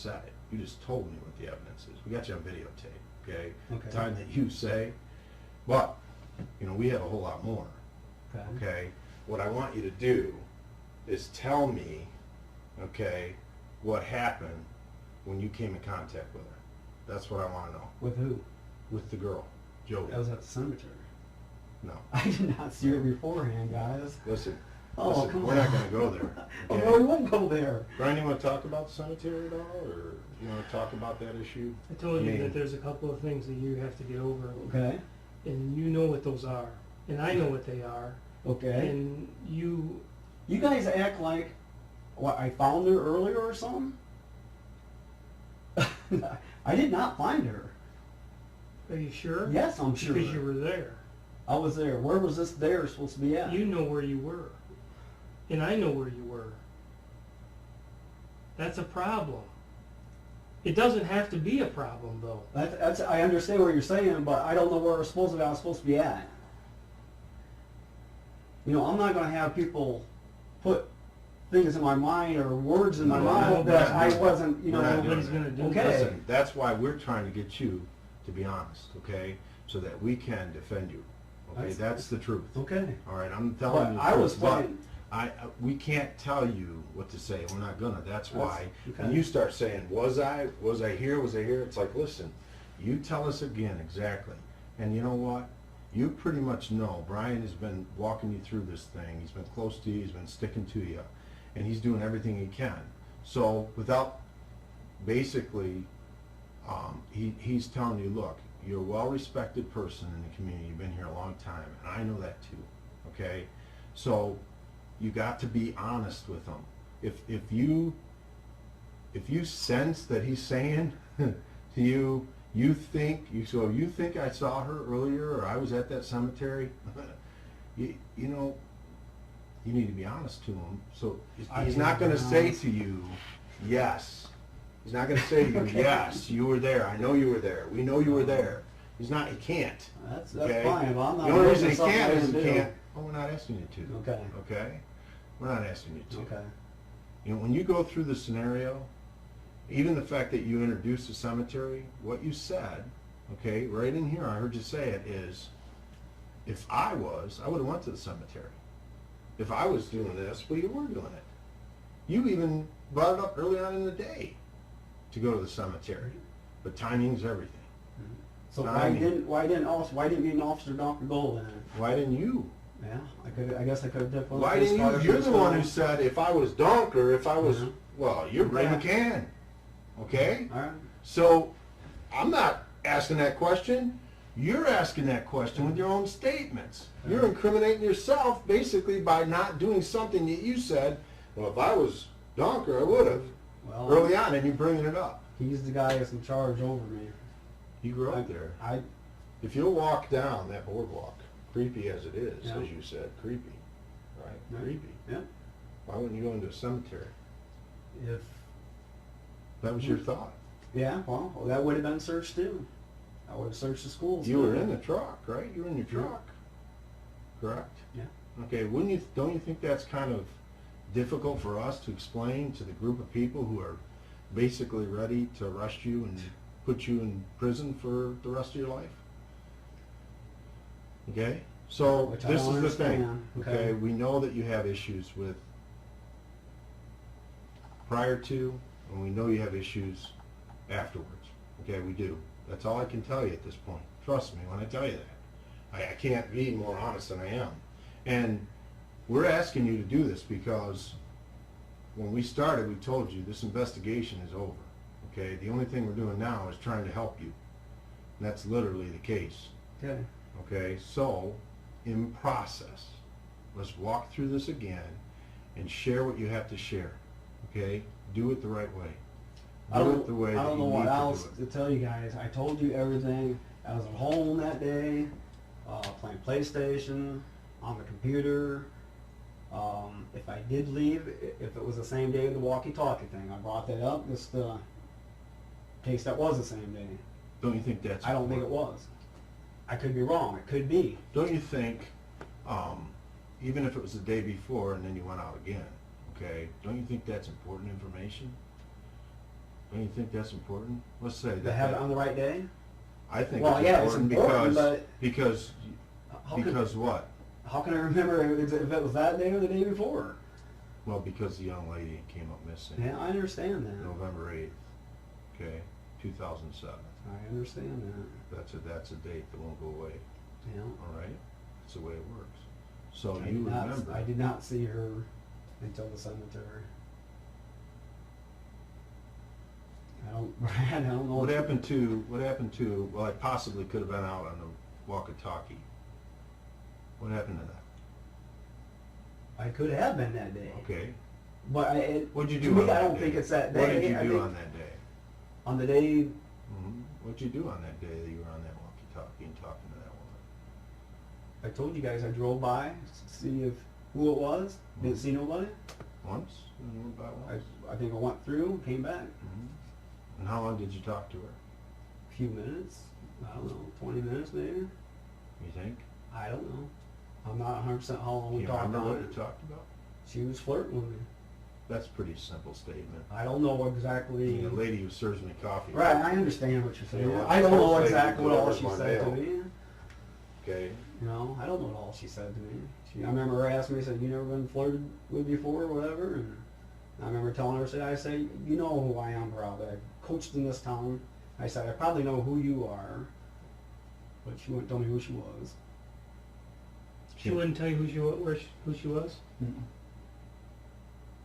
Speaker 3: said it. You just told me what the evidence is. We got you on videotape, okay?
Speaker 2: Okay.
Speaker 3: The time that you say, but, we have a whole lot more, okay? What I want you to do is tell me, okay, what happened when you came in contact with her. That's what I want to know.
Speaker 2: With who?
Speaker 3: With the girl, Jodi.
Speaker 2: I was at the cemetery.
Speaker 3: No.
Speaker 2: I did not see her beforehand, guys.
Speaker 3: Listen,
Speaker 2: Oh, come
Speaker 3: we're
Speaker 2: on.
Speaker 3: not going to go there.
Speaker 2: Oh,
Speaker 3: Okay?
Speaker 2: no, we won't go there.
Speaker 3: Brian, you want to talk about the cemetery at all, or you want to talk about that issue?
Speaker 1: I told you
Speaker 3: I mean-
Speaker 1: that there's a couple of things that you have to get over,
Speaker 2: Okay.
Speaker 1: and you know what those are, and I know what they are,
Speaker 2: Okay.
Speaker 1: and you,
Speaker 2: You guys act like, what, I found her earlier or something? I did not find her.
Speaker 1: are you sure?
Speaker 2: Yes, I'm sure.
Speaker 1: Because you were there.
Speaker 2: I was there. Where was this there supposed to be at?
Speaker 1: You know where you were, and I know where you were. That's a problem. It doesn't have to be a problem, though.
Speaker 2: That's I understand what you're saying, but I don't know where I was supposed to be at. You know, I'm not going to have people put things in my mind or words in my mouth that I wasn't, you know.
Speaker 1: Nobody's going to do
Speaker 2: Okay.
Speaker 1: that.
Speaker 3: Listen, that's why we're trying to get you to be honest, okay? So that we can defend you. Okay, that's the truth.
Speaker 2: Okay.
Speaker 3: All right, I'm telling
Speaker 2: But
Speaker 3: you the
Speaker 2: I
Speaker 3: truth.
Speaker 2: was playing.
Speaker 3: We can't tell you what to say. We're not gonna. That's why.
Speaker 2: Okay.
Speaker 3: When you start saying, was I here? It's like, listen, you tell us again exactly. And you know what? You pretty much know. Brian has been walking you through this thing. He's been close to you. He's been sticking to you, and he's doing everything he can. So without, basically, he's telling you, look, you're a well-respected person in the community. You've been here a long time, and I know that too. Okay, so you got to be honest with him. If you sense that he's saying to you, you think I saw her earlier, or I was at that cemetery, you know, you need to be honest to him. So he's not going to say to you, yes. He's not going to say to you, yes, you were there. I know you were there. We know you were there. He's not. He can't.
Speaker 2: That's
Speaker 3: okay?
Speaker 2: fine. But I'm not
Speaker 3: the only reason he
Speaker 2: something
Speaker 3: can't
Speaker 2: I
Speaker 3: is he
Speaker 2: didn't do.
Speaker 3: can't. Well, we're not asking you to.
Speaker 2: Okay.
Speaker 3: Okay. We're not asking you to.
Speaker 2: Okay.
Speaker 3: You know, when you go through the scenario, even the fact that you introduced the cemetery, what you said, okay, right in here, I heard you say it, is, if I would have went to the cemetery. If I was doing this, well, you were doing it. You even brought it up early on in the day to go to the cemetery. But timing's everything.
Speaker 2: So
Speaker 3: Timing.
Speaker 2: why didn't me and Officer Dr. go then?
Speaker 3: Why didn't you?
Speaker 2: Yeah, I guess I could have done.
Speaker 3: Why didn't you? You're the one who said, if I was Dunk, or if I was,
Speaker 2: Mhm.
Speaker 3: well, you're Raymond McCann. Okay?
Speaker 2: All right.
Speaker 3: So, I'm not asking that question. You're asking that question with your own statements. You're incriminating yourself basically by not doing something that you said, well, if I was Donker, I would have,
Speaker 2: Well,
Speaker 3: early on, and you're bringing it up.
Speaker 2: he's the guy that's in charge over me.
Speaker 3: You grew up there.
Speaker 2: I
Speaker 3: If you'll walk down that boardwalk, creepy as it is,
Speaker 2: Yeah.
Speaker 3: as you said, creepy, right?
Speaker 2: Yeah.
Speaker 3: Creepy.
Speaker 2: Yeah.
Speaker 3: Why wouldn't you go into a cemetery?
Speaker 2: if
Speaker 3: That was your thought.
Speaker 2: yeah, well, that would have been searched too. I would have searched the schools.
Speaker 3: You were in the truck, right? You were in your
Speaker 2: Yeah.
Speaker 3: truck, correct?
Speaker 2: Yeah.
Speaker 3: Okay. Don't you think that's kind of difficult for us to explain to the group of people who are basically ready to arrest you and put you in prison for the rest of your life? Okay. So
Speaker 2: Which I
Speaker 3: this
Speaker 2: don't
Speaker 3: is the thing.
Speaker 2: understand.
Speaker 3: Okay. We know that you have issues with prior to, and we know you have issues afterwards. Okay, we do. That's all I can tell you at this point. Trust me when I tell you that. I can't be more honest than I am. And we're asking you to do this because when we started, we told you this investigation is over. Okay, the only thing we're doing now is trying to help you. And that's literally the case.
Speaker 2: Okay.
Speaker 3: Okay, so in process, let's walk through this again and share what you have to share. Okay, do it the right way.
Speaker 2: I
Speaker 3: Do
Speaker 2: don't,
Speaker 3: it the way
Speaker 2: I
Speaker 3: that
Speaker 2: don't
Speaker 3: you
Speaker 2: know
Speaker 3: need
Speaker 2: what
Speaker 3: to
Speaker 2: else
Speaker 3: do it.
Speaker 2: to tell you guys. I told you everything. I was at home that day, playing PlayStation, on the computer. If I did leave, if it was the same day of the walkie-talkie thing, I brought that up just in case that was the same day.
Speaker 3: Don't you think that's
Speaker 2: I don't think it
Speaker 3: important?
Speaker 2: was. I could be wrong. It could be.
Speaker 3: Don't you think, even if it was the day before and then you went out again, okay, don't you think that's important information? Don't you think that's important? Let's say
Speaker 2: To
Speaker 3: that.
Speaker 2: have it on the right day?
Speaker 3: I think
Speaker 2: Well,
Speaker 3: it's
Speaker 2: yeah, it's
Speaker 3: important
Speaker 2: important,
Speaker 3: because
Speaker 2: How can,
Speaker 3: because what?
Speaker 2: how can I remember if it was that day or the day before?
Speaker 3: Well, because the young lady came up missing
Speaker 2: Yeah, I understand that.
Speaker 3: November 8th, okay, 2007.
Speaker 2: I understand that.
Speaker 3: That's a date that won't go away.
Speaker 2: Yeah.
Speaker 3: All right, that's the way it works. So
Speaker 2: I
Speaker 3: you
Speaker 2: did not-
Speaker 3: remember?
Speaker 2: I did not see her until the cemetery. I don't, Brad, I don't know.
Speaker 3: What happened to? Well, I possibly could have been out on the walkie-talkie. What happened to that?
Speaker 2: I could have been that day.
Speaker 3: Okay.
Speaker 2: But
Speaker 3: What'd you
Speaker 2: to
Speaker 3: do
Speaker 2: me,
Speaker 3: on that
Speaker 2: I don't
Speaker 3: day?
Speaker 2: think it's that day.
Speaker 3: What did you
Speaker 2: I
Speaker 3: do
Speaker 2: think
Speaker 3: on that day?
Speaker 2: on the day,
Speaker 3: What'd you do on that day that you were on that walkie-talkie and talking to that woman?
Speaker 2: I told you guys I drove by, see if who it was. Didn't see nobody.
Speaker 3: Once? You went by once?
Speaker 2: I think I went through, came back.
Speaker 3: And how long did you talk to her?
Speaker 2: A few minutes. I don't know, 20 minutes maybe.
Speaker 3: You think?
Speaker 2: I don't know. I'm not 100% how long
Speaker 3: Do
Speaker 2: we
Speaker 3: you
Speaker 2: talked
Speaker 3: remember
Speaker 2: on
Speaker 3: what
Speaker 2: it.
Speaker 3: you talked about?
Speaker 2: She was flirting with me.
Speaker 3: That's a pretty simple statement.
Speaker 2: I don't know
Speaker 3: I
Speaker 2: exactly.
Speaker 3: mean, a lady who serves me coffee.
Speaker 2: Right, I understand what you're saying.
Speaker 3: You know,
Speaker 2: I don't know
Speaker 3: first lady
Speaker 2: exactly what all
Speaker 3: delivers
Speaker 2: she
Speaker 3: my
Speaker 2: said to
Speaker 3: mail.
Speaker 2: me.
Speaker 3: Okay.
Speaker 2: You know, I don't know what all she said to me. I remember her asking me, said, "You never been flirted with before, or whatever?" And I remember telling her, I said, "You know who I am, probably. I coached in this town." I said, "I probably know who you are," but she wouldn't tell me who she was.
Speaker 1: She wouldn't tell you who she was?
Speaker 2: Mm-mm.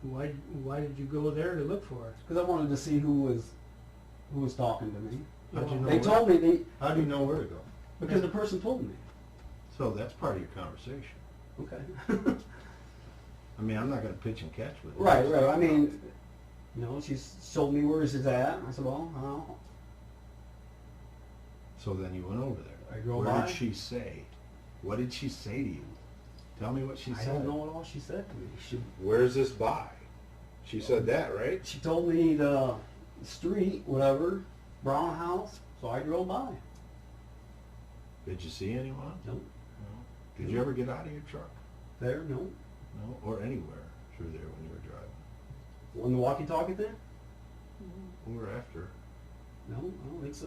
Speaker 1: Why did you go there to look for her?
Speaker 2: Because I wanted to see who was talking to me.
Speaker 3: How'd you know
Speaker 2: They
Speaker 3: where-
Speaker 2: told me
Speaker 3: How do you know where to go?
Speaker 2: because the person told me.
Speaker 3: So that's part of your conversation.
Speaker 2: Okay.
Speaker 3: I mean, I'm not going to pitch and catch with you.
Speaker 2: Right. I mean, you know, she showed me where she's at. I said, well,
Speaker 3: So then you went over there.
Speaker 2: I drove
Speaker 3: Where
Speaker 2: by.
Speaker 3: did she say? What did she say to you? Tell me what she
Speaker 2: I
Speaker 3: said.
Speaker 2: don't know what all she said to me.
Speaker 3: Where's this by? She said that, right?
Speaker 2: She told me the street, whatever, Brown House, so I drove by.
Speaker 3: Did you see anyone?
Speaker 2: Nope.
Speaker 3: No. Did you ever get out of your truck?
Speaker 2: There, nope.
Speaker 3: No. Or anywhere through there when you were driving?
Speaker 2: On the walkie-talkie thing?
Speaker 3: Or after?
Speaker 2: No, I don't think so.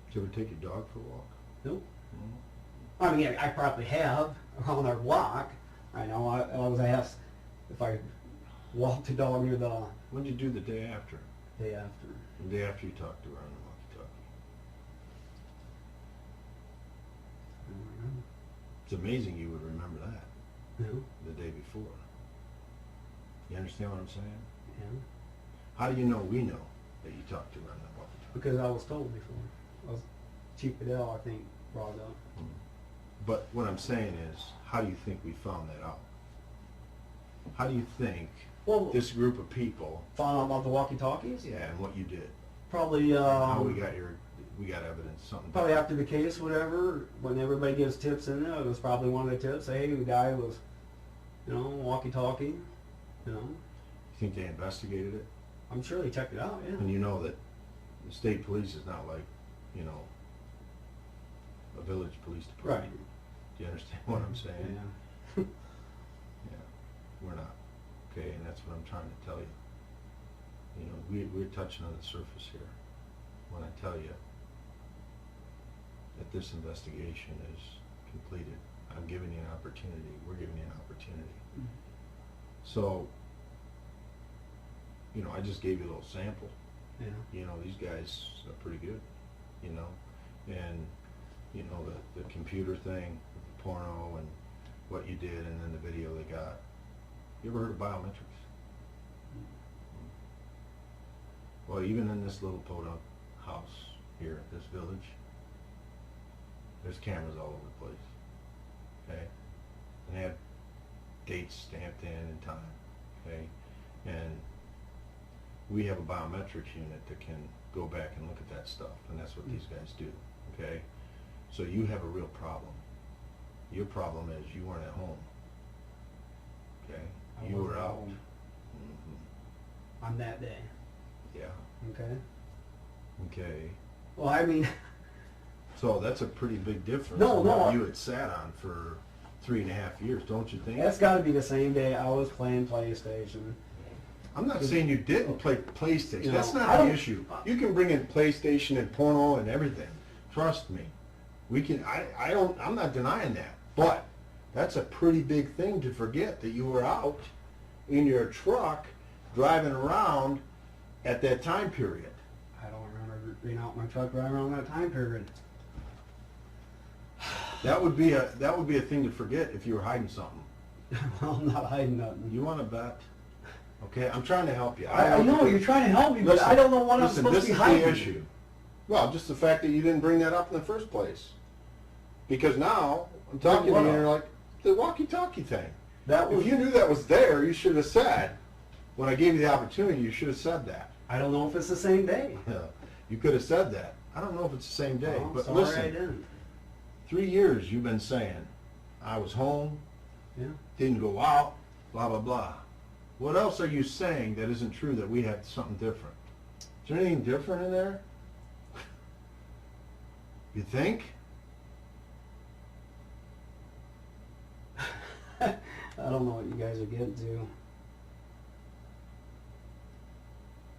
Speaker 3: Did you ever take your dog for a walk?
Speaker 2: Nope.
Speaker 3: No.
Speaker 2: I mean, I probably have around our block. I know I was asked if I walked the dog near the
Speaker 3: When did you do the day after?
Speaker 2: day after.
Speaker 3: The day after you talked to her on the walkie-talkie.
Speaker 2: I don't remember.
Speaker 3: It's amazing you would remember that
Speaker 2: No?
Speaker 3: the day before. You understand what I'm saying?
Speaker 2: Yeah.
Speaker 3: How do you know we know that you talked to her on the walkie-talkie?
Speaker 2: Because I was told before. Chief Fidel, I think, brought it up.
Speaker 3: But what I'm saying is, how do you think we found that out? How do you think
Speaker 2: Well,
Speaker 3: this group of people,
Speaker 2: found out about the walkie-talkies?
Speaker 3: yeah, and what you did,
Speaker 2: Probably,
Speaker 3: how we got evidence, something.
Speaker 2: probably after the case, whatever, when everybody gives tips in there, it was probably one of the tips. Hey, the guy was, you know, walkie-talkie, you know.
Speaker 3: You think they investigated it?
Speaker 2: I'm sure they checked it out, yeah.
Speaker 3: And you know that the state police is not like, you know, a village police department.
Speaker 2: Right.
Speaker 3: Do you understand what I'm saying?
Speaker 2: Yeah.
Speaker 3: Yeah, we're not. Okay, and that's what I'm trying to tell you. You know, we're touching on the surface here. When I tell you that this investigation is completed, I'm giving you an opportunity, we're giving you an opportunity.
Speaker 2: Mhm.
Speaker 3: So, you know, I just gave you a little sample.
Speaker 2: Yeah.
Speaker 3: You know, these guys are pretty good, you know, and, you know, the computer thing, the porno and what you did and then the video they got. You ever heard of biometrics? Well, even in this little podunk house here, this village, there's cameras all over the place, okay? And they have dates stamped in time, okay? And we have a biometrics unit that can go back and look at that stuff, and that's what these guys do, okay? So you have a real problem. Your problem is you weren't at home, okay?
Speaker 2: I
Speaker 3: You
Speaker 2: wasn't
Speaker 3: were
Speaker 2: at
Speaker 3: out.
Speaker 2: home
Speaker 3: Mhm.
Speaker 2: on that day.
Speaker 3: Yeah,
Speaker 2: Okay.
Speaker 3: okay.
Speaker 2: Well, I mean,
Speaker 3: So that's a pretty big difference
Speaker 2: No,
Speaker 3: from
Speaker 2: no,
Speaker 3: what
Speaker 2: I-
Speaker 3: you had sat on for 3.5 years, don't you think?
Speaker 2: that's got to be the same day I was playing PlayStation.
Speaker 3: I'm not saying you didn't play PlayStation.
Speaker 2: You
Speaker 3: That's
Speaker 2: know,
Speaker 3: not
Speaker 2: I
Speaker 3: the
Speaker 2: don't-
Speaker 3: issue. You can bring in PlayStation and porno and everything. Trust me. We can. I'm not denying that. But that's a pretty big thing to forget that you were out in your truck driving around at that time period.
Speaker 2: I don't remember being out in my truck driving around that time period.
Speaker 3: That would be a thing to forget if you were hiding something.
Speaker 2: Well, I'm not hiding nothing.
Speaker 3: You want to bet? Okay, I'm trying to help you.
Speaker 2: I know you're trying to help me, but I don't know what I'm supposed to be hiding.
Speaker 3: This is the issue. Well, just the fact that you didn't bring that up in the first place. Because now I'm talking to you, and you're like the walkie-talkie thing.
Speaker 2: That was.
Speaker 3: If you knew that was there, you should have said. When I gave you the opportunity, you should have said that.
Speaker 2: I don't know if it's the same day.
Speaker 3: You could have said that. I don't know if it's the same day,
Speaker 2: Oh,
Speaker 3: but
Speaker 2: sorry,
Speaker 3: listen.
Speaker 2: I didn't.
Speaker 3: 3 years you've been saying, I was home,
Speaker 2: Yeah.
Speaker 3: didn't go out, blah, blah, blah. What else are you saying that isn't true that we have something different? Is there anything different in there? You think?
Speaker 2: I don't know what you guys are getting to.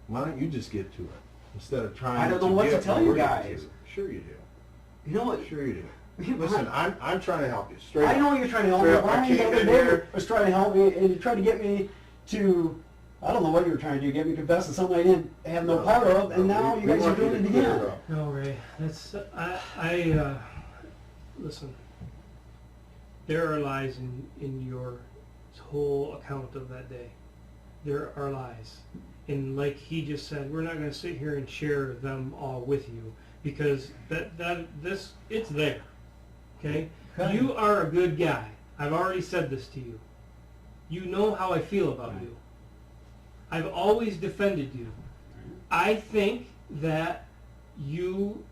Speaker 3: Why don't you just get to it instead of trying?
Speaker 2: I don't know what to
Speaker 3: get
Speaker 2: tell
Speaker 3: where
Speaker 2: you
Speaker 3: we're getting
Speaker 2: guys.
Speaker 3: to? Sure you do.
Speaker 2: You know what?
Speaker 3: Sure you do. Listen, I'm trying to help you. Straight
Speaker 2: I
Speaker 3: up.
Speaker 2: know you're trying to help me.
Speaker 3: Straight up, I
Speaker 2: Brian the
Speaker 3: came
Speaker 2: other
Speaker 3: in
Speaker 2: day
Speaker 3: here.
Speaker 2: was trying to help me, and you tried to get me to, I don't know what you were trying to do, get me to confess to something I didn't have no part of, and now you guys are doing it again.
Speaker 1: No, Ray, that's, listen, there are lies in your whole account of that day. There are lies. And like he just said, we're not going to sit here and share them all with you, because it's there. Okay?
Speaker 2: Okay.
Speaker 1: You are a good guy. I've already said this to you. You know how I feel about you. I've always defended you. I think that you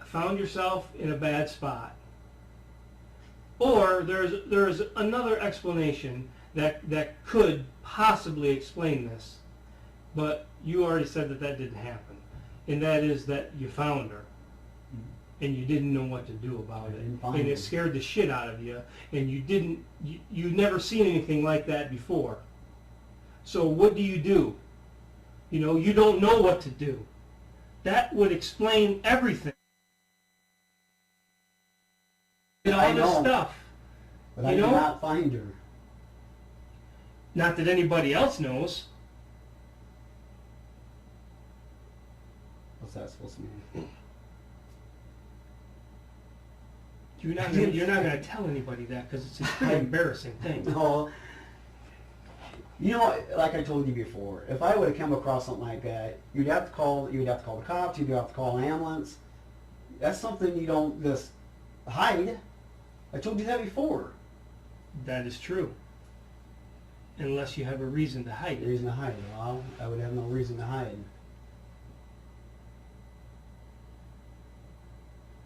Speaker 1: found yourself in a bad spot. Or there's another explanation that could possibly explain this, but you already said that didn't happen, and that is that you found her, and you didn't know what to do about it, and it scared the shit out of you, and you'd never seen anything like that before. So what do? You know, you don't know what to do. That would explain everything. And all this stuff.
Speaker 2: But I did not find her.
Speaker 1: Not that anybody else knows.
Speaker 2: What's that supposed to mean?
Speaker 1: You're not gonna tell anybody that, because it's a pretty embarrassing thing.
Speaker 2: No. You know, like I told you before, if I would have come across something like that, you'd have to call the cops, you'd have to call an ambulance. That's something you don't just hide. I told you that before.
Speaker 1: That is true. Unless you have a reason to hide it.
Speaker 2: Reason to hide. Well, I would have no reason to hide.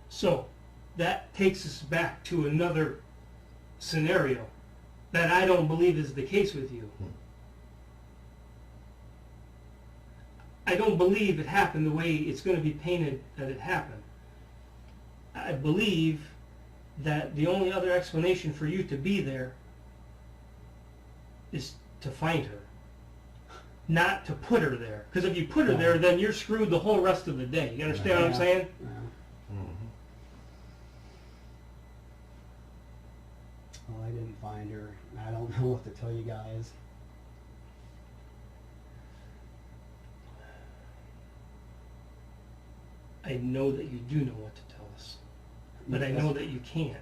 Speaker 1: So, that takes us back to another scenario that I don't believe is the case with you. I don't believe it happened the way it's going to be painted that it happened. I believe that the only other explanation for you to be there is to find her, not to put her there. Because if you put her there, then you're screwed the whole rest of the day. You understand what I'm saying?
Speaker 2: Yeah. Well, I didn't find her. I don't know what to tell you guys.
Speaker 1: I know that you do know what to tell us, but I know that you can't.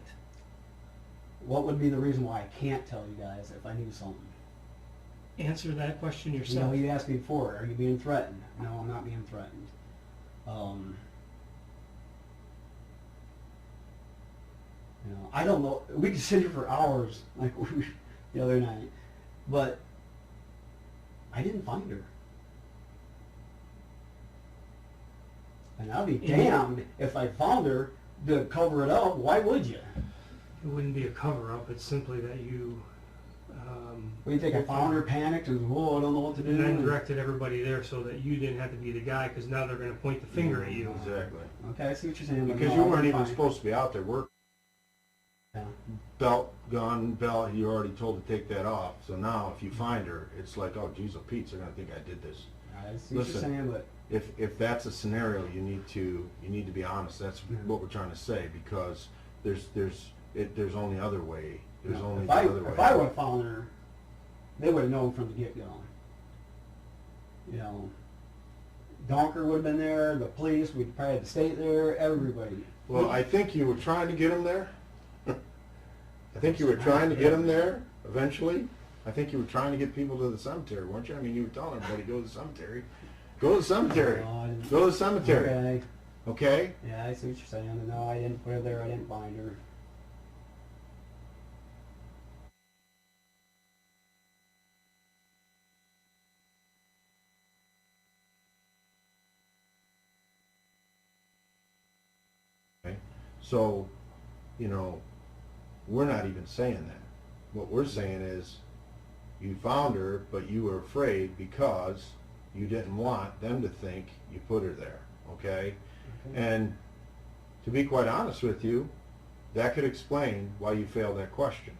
Speaker 2: What would be the reason why I can't tell you guys if I knew something?
Speaker 1: Answer that question
Speaker 2: You
Speaker 1: yourself.
Speaker 2: know, you asked me before, are you being threatened? No, I'm not being threatened. You know, I don't know. We could sit here for hours, like the other night, but I didn't find her. And I'll be damned if I found her to cover it up. Why would you?
Speaker 1: It wouldn't be a cover-up. It's simply that you...
Speaker 2: What do you think? I found her, panicked, and whoa, I don't know what to do.
Speaker 1: And then directed everybody there so that you didn't have to be the guy, because now they're going to point the finger at you.
Speaker 3: Exactly.
Speaker 2: Okay, I see what you're saying.
Speaker 3: Because you weren't even supposed to be out there working.
Speaker 2: Yeah.
Speaker 3: Belt, gun, belt, you already told to take that off. So now if you find her, it's like, oh, geez, oh, Pete, they're going to think I did this.
Speaker 2: I see what you're saying, but...
Speaker 3: If that's a scenario, you need to be honest. That's what we're trying to say, because there's only other way. There's only the other way.
Speaker 2: If I would have found her, they would have known from the get-go. You know, Donker would have been there, the police, we'd probably had the state there, everybody.
Speaker 3: Well, I think you were trying to get him there. I think you were trying to get him there eventually. I think you were trying to get people to the cemetery, weren't you? I mean, you were telling everybody, go to the cemetery. Go to the cemetery.
Speaker 2: No,
Speaker 3: go to the cemetery.
Speaker 2: Okay.
Speaker 3: Okay?
Speaker 2: Yeah, I see what you're saying. No, I didn't put her there. I didn't find her.
Speaker 3: Okay? So, you know, we're not even saying that. What we're saying is, You found her, but you were afraid because you didn't want them to think you put her there, okay? And to be quite honest with you, that could explain why you failed that question,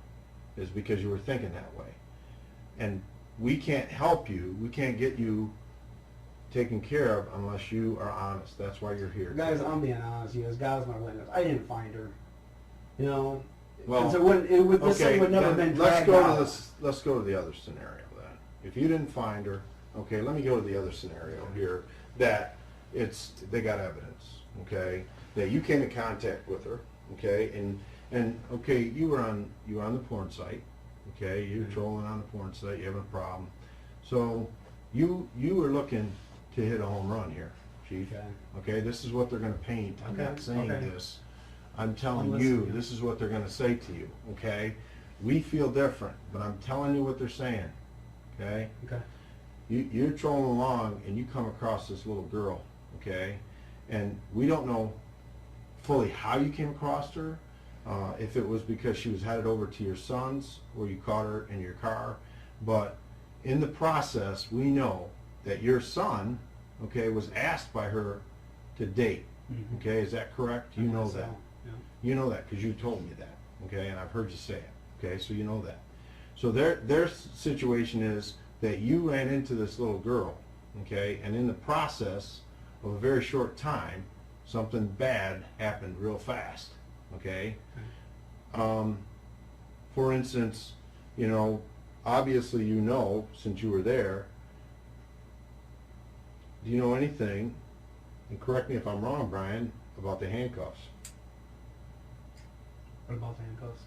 Speaker 3: is because you were thinking that way. And we can't help you, we can't get you taken care of unless you are honest. That's why you're here.
Speaker 2: Guys, I'm being honest. You know, God was my witness. I didn't find her. You know,
Speaker 3: Well,
Speaker 2: this thing would never
Speaker 3: then
Speaker 2: been
Speaker 3: let's
Speaker 2: dragged
Speaker 3: go
Speaker 2: out.
Speaker 3: to this. Let's go to the other scenario then. If you didn't find her, okay, let me go to the other scenario here. That they got evidence, okay, that you came in contact with her, okay, and okay, you were on the porn site, okay, you're trolling on the porn site, you have a problem, so you were looking to hit a home run here, Chief. Okay, this is what they're going to paint. I'm not saying this. I'm telling you, this is what they're going to say to you, okay? We feel different, but I'm telling you what they're saying, okay?
Speaker 2: Okay.
Speaker 3: You're trolling along and you come across this little girl, okay? And we don't know fully how you came across her, if it was because she was headed over to your son's or you caught her in your car, but in the process, we know that your son, okay, was asked by her to date, okay? Is that correct? You know that.
Speaker 2: Yeah.
Speaker 3: You know that because you told me that, okay, and I've heard you say it, okay, so you know that. So their situation is that you ran into this little girl, okay, and in the process of a very short time, something bad happened real fast, okay? For instance, you know, obviously you know, since you were there, do you know anything, and correct me if I'm wrong, Brian, about the handcuffs?
Speaker 2: What about the handcuffs?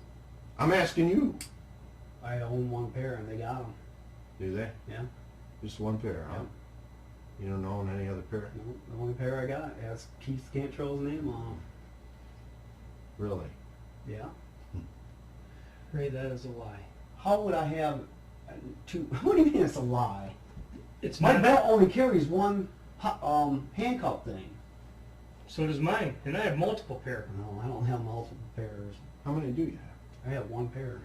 Speaker 3: I'm asking you.
Speaker 2: I own one pair and they got them.
Speaker 3: Do they?
Speaker 2: Yeah.
Speaker 3: Just one pair, huh?
Speaker 2: Yeah.
Speaker 3: You don't own any other pair?
Speaker 2: No, the only pair I got has Keith Cantrell's name on them.
Speaker 3: Really?
Speaker 2: Yeah.
Speaker 1: Ray, that is a lie.
Speaker 2: How would I have two? What do you mean it's a lie?
Speaker 1: It's
Speaker 2: My
Speaker 1: not.
Speaker 2: belt only carries one handcuff thing.
Speaker 1: So does mine, and I have multiple pair.
Speaker 2: No, I don't have multiple pairs.
Speaker 3: How many do you have?
Speaker 2: I have one pair.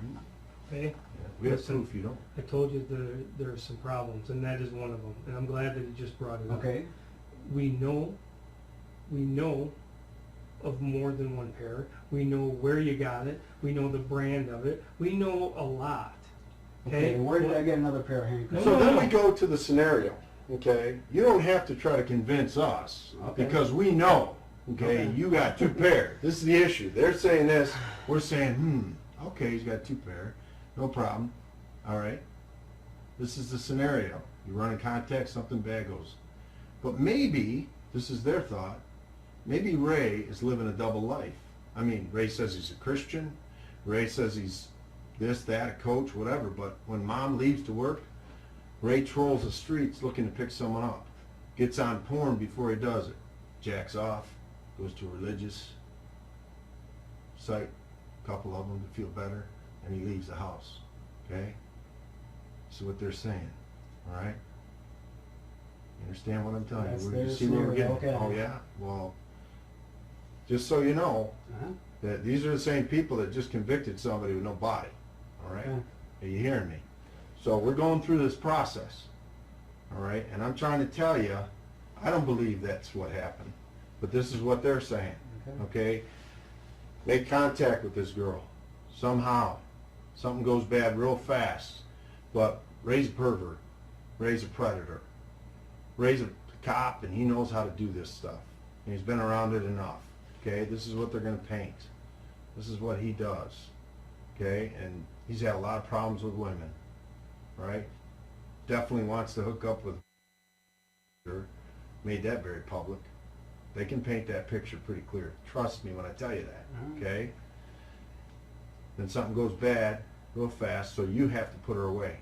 Speaker 1: Okay?
Speaker 3: We have
Speaker 1: Listen,
Speaker 3: proof you don't.
Speaker 1: I told you there are some problems, and that is one of them. And I'm glad that you just brought it up.
Speaker 2: Okay.
Speaker 1: We know of more than one pair. We know where you got it. We know the brand of it. We know a lot.
Speaker 2: Okay, and where did I get another pair of handcuffs?
Speaker 3: So then we go to the scenario, okay? You don't have to try to convince us,
Speaker 2: Okay.
Speaker 3: because we know, okay,
Speaker 2: Okay.
Speaker 3: you got two pair. This is the issue. They're saying this, we're saying, okay, he's got two pair. No problem. All right. This is the scenario. You run in contact, something bad goes. But maybe, this is their thought, maybe Ray is living a double life. I mean, Ray says he's a Christian. Ray says he's this, that, a coach, whatever. But when mom leaves to work, Ray trolls the streets looking to pick someone up. Gets on porn before he does it. Jacks off. Goes to a religious site, a couple of them to feel better, and he leaves the house. Okay? This is what they're saying. All right? You understand what I'm telling
Speaker 2: That's
Speaker 3: you?
Speaker 2: their
Speaker 3: You see where we're
Speaker 2: scenario,
Speaker 3: getting?
Speaker 2: okay.
Speaker 3: Oh yeah? Well, just so you know,
Speaker 2: Uh-huh.
Speaker 3: that these are the same people that just convicted somebody with no body. All right?
Speaker 2: Okay.
Speaker 3: Are you hearing me? So we're going through this process. All right? And I'm trying to tell you, I don't believe that's what happened. But this is what they're saying. Okay? Make contact with this girl. Somehow. Something goes bad real fast. But Ray's a pervert. Ray's a predator. Ray's a cop, and he knows how to do this stuff. And he's been around it enough. Okay? This is what they're going to paint. This is what he does. Okay? And he's had a lot of problems with women. Right? Definitely wants to hook up with her. Made that very public. They can paint that picture pretty clear. Trust me when I tell you that. Okay? Then something goes bad real fast, so you have to put her away.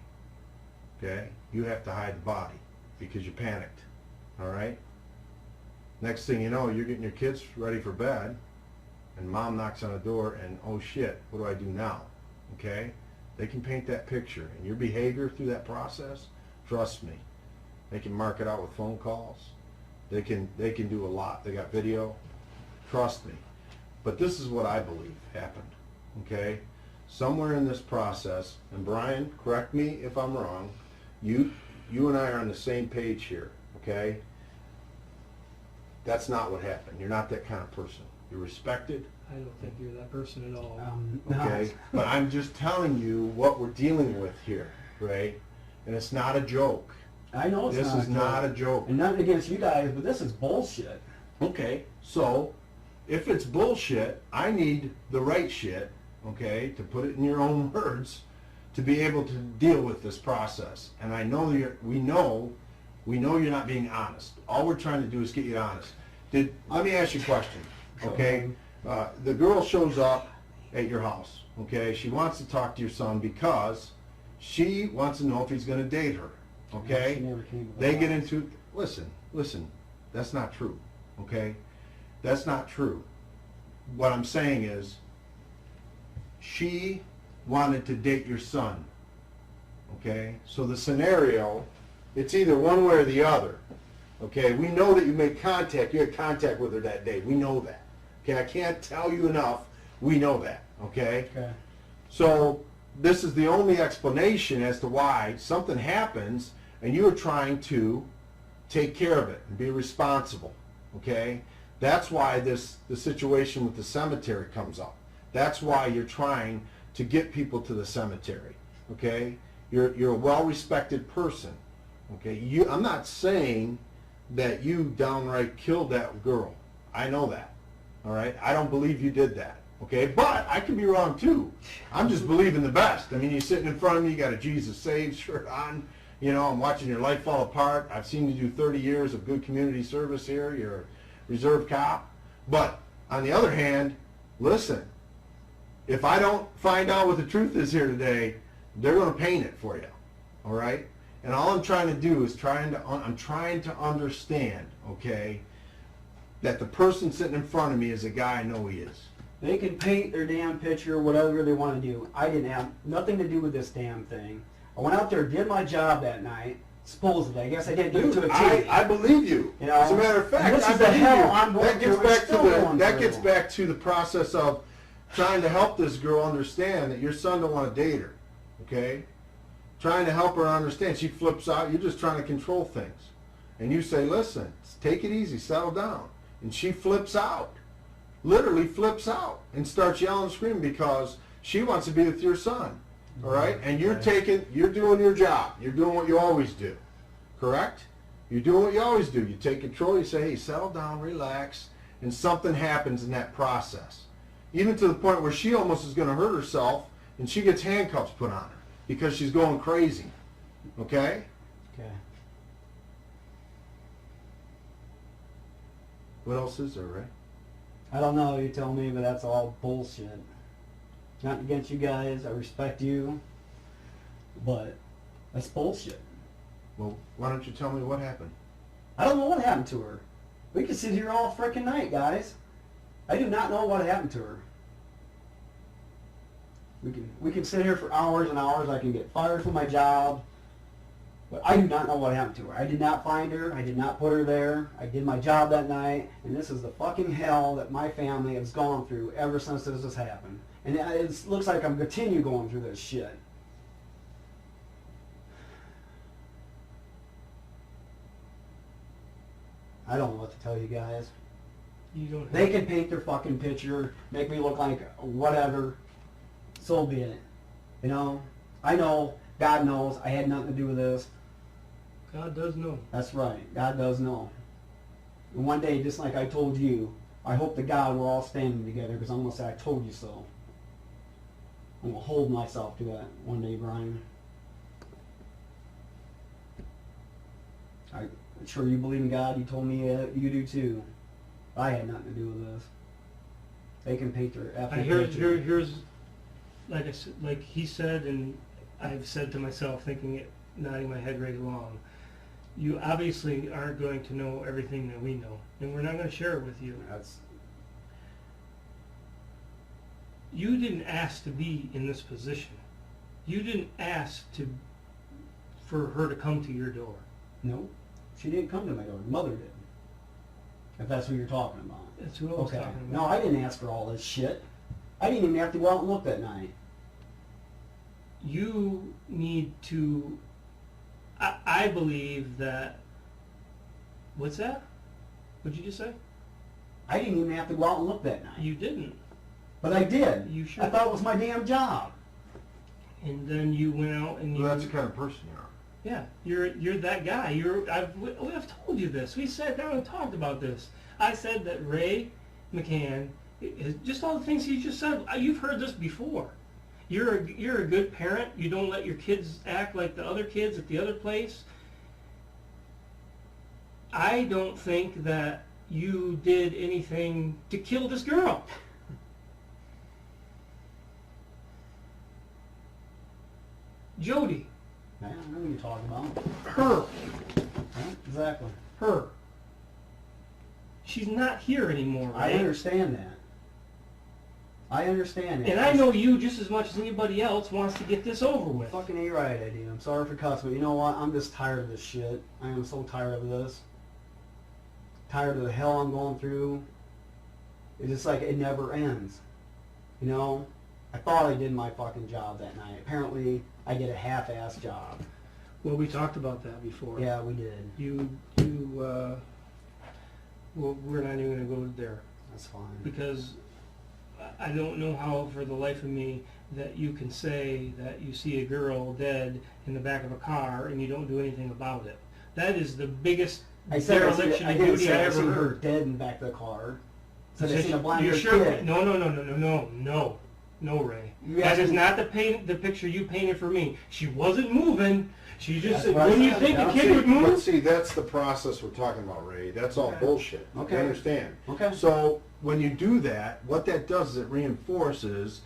Speaker 3: Okay? You have to hide the body because you panicked. All right? Next thing you know, you're getting your kids ready for bed, and mom knocks on the door, and oh shit, what do I do now? Okay? They can paint that picture, and your behavior through that process, trust me, they can mark it out with phone calls. They can do a lot. They got video. Trust me. But this is what I believe happened. Okay? somewhere in this process, and Brian, correct me if I'm wrong, you and I are on the same page here, okay? That's not what happened. You're not that kind of person. You're respected.
Speaker 1: I don't think you're that person at all.
Speaker 3: Okay, but I'm just telling you what we're dealing with here, Ray, and it's not a joke.
Speaker 2: I know it's
Speaker 3: This
Speaker 2: not
Speaker 3: is not a joke.
Speaker 2: And nothing against you guys, but this is bullshit.
Speaker 3: Okay, so if it's bullshit, I need the right shit, okay, to put it in your own words, to be able to deal with this process. And I know we know you're not being honest. All we're trying to do is get you honest. Let me ask you a question, okay? The girl shows up at your house, okay? She wants to talk to your son because she wants to know if he's going to date her, okay?
Speaker 2: She never came to
Speaker 3: They
Speaker 2: that
Speaker 3: get
Speaker 2: house.
Speaker 3: into, listen, that's not true, okay? That's not true. What I'm saying is, she wanted to date your son, okay? So the scenario, it's either one way or the other, okay? We know that you made contact, you had contact with her that day, we know that. Okay, I can't tell you enough. We know that, okay?
Speaker 2: Okay.
Speaker 3: So this is the only explanation as to why something happens and you are trying to take care of it and be responsible, okay? That's why the situation with the cemetery comes up. That's why you're trying to get people to the cemetery, okay? You're a well-respected person, okay? I'm not saying that you downright killed that girl. I know that. All right, I don't believe you did that, okay? But I could be wrong too. I'm just believing the best. I mean, you're sitting in front of me, you got a Jesus Saves shirt on, you know, I'm watching your life fall apart. I've seen you do 30 years of good community service here. You're a reserve cop. But on the other hand, listen, if I don't find out what the truth is here today, they're going to paint it for you, all right? And all I'm trying to do is I'm trying to understand, okay, that the person sitting in front of me is a guy I know he is.
Speaker 2: They can paint their damn picture, whatever they want to do. I didn't have nothing to do with this damn thing. I went out there, did my job that night, supposedly. I guess I didn't do it to a T.
Speaker 3: I believe you.
Speaker 2: You know,
Speaker 3: As a matter of fact,
Speaker 2: this
Speaker 3: I
Speaker 2: is the
Speaker 3: believe
Speaker 2: hell
Speaker 3: you.
Speaker 2: I'm going
Speaker 3: That gets
Speaker 2: through.
Speaker 3: back to
Speaker 2: I'm still going
Speaker 3: gets
Speaker 2: through.
Speaker 3: back to the process of trying to help this girl understand that your son don't want to date her. Okay? Trying to help her understand. She flips out. You're just trying to control things. And you say, listen, take it easy, settle down. And she flips out, literally flips out, and starts yelling and screaming because she wants to be with your son, all right? And you're doing your job. You're doing what you always do, correct? You're doing what you always do. You take control, you say, hey, settle down, relax, and something happens in that process. Even to the point where she almost is going to hurt herself, and she gets handcuffs put on her because she's going crazy, okay?
Speaker 2: Okay.
Speaker 3: What else is there, Ray?
Speaker 2: I don't know, you tell me, but that's all bullshit. Not against you guys, I respect you, but that's bullshit.
Speaker 3: Well, why don't you tell me what happened?
Speaker 2: I don't know what happened to her. We could sit here all frickin' night, guys. I do not know what happened to her. We can sit here for hours and hours. I can get fired from my job. But I do not know what happened to her. I did not find her. I did not put her there. I did my job that night. And this is the fucking hell that my family has gone through ever since this has happened. And it looks like I'm continue going through this shit. I don't know what to tell you guys.
Speaker 1: You don't.
Speaker 2: They can paint their fucking picture, make me look like whatever. So be it. You know? I know. God knows. I had nothing to do with this.
Speaker 1: God does know.
Speaker 2: That's right. God does know. And one day, just like I told you, I hope to God we're all standing together because I'm going to say I told you so. I'm going to hold myself to that one day, Brian. I'm sure you believe in God. You told me you do too. I had nothing to do with this. They can paint their effing picture.
Speaker 1: Here's, like I said, like he said, and I've said to myself, thinking it, nodding my head right along. You obviously aren't going to know everything that we know, and we're not going to share it with you. You didn't ask to be in this position. You didn't ask for her to come to your door.
Speaker 2: No, she didn't come to my door. Mother did. If that's what you're talking about.
Speaker 1: That's what I was talking about.
Speaker 2: No, I didn't ask for all this shit. I didn't even have to go out and look that night.
Speaker 1: you need to, I believe that, what's that? What'd you just say?
Speaker 2: I didn't even have to go out and look that night.
Speaker 1: You didn't.
Speaker 2: But I did.
Speaker 1: You sure?
Speaker 2: I thought it was my damn job.
Speaker 1: And then you went out and you...
Speaker 3: Well, that's the kind of person you are.
Speaker 1: Yeah, you're that guy. I've told you this. We sat down and talked about this. I said that Ray McCann, just all the things he just said, you've heard this before. You're a good parent. You don't let your kids act like the other kids at the other place. I don't think that you did anything to kill this girl. Jodi.
Speaker 2: I don't know what you're talking about.
Speaker 1: Her.
Speaker 2: Yeah, exactly.
Speaker 1: Her. She's not here anymore,
Speaker 2: I
Speaker 1: right?
Speaker 2: understand that. I understand that.
Speaker 1: And I know you just as much as anybody else wants to get this over with.
Speaker 2: Fucking ain't right, Eddie. I'm sorry for cussing, but you know what? I'm just tired of this shit. I am so tired of this. Tired of the hell I'm going through. It's just like it never ends. You know? I thought I did my fucking job that night. Apparently, I did a half-ass job.
Speaker 1: Well, we talked about that before.
Speaker 2: Yeah, we did.
Speaker 1: Well, we're not even going to go there.
Speaker 2: That's fine.
Speaker 1: Because I don't know how, for the life of me, that you can say that you see a girl dead in the back of a car and you don't do anything about it. That is the biggest dereliction of duty I ever heard.
Speaker 2: Dead in the back of the car. So
Speaker 1: So
Speaker 2: they seen a blind
Speaker 1: you're
Speaker 2: kid.
Speaker 1: sure? No, Ray. That is not the picture you painted for me. She wasn't moving. She just
Speaker 2: That's
Speaker 1: said,
Speaker 2: what I
Speaker 1: wouldn't you
Speaker 2: said.
Speaker 1: think
Speaker 2: Yeah,
Speaker 1: the kid would
Speaker 3: But
Speaker 1: move?
Speaker 3: see, that's the process we're talking about, Ray. That's all
Speaker 1: Okay.
Speaker 3: bullshit.
Speaker 2: Okay.
Speaker 3: You understand?
Speaker 2: Okay.
Speaker 3: So when you do that, what that does is it reinforces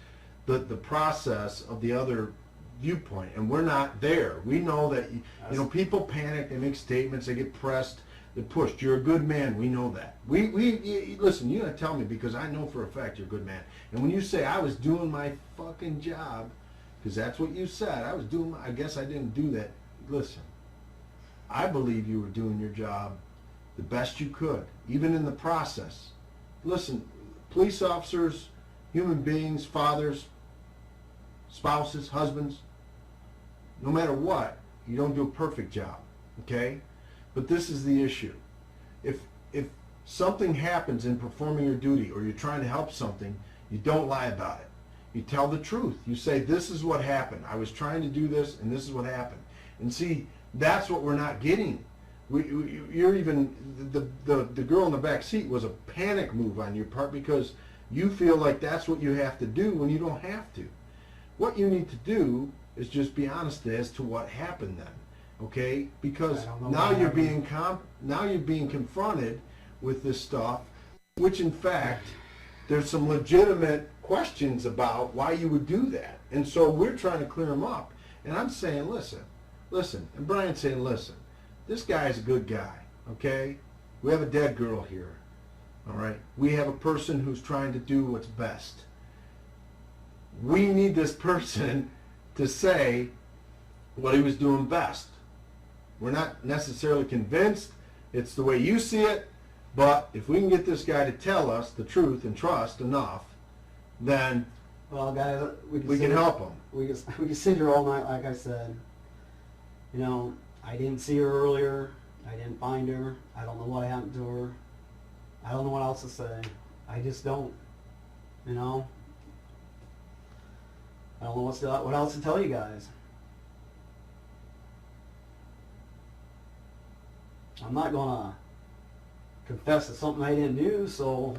Speaker 3: the process of the other viewpoint, and we're not there. We know that you know people panic, they make statements, they get pressed, they're pushed. You're a good man. We know that. Listen. You gotta tell me because I know for a fact you're a good man. And when you say I was doing my fucking job, because that's what you said, I guess I didn't do that. Listen, I believe you were doing your job the best you could, even in the process. Listen, police officers, human beings, fathers, spouses, husbands, no matter what, you don't do a perfect job, okay? But this is the issue. If something happens in performing your duty or you're trying to help something, you don't lie about it. You tell the truth. You say, this is what happened. I was trying to do this, and this is what happened. And see, that's what we're not getting. You're even, the girl in the back seat was a panic move on your part because you feel like that's what you have to do when you don't have to. What you need to do is just be honest as to what happened then, okay? Because now you're being confronted with this stuff, which in fact, there's some legitimate questions about why you would do that. And so we're trying to clear them up. And I'm saying, listen. And Brian's saying, listen, this guy is a good guy, okay? We have a dead girl here, all right? We have a person who's trying to do what's best. We need this person to say what he was doing best. We're not necessarily convinced it's the way you see it, but if we can get this guy to tell us the truth and trust enough, then
Speaker 2: Well, guys,
Speaker 3: we can help him.
Speaker 2: We can sit here all night, like I said. You know, I didn't see her earlier. I didn't find her. I don't know what happened to her. I don't know what else to say. I just don't. You know? I don't know what else to tell you guys. I'm not gonna confess to something I didn't do, so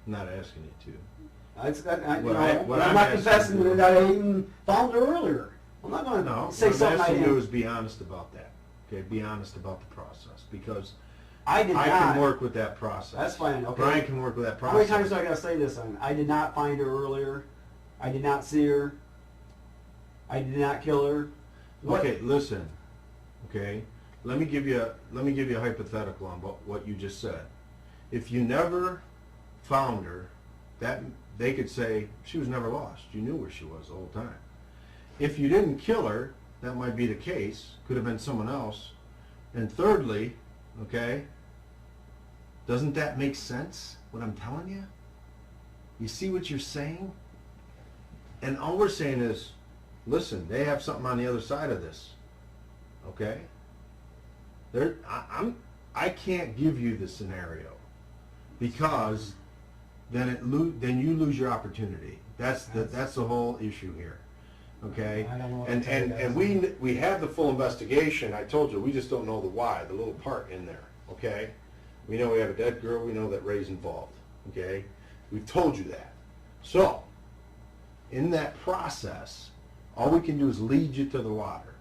Speaker 3: I'm not asking you to.
Speaker 2: I'm not confessing that I even found her earlier. I'm not going to say something I
Speaker 3: What I'm asking you
Speaker 2: didn't.
Speaker 3: is be honest about that. Okay, be honest about the process because
Speaker 2: I did not.
Speaker 3: I can work with that process.
Speaker 2: That's fine. Okay.
Speaker 3: Brian can work with that process.
Speaker 2: How many times do I got to say this? I did not find her earlier. I did not see her. I did not kill her. What?
Speaker 3: Okay, listen. Okay, let me give you a hypothetical on what you just said. If you never found her, that they could say she was never lost. You knew where she was the whole time. If you didn't kill her, that might be the case. Could have been someone else. And thirdly, okay, doesn't that make sense, what I'm telling you? You see what you're saying? And all we're saying is, listen, they have something on the other side of this. Okay? I can't give you the scenario because then you lose your opportunity. That's the whole issue here. Okay?
Speaker 2: I don't know what
Speaker 3: And
Speaker 2: to tell you
Speaker 3: and we have the full investigation. I told you, we just don't know the why, the little part in there. Okay? We know we have a dead girl. We know that Ray's involved. Okay? We've told you that. So, in that process, all we can do is lead you to the water,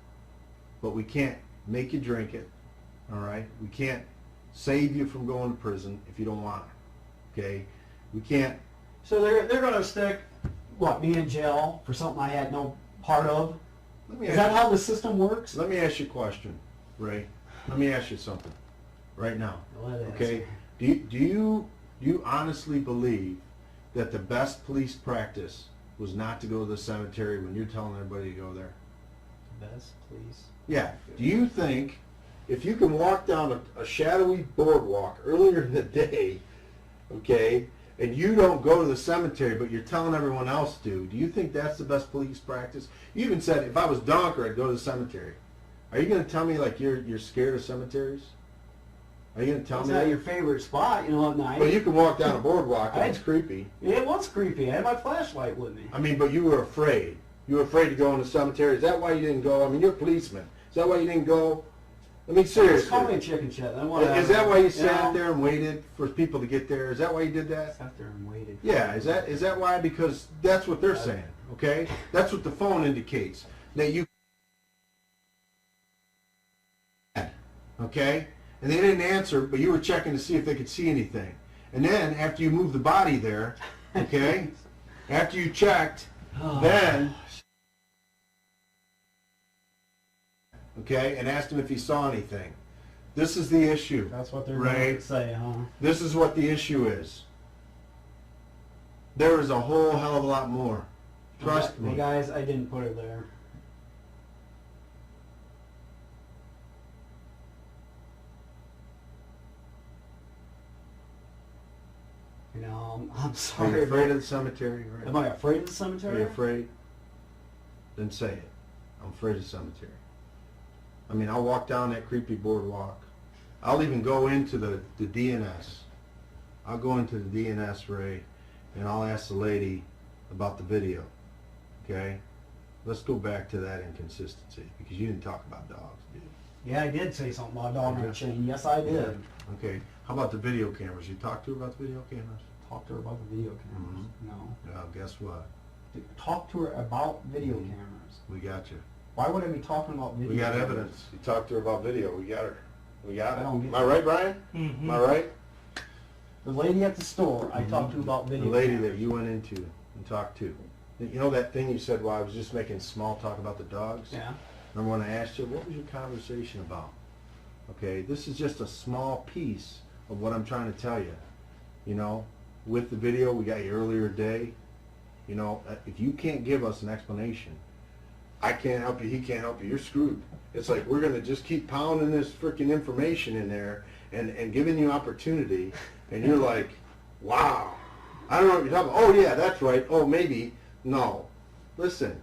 Speaker 3: but we can't make you drink it. All right? We can't save you from going to prison if you don't want to. Okay? We can't.
Speaker 2: So they're going to stick me in jail for something I had no part of? Is that how the system works?
Speaker 3: Let me ask you a question, Ray. Let me ask you something right now. Okay? Do you honestly believe that the best police practice was not to go to the cemetery when you're telling everybody to go there?
Speaker 2: Best police?
Speaker 3: Yeah. Do you think if you can walk down a shadowy boardwalk earlier in the day, okay, and you don't go to the cemetery, but you're telling everyone else to, do you think that's the best police practice? You even said, if I was Donker, I'd go to the cemetery. Are you going to tell me like you're scared of cemeteries? Are you going to tell me
Speaker 2: that?
Speaker 3: that?
Speaker 2: Your favorite spot, at night.
Speaker 3: Well, you can walk down a boardwalk and it's creepy.
Speaker 2: It was creepy. I had my flashlight with me.
Speaker 3: I mean, but you were afraid. You were afraid to go in the cemetery. Is that why you didn't go? I mean, you're a policeman. Is that why you didn't go? I mean, seriously.
Speaker 2: Just call me a chicken shit.
Speaker 3: Is that why you sat there and waited for people to get there? Is that why you did that?
Speaker 2: Sat there and waited.
Speaker 3: Yeah, is that why? Because that's what they're saying, okay? That's what the phone indicates. That you, okay? And they didn't answer, but you were checking to see if they could see anything. And then, after you moved the body there, okay, after you checked, then, okay, and asked him if he saw anything. This is the issue.
Speaker 2: That's what they're
Speaker 3: Ray,
Speaker 2: going to say, huh?
Speaker 3: This is what the issue is. There is a whole hell of a lot more. Trust me.
Speaker 2: Well, guys, I didn't put her there. I'm
Speaker 3: Are
Speaker 2: sorry.
Speaker 3: you afraid of the cemetery? Right?
Speaker 2: Am I afraid of the cemetery?
Speaker 3: Are you afraid? Then say it. I'm afraid of the cemetery. I mean, I'll walk down that creepy boardwalk. I'll even go into the DNS. I'll go into the DNS, Ray, and I'll ask the lady about the video. Okay? Let's go back to that inconsistency, because you didn't talk about dogs, did you?
Speaker 2: Yeah, I did say something about a dog on a chain. Yes, I did.
Speaker 3: Okay. How about the video cameras? You talked to her about the video cameras?
Speaker 2: Talk to her about the video cameras. No.
Speaker 3: Well, guess what?
Speaker 2: Talk to her about video cameras.
Speaker 3: We got you.
Speaker 2: Why would I be talking about video
Speaker 3: We got
Speaker 2: cameras?
Speaker 3: evidence. You talked to her about video. We got her. We got
Speaker 2: I
Speaker 3: it.
Speaker 2: don't get
Speaker 3: Am I right, Brian?
Speaker 1: Mm-hmm.
Speaker 3: Am I right?
Speaker 2: The lady at the store I talked to about video
Speaker 3: The lady
Speaker 2: cameras.
Speaker 3: that you went into and talked to. You know that thing you said, well, I was just making small talk about the dogs?
Speaker 2: Yeah.
Speaker 3: Remember when I asked you, what was your conversation about? Okay, this is just a small piece of what I'm trying to tell you. You know, with the video, we got you earlier today. You know, if you can't give us an explanation, I can't help you, he can't help you, you're screwed. It's like we're going to just keep pounding this freaking information in there and giving you opportunity, and you're like, wow, I don't know what you're talking about. Oh, yeah, that's right. Oh, maybe. No. Listen,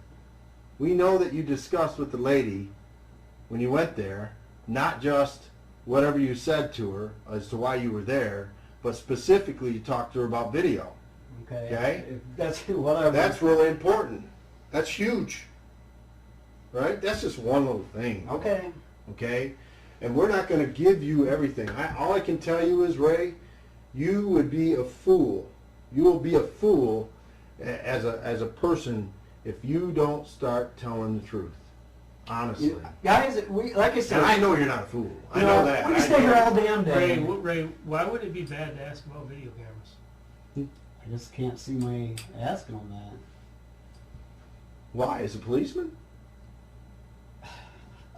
Speaker 3: we know that you discussed with the lady when you went there, not just whatever you said to her as to why you were there, but specifically you talked to her about video.
Speaker 2: Okay.
Speaker 3: Okay?
Speaker 2: That's whatever.
Speaker 3: That's really important. That's huge. Right? That's just one little thing.
Speaker 2: Okay.
Speaker 3: Okay? And we're not going to give you everything. All I can tell you is, Ray, you would be a fool. You will be a fool as a person if you don't start telling the truth. Honestly.
Speaker 2: Guys, like I said,
Speaker 3: And I know you're not a fool. I know that.
Speaker 2: We
Speaker 3: I
Speaker 2: stay
Speaker 3: know
Speaker 2: here
Speaker 3: that.
Speaker 2: all damn day.
Speaker 1: Ray, why would it be bad to ask about video cameras?
Speaker 2: I just can't see my asking on that.
Speaker 3: Why? As a policeman?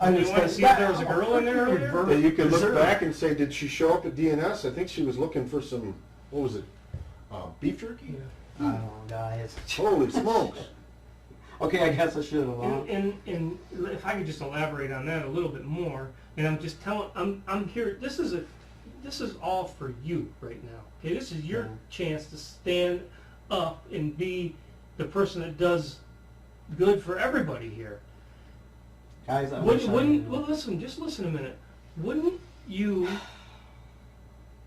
Speaker 1: You want to see if there was a girl in there earlier?
Speaker 3: That you can look back and say, did she show up at DNS? I think she was looking for some, what was it, beef jerky?
Speaker 2: I don't know, guys.
Speaker 3: Holy smokes.
Speaker 2: Okay, I guess I should have.
Speaker 1: And if I could just elaborate on that a little bit more, and I'm just telling, I'm here. This is all for you right now. Okay, this is your chance to stand up and be the person that does good for everybody here.
Speaker 2: Guys, I wish I
Speaker 1: Wouldn't,
Speaker 2: knew.
Speaker 1: well, listen, just listen a minute. Wouldn't you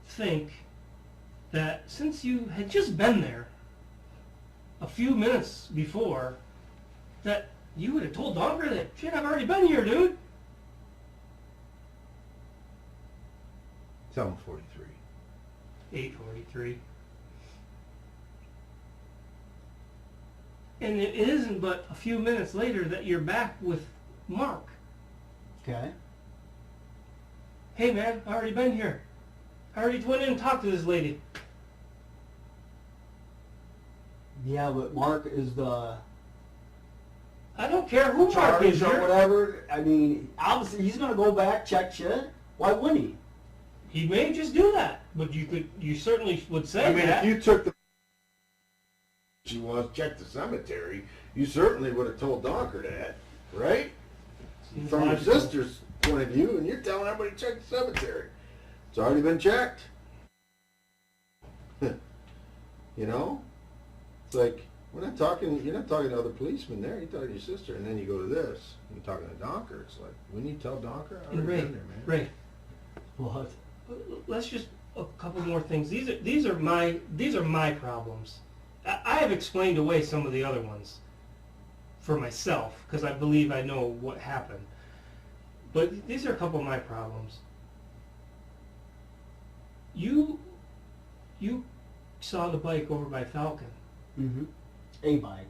Speaker 1: think that since you had just been there a few minutes before, that you would have told Donker that, shit, I've already been here, dude?
Speaker 3: 7:43.
Speaker 1: 8:43. And it isn't but a few minutes later that you're back with Mark.
Speaker 2: Okay.
Speaker 1: Hey man, I already been here. I already went in and talked to this lady.
Speaker 2: Yeah, but Mark is the
Speaker 1: I don't care who Mark is
Speaker 2: charge or
Speaker 1: here.
Speaker 2: whatever. I mean, obviously he's gonna go back, check shit. Why wouldn't he?
Speaker 1: He may just do that, but you certainly would say
Speaker 3: I mean,
Speaker 1: that.
Speaker 3: if you took the she was check the cemetery, you certainly would have told Donker that, right?
Speaker 1: Seems
Speaker 3: From your
Speaker 1: logical.
Speaker 3: sister's point of view, and you're telling everybody to check the cemetery. It's already been checked. You know? It's like, you're not talking to other policemen there, you're talking to your sister, and then you go to this, you're talking to Donker. It's like, when you tell Donker, I
Speaker 1: And
Speaker 3: already
Speaker 1: Ray,
Speaker 3: been there, man.
Speaker 1: Ray,
Speaker 2: What?
Speaker 1: let's just a couple more things. These are my problems. I have explained away some of the other ones for myself because I believe I know what happened. But these are a couple of my problems. You saw the bike over by Falcon,
Speaker 2: Mm-hmm. A bike.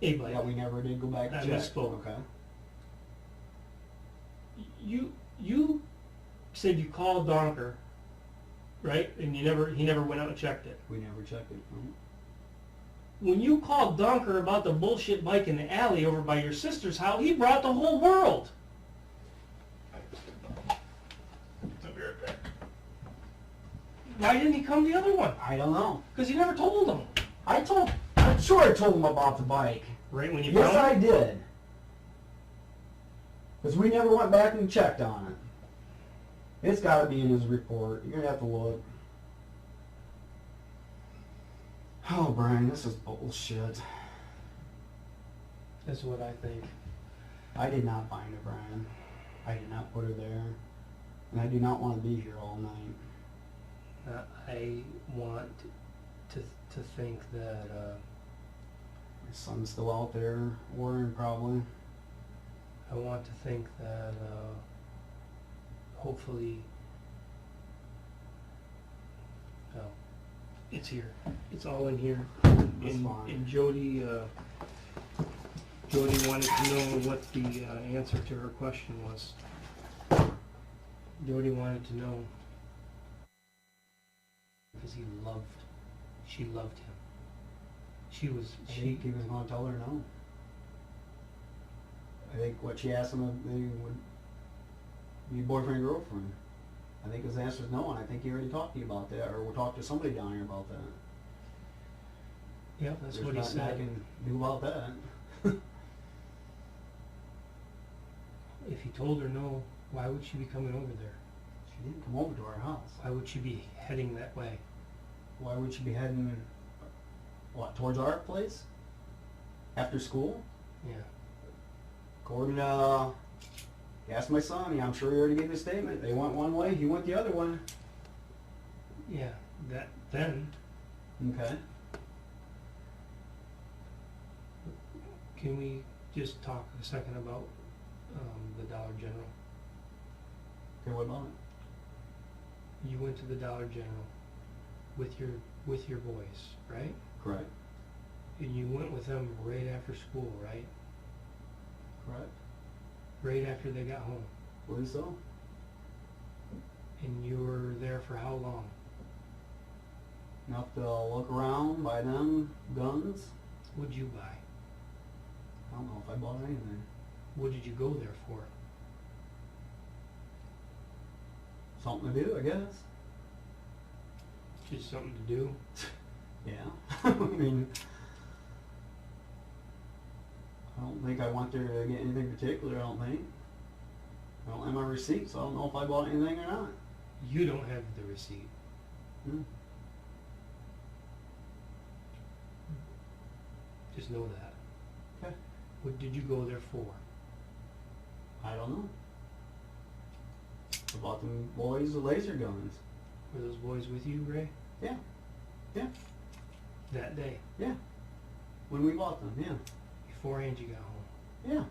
Speaker 1: a bike.
Speaker 2: Yeah, we never did go back to
Speaker 1: I
Speaker 2: check.
Speaker 1: misspoke.
Speaker 2: Okay.
Speaker 1: You said you called Donker, right? And he never went out and checked it.
Speaker 2: We never checked it. No.
Speaker 1: When you called Donker about the bullshit bike in the alley over by your sister's house, he brought the whole world. Why didn't he come the other one?
Speaker 2: I don't know.
Speaker 1: Because you never told him.
Speaker 2: I'm sure I told him about the bike.
Speaker 1: Right when you
Speaker 2: Yes,
Speaker 1: found
Speaker 2: I
Speaker 1: it?
Speaker 2: did. Because we never went back and checked on it. It's got to be in his report. You're going to have to look. Oh, Brian, this is bullshit.
Speaker 1: That's what I think.
Speaker 2: I did not find her, Brian. I did not put her there. And I do not want to be here all night.
Speaker 1: I want to think that
Speaker 2: My son's still out there worrying probably.
Speaker 1: I want to think that hopefully, well, it's here. It's all in here.
Speaker 2: That's
Speaker 1: And,
Speaker 2: fine.
Speaker 1: and Jodi wanted to know what the answer to her question was. Jodi wanted to know because she loved him.
Speaker 2: I think he was going to tell her no. I think what she asked him if they would be boyfriend and girlfriend. I think his answer is no, and I think he already talked to you about that, or we'll talk to somebody down here about that.
Speaker 1: Yeah, that's
Speaker 2: There's
Speaker 1: what he
Speaker 2: nothing I
Speaker 1: said.
Speaker 2: can do about that.
Speaker 1: If he told her no, why would she be coming over there?
Speaker 2: She didn't come over to our house.
Speaker 1: Why would she be heading that way?
Speaker 2: Why would she be heading, towards our place? After school?
Speaker 1: Yeah.
Speaker 2: According to, ask my son, I'm sure he already gave his statement. They went one way, he went the other way.
Speaker 1: Yeah, then,
Speaker 2: Okay.
Speaker 1: can we just talk a second about the Dollar General?
Speaker 2: Okay, what about it?
Speaker 1: You went to the Dollar General with your boys, right?
Speaker 2: Correct.
Speaker 1: And you went with them right after school, right?
Speaker 2: Correct.
Speaker 1: Right after they got home.
Speaker 2: Believe so.
Speaker 1: And you were there for how long?
Speaker 2: Enough to look around, buy them guns.
Speaker 1: What'd you buy?
Speaker 2: I don't know if I bought anything.
Speaker 1: What did you go there for?
Speaker 2: Something to do, I guess.
Speaker 1: Just something to do?
Speaker 2: Yeah. I mean, I don't think I went there to get anything particular, I don't think. I don't have my receipt, so I don't know if I bought anything or not.
Speaker 1: You don't have the receipt.
Speaker 2: Hmm.
Speaker 1: Just know that. What did you go there for?
Speaker 2: I don't know. I bought them boys the laser guns.
Speaker 1: Were those boys with you, Ray?
Speaker 2: Yeah. Yeah.
Speaker 1: That day?
Speaker 2: Yeah. When we bought them, yeah.
Speaker 1: Beforehand you got home?
Speaker 2: Yeah.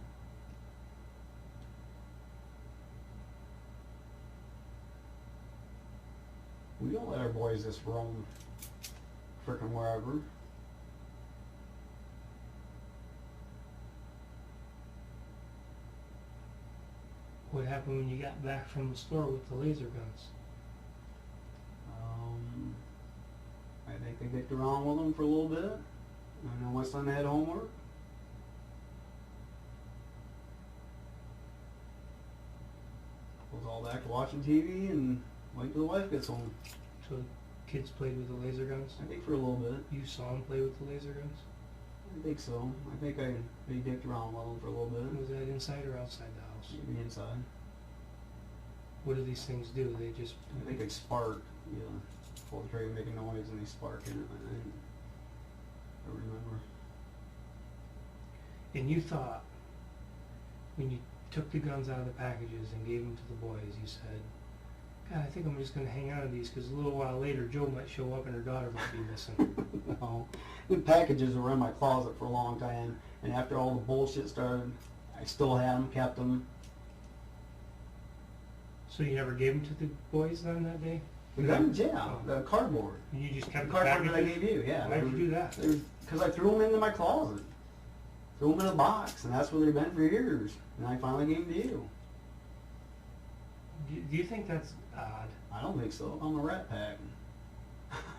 Speaker 2: We don't let our boys just roam frickin' wherever.
Speaker 1: What happened when you got back from the store with the laser guns?
Speaker 2: I think they dicked around with them for a little bit. I know my son had homework. Was all back to watching TV and wait till the wife gets home.
Speaker 1: So kids played with the laser guns?
Speaker 2: I think for a little bit.
Speaker 1: You saw them play with the laser guns?
Speaker 2: I think so. I think they dicked around with them for a little bit.
Speaker 1: Was that inside or outside the house?
Speaker 2: Maybe inside.
Speaker 1: What do these things do? They just...
Speaker 2: I think they spark. Yeah. Pull the trigger, make a noise, and they spark in it. I remember.
Speaker 1: And you thought, when you took the guns out of the packages and gave them to the boys, you said, God, I think I'm just going to hang on to these because a little while later Joe might show up and her daughter might be missing.
Speaker 2: No. The packages were in my closet for a long time, and after all the bullshit started, I still had them, kept them.
Speaker 1: So you never gave them to the boys then that day?
Speaker 2: The guns, yeah, the cardboard.
Speaker 1: And you just kept
Speaker 2: The
Speaker 1: the
Speaker 2: cardboard that I
Speaker 1: packages?
Speaker 2: gave you, yeah.
Speaker 1: Why'd you do that?
Speaker 2: Because I threw them into my closet. Threw them in a box, and that's where they've been for years. And I finally gave them to you.
Speaker 1: Do you think that's odd?
Speaker 2: I don't think so. I'm a rat pack.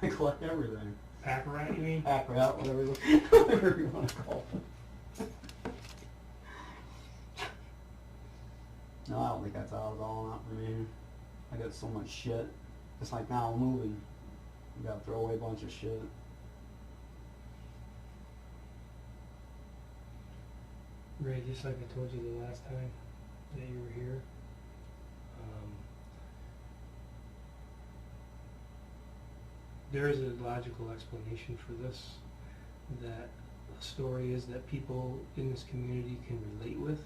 Speaker 2: I collect everything.
Speaker 1: Pack rat, you mean?
Speaker 2: Pack rat, whatever you want to call it. No, I don't think that's out at all, not for me. I got so much shit. It's like now I'm moving. You gotta throw away a bunch of shit.
Speaker 1: Ray, just like I told you the last time that you were here, there is a logical explanation for this, that a story is that people in this community can relate with,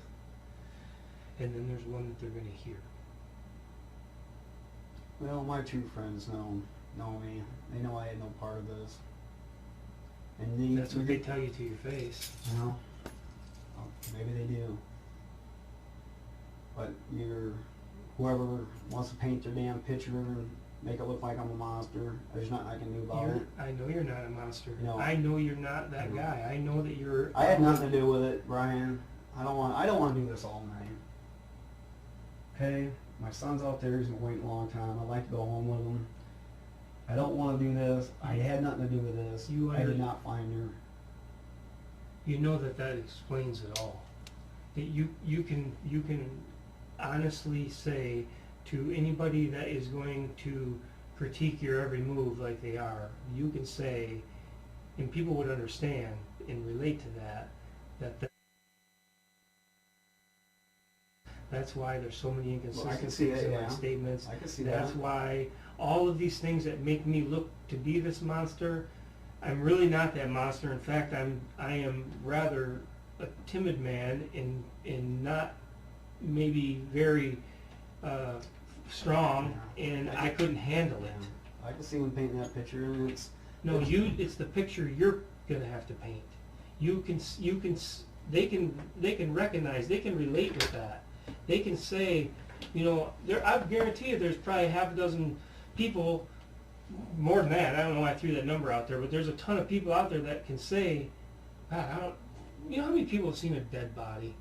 Speaker 1: and then there's one that they're going to hear.
Speaker 2: Well, my true friends know me. They know I had no part of this. And
Speaker 1: That's what they tell you to your face.
Speaker 2: You know, well, maybe they do. But whoever wants to paint their damn picture and make it look like I'm a monster, there's nothing I can do about it.
Speaker 1: I know you're not a monster.
Speaker 2: No.
Speaker 1: I know you're not that guy. I know that you're...
Speaker 2: I had nothing to do with it, Brian. I don't want to do this all night. Okay? My son's out there. He's been waiting a long time. I'd like to go home with him. I don't want to do this. I had nothing to do with this. I did not find her.
Speaker 1: You know that explains it all. That you can honestly say to anybody that is going to critique your every move like they are, you can say, and people would understand and relate to that's why there's so many inconsistencies in my statements.
Speaker 2: I can see
Speaker 1: That's
Speaker 2: that.
Speaker 1: why all of these things that make me look to be this monster, I'm really not that monster. In fact, I am rather a timid man and not maybe very strong, and I couldn't handle it.
Speaker 2: I can see him painting that picture, and it's...
Speaker 1: No, it's the picture you're gonna have to paint. They can recognize, they can relate with that. They can say, you know, I guarantee you there's probably half a dozen people, more than that, I don't know why I threw that number out there, but there's a ton of people out there that can say, God, you know how many people have seen a dead body?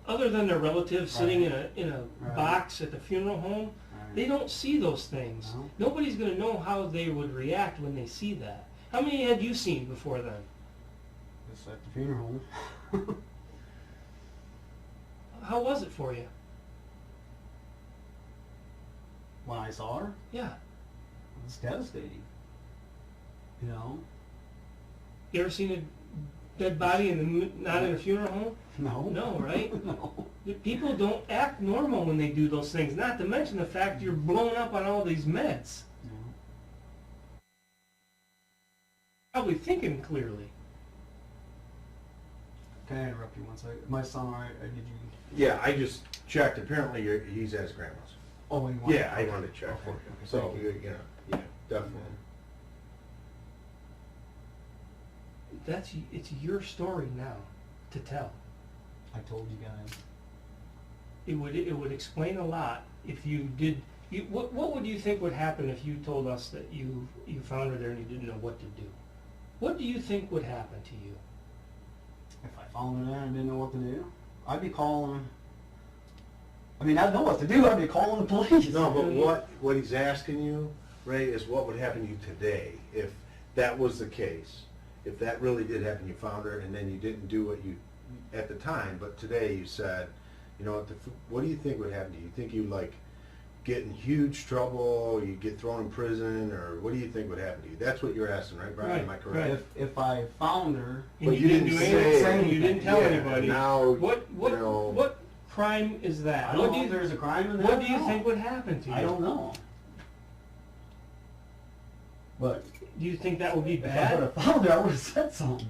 Speaker 1: Other than their relatives sitting in a box at the funeral home, they don't see those things.
Speaker 2: No.
Speaker 1: Nobody's going to know how they would react when they see that. How many had you seen before then?
Speaker 2: Just at the funeral home.
Speaker 1: How was it for you?
Speaker 2: When I saw her,
Speaker 1: Yeah.
Speaker 2: it was devastating. You know?
Speaker 1: You ever seen a dead body not in a funeral home?
Speaker 2: No.
Speaker 1: No, right?
Speaker 2: No.
Speaker 1: People don't act normal when they do those things, not to mention the fact you're blown up on all these meds.
Speaker 2: No.
Speaker 1: Probably thinking clearly.
Speaker 2: Can I interrupt you one second? My son, did you?
Speaker 3: Yeah, I just checked. Apparently, he's at his grandma's.
Speaker 2: Oh, you want?
Speaker 3: Yeah, I wanted to check for you.
Speaker 2: Okay,
Speaker 3: So,
Speaker 2: thank you.
Speaker 3: you know, yeah, definitely.
Speaker 1: It's your story now to tell.
Speaker 2: I told you guys.
Speaker 1: It would explain a lot if you did. What would you think would happen if you told us that you found her there and you didn't know what to do? What do you think would happen to you?
Speaker 2: If I found her there and didn't know what to do, I'd be calling. I mean, I'd know what to do. I'd be calling the police.
Speaker 3: No, but what he's asking you, Ray, is what would happen to you today if that was the case. If that really did happen, you found her and then you didn't do what you at the time, but today you said, you know, what do you think would happen to you? You think you'd like get in huge trouble, you get thrown in prison, or what do you think would happen to you? That's what you're asking, right, Brian?
Speaker 1: Right,
Speaker 3: Am I correct?
Speaker 1: right.
Speaker 2: If I found her,
Speaker 1: And
Speaker 3: But
Speaker 1: you didn't do
Speaker 3: say
Speaker 1: anything. You didn't tell
Speaker 3: yeah,
Speaker 1: anybody.
Speaker 3: Now,
Speaker 1: What
Speaker 3: you know,
Speaker 1: what crime is that?
Speaker 2: I don't
Speaker 1: What
Speaker 2: know
Speaker 1: do
Speaker 2: if
Speaker 1: you
Speaker 2: there's a crime in that.
Speaker 1: What do you
Speaker 2: No.
Speaker 1: think would happen to you?
Speaker 2: I don't know. But
Speaker 1: Do you think that would be
Speaker 2: if I would
Speaker 1: bad?
Speaker 2: have found her, I would have said something.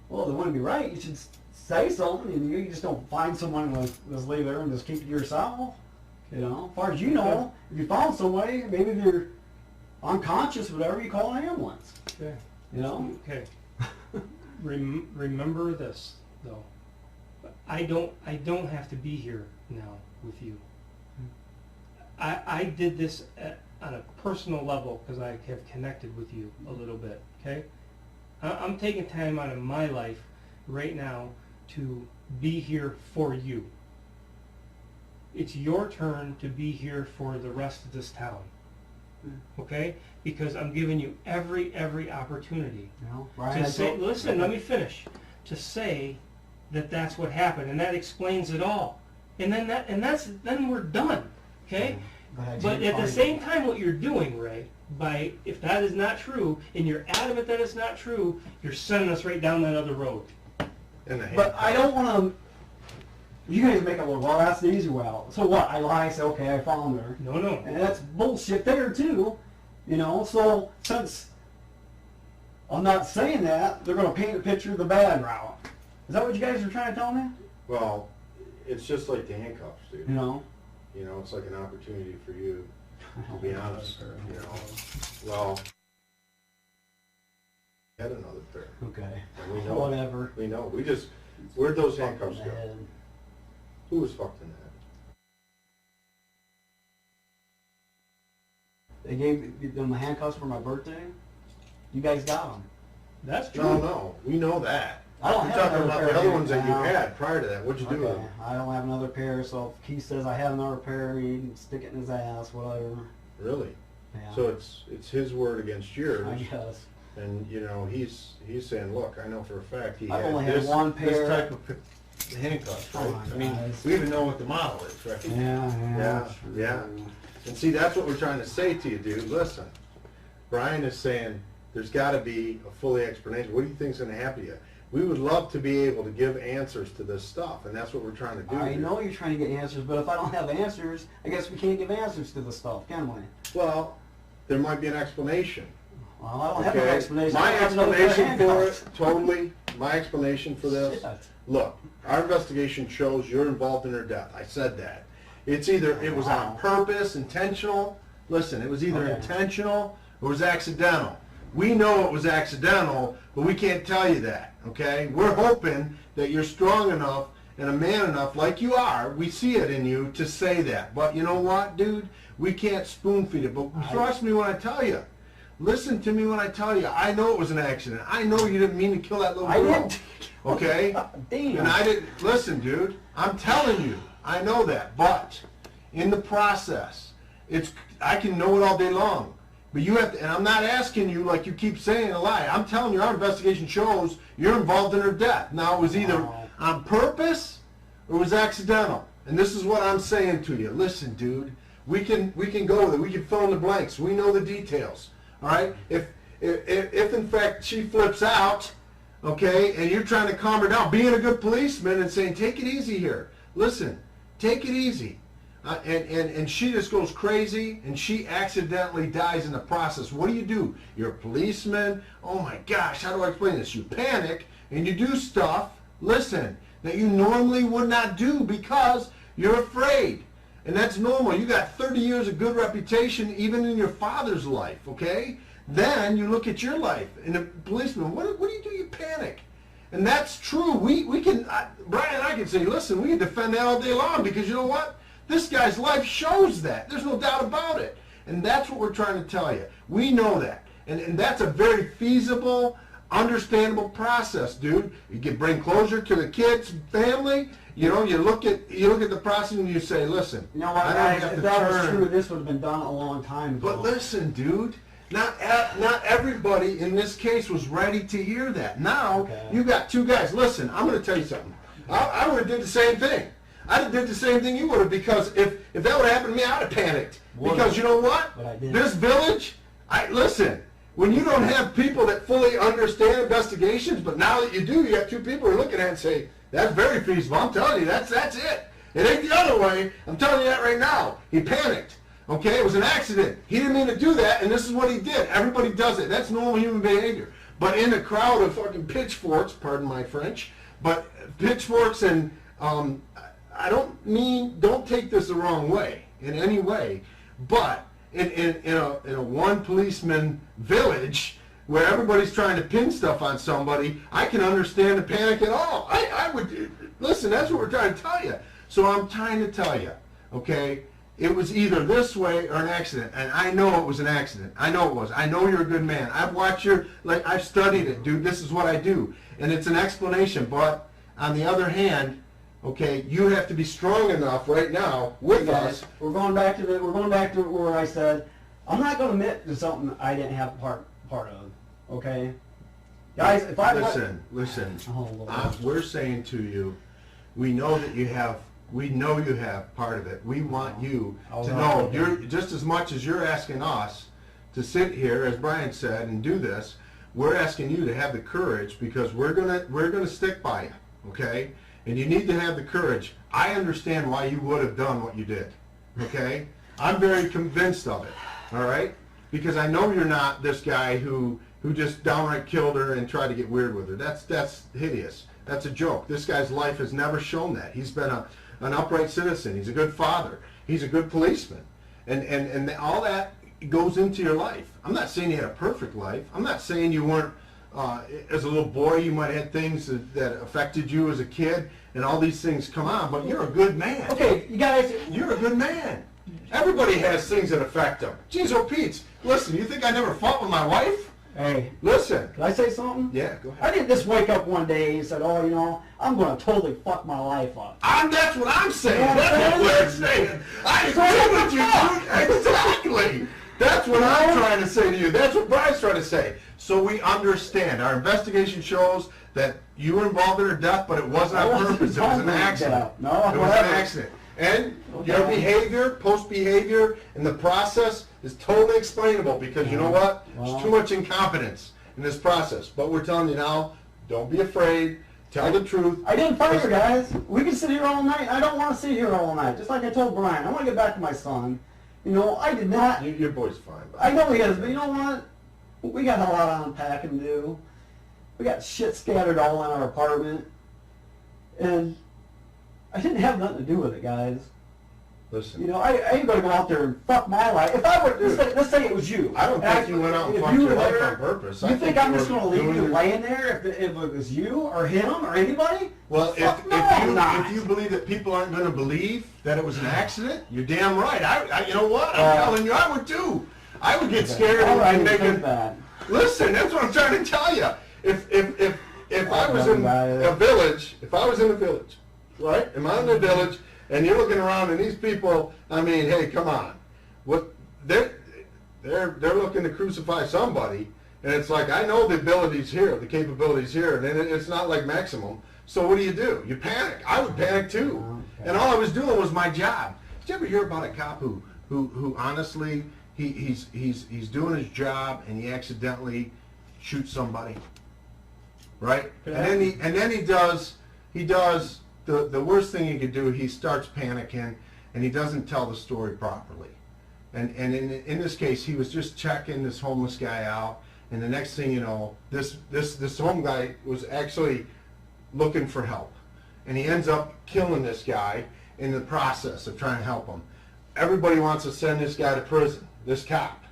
Speaker 2: Well, it wouldn't be right. You should say something. And you just don't find someone that's lay there and just keep it to yourself. You know, as far as you know, if you found somebody, maybe they're unconscious, whatever, you call an ambulance.
Speaker 1: Okay.
Speaker 2: You know?
Speaker 1: Okay. Remember this though. I don't have to be here now with you. I did this on a personal level because I have connected with you a little bit. Okay. I'm taking time out of my life right now to be here for you. It's your turn to be here for the rest of this town. Okay? Because I'm giving you every opportunity
Speaker 2: You know, Brian,
Speaker 1: to say, listen, let me finish. To say that that's what happened, and that explains it all. And then we're done. Okay? But at the same time, what you're doing, Ray, if that is not true, and you're adamant that it's not true, you're sending us right down that other road.
Speaker 2: But I don't want to. You guys make it look, well, that's the easy way out. So what? I lie, say, okay, I found her.
Speaker 1: No.
Speaker 2: And that's bullshit there, too. You know, so since I'm not saying that, they're going to paint a picture of the bad route. Is that what you guys are trying to tell me?
Speaker 3: well, it's just like the handcuffs, dude.
Speaker 2: You know?
Speaker 3: You know, it's like an opportunity for you, to be honest. You know, well, had another pair.
Speaker 2: Okay.
Speaker 3: And we know.
Speaker 2: Whatever.
Speaker 3: We know. Where'd those handcuffs
Speaker 2: Fuck in
Speaker 3: go?
Speaker 2: the head.
Speaker 3: Who was fucked in that?
Speaker 2: They gave them the handcuffs for my birthday. You guys got them.
Speaker 1: That's true.
Speaker 3: No, we know that.
Speaker 2: I don't
Speaker 3: We're
Speaker 2: have
Speaker 3: talking
Speaker 2: another
Speaker 3: about
Speaker 2: pair
Speaker 3: the other
Speaker 2: of
Speaker 3: ones that you
Speaker 2: now.
Speaker 3: had prior to that. What'd you do with
Speaker 2: Okay,
Speaker 3: them?
Speaker 2: I don't have another pair, so if Keith says I have another pair, he can stick it in his ass, whatever.
Speaker 3: Really?
Speaker 2: Yeah.
Speaker 3: So it's his word against yours,
Speaker 2: I guess.
Speaker 3: and you know he's saying, look, I know for a fact he
Speaker 2: I've
Speaker 3: had
Speaker 2: only had
Speaker 3: this,
Speaker 2: one
Speaker 3: this
Speaker 2: pair.
Speaker 3: type of handcuffs, right?
Speaker 2: Come on,
Speaker 3: I mean,
Speaker 2: guys.
Speaker 3: we even know what the model is, right?
Speaker 2: Yeah.
Speaker 3: Yeah. And see, that's what we're trying to say to you, dude. Listen, Brian is saying there's got to be a fully explanation. What do you think's going to happen to you? We would love to be able to give answers to this stuff, and that's what we're trying to do.
Speaker 2: I
Speaker 3: here.
Speaker 2: know you're trying to get answers, but if I don't have answers, I guess we can't give answers to this stuff, can we?
Speaker 3: Well, there might be an explanation.
Speaker 2: Well, I don't have an
Speaker 3: Okay?
Speaker 2: explanation.
Speaker 3: My
Speaker 2: I have another pair of
Speaker 3: explanation for it,
Speaker 2: handcuffs.
Speaker 3: totally, my explanation for this,
Speaker 2: Shit.
Speaker 3: look, our investigation shows you're involved in her death. I said that. It's either, it was on purpose, intentional. Listen, it was either
Speaker 2: Okay.
Speaker 3: intentional or it was accidental. We know it was accidental, but we can't tell you that, okay? We're hoping that you're strong enough and a man enough, like you are, we see it in you, to say that. But you know what, dude? We can't spoon feed it. But trust me when I tell you. Listen to me when I tell you. I know it was an accident. I know you didn't mean to kill that little
Speaker 2: I
Speaker 3: girl.
Speaker 2: didn't.
Speaker 3: Okay?
Speaker 2: Damn.
Speaker 3: And I didn't, listen, dude, I'm telling you, I know that, but in the process, I can know it all day long, but you have to, and I'm not asking you like you keep saying a lie, I'm telling you our investigation shows you're involved in her death. Now it was either on purpose or it was accidental, and this is what I'm saying to you. Listen, dude, we can go with it, we can fill in the blanks, we know the details, all right? If in fact she flips out, okay, and you're trying to calm her down, being a good policeman and saying, take it easy here. Listen, take it easy. And she just goes crazy and she accidentally dies in the process. What do? You're a policeman. Oh my gosh, how do I explain this? You panic and you do stuff, listen, that you normally would not do because you're afraid. And that's normal. You got 30 years of good reputation even in your father's life, okay? Then you look at your life, and a policeman, what do you do? You panic. And that's true. We can, Brian and I can say, listen, we can defend that all day long because you know what? This guy's life shows that. There's no doubt about it. And that's what we're trying to tell you. We know that. And that's a very feasible, understandable process, dude. You can bring closure to the kids, family. You know, you look at the process and you say, listen.
Speaker 2: You know what, guys, if that was true, this would have been done a long time ago.
Speaker 3: But listen, dude. Not everybody in this case was ready to hear that. Now, you got two guys. Listen, I'm going to tell you something. I would have did the same thing. I'd have did the same thing you would have, because if that would have happened to me, I'd have panicked. Because you know what? This village, listen, when you don't have people that fully understand investigations, but now that you do, you got two people who are looking at it and say, that's very feasible. I'm telling you, that's it. It ain't the other way. I'm telling you that right now. He panicked. Okay, it was an accident. He didn't mean to do that, and this is what he did. Everybody does it. That's normal human behavior. But in a crowd of fucking pitchforks, pardon my French, but pitchforks and, don't take this the wrong way, in any way, but in a one policeman village where everybody's trying to pin stuff on somebody, I can understand the panic at all. I would, listen, that's what we're trying to tell you. So I'm trying to tell you, okay, it was either this way or an accident, and I know it was an accident. I know it was. I know you're a good man. I've watched I've studied it, dude. This is what I do, and it's an explanation. But on the other hand, okay, you have to be strong enough right now with us.
Speaker 2: We're going back to where I said I'm not going to admit to something I didn't have part of. Okay, guys, if I
Speaker 3: listen. We're saying to you, we know that you have. We know you have part of it. We want you to know, you're just as much as you're asking us to sit here, as Brian said, and do this. We're asking you to have the courage, because we're gonna stick by you, okay? And you need to have the courage. I understand why you would have done what you did, okay? I'm very convinced of it, all right? Because I know you're not this guy who just downright killed her and tried to get weird with her. That's hideous. That's a joke. This guy's life has never shown that. He's been an upright citizen. He's a good father. He's a good policeman. And all that goes into your life. I'm not saying you had a perfect life. I'm not saying you weren't, as a little boy, you might have had things that affected you as a kid, and all these things come on, but you're a good man.
Speaker 2: Okay, you guys.
Speaker 3: You're a good man. Everybody has things that affect them. Jeez, oh Pete, listen, you think I never fought with my wife?
Speaker 2: Hey,
Speaker 3: listen.
Speaker 2: Can I say something?
Speaker 3: Yeah, go ahead.
Speaker 2: I didn't just wake up one day and said, oh, you know, I'm going to totally fuck my life up.
Speaker 3: That's what I'm saying. That's what we're saying. I agree with you, dude. Exactly. That's what I'm trying to say to you. That's what Brian's trying to say. So we understand. Our investigation shows that you were involved in her death, but it wasn't on purpose. It was an accident.
Speaker 2: No,
Speaker 3: it was an accident. And your behavior, post-behavior, and the process is totally explainable, because you know what? There's too much incompetence in this process. But we're telling you now, don't be afraid. Tell the truth.
Speaker 2: I didn't fire you guys. We can sit here all night. I don't want to sit here all night. Just like I told Brian, I want to get back to my son. You know, I did not.
Speaker 3: Your boy's fine.
Speaker 2: I know he is, but you know what? We got a lot of unpacking to do. We got shit scattered all in our apartment. And I didn't have nothing to do with it, guys.
Speaker 3: Listen.
Speaker 2: You know, I ain't going to go out there and fuck my life. If I were, let's say it was you.
Speaker 3: I don't think you went out and fucked your life on purpose.
Speaker 2: You think I'm just going to leave you laying there if it was you or him or anybody?
Speaker 3: Well, if you believe that people aren't going to believe that it was an accident, you're damn right. You know what? I'm telling you, I would too. I would get scared and make it. Listen, that's what I'm trying to tell you. If I was in a village, right? Am I in a village? And you're looking around, and these people, I mean, hey, come on. What they're looking to crucify somebody, and it's like, I know the abilities here, the capabilities here, and it's not like maximum. So what do? You panic. I would panic too. Okay. And all I was doing was my job. Did you ever hear about a cop who honestly, he's doing his job and he accidentally shoots somebody, right? And then he does. The worst thing he could do, he starts panicking, and he doesn't tell the story properly. And in this case, he was just checking this homeless guy out, And the next thing you know, this home guy was actually looking for help. And he ends up killing this guy in the process of trying to help him. Everybody wants to send this guy to prison, this cop.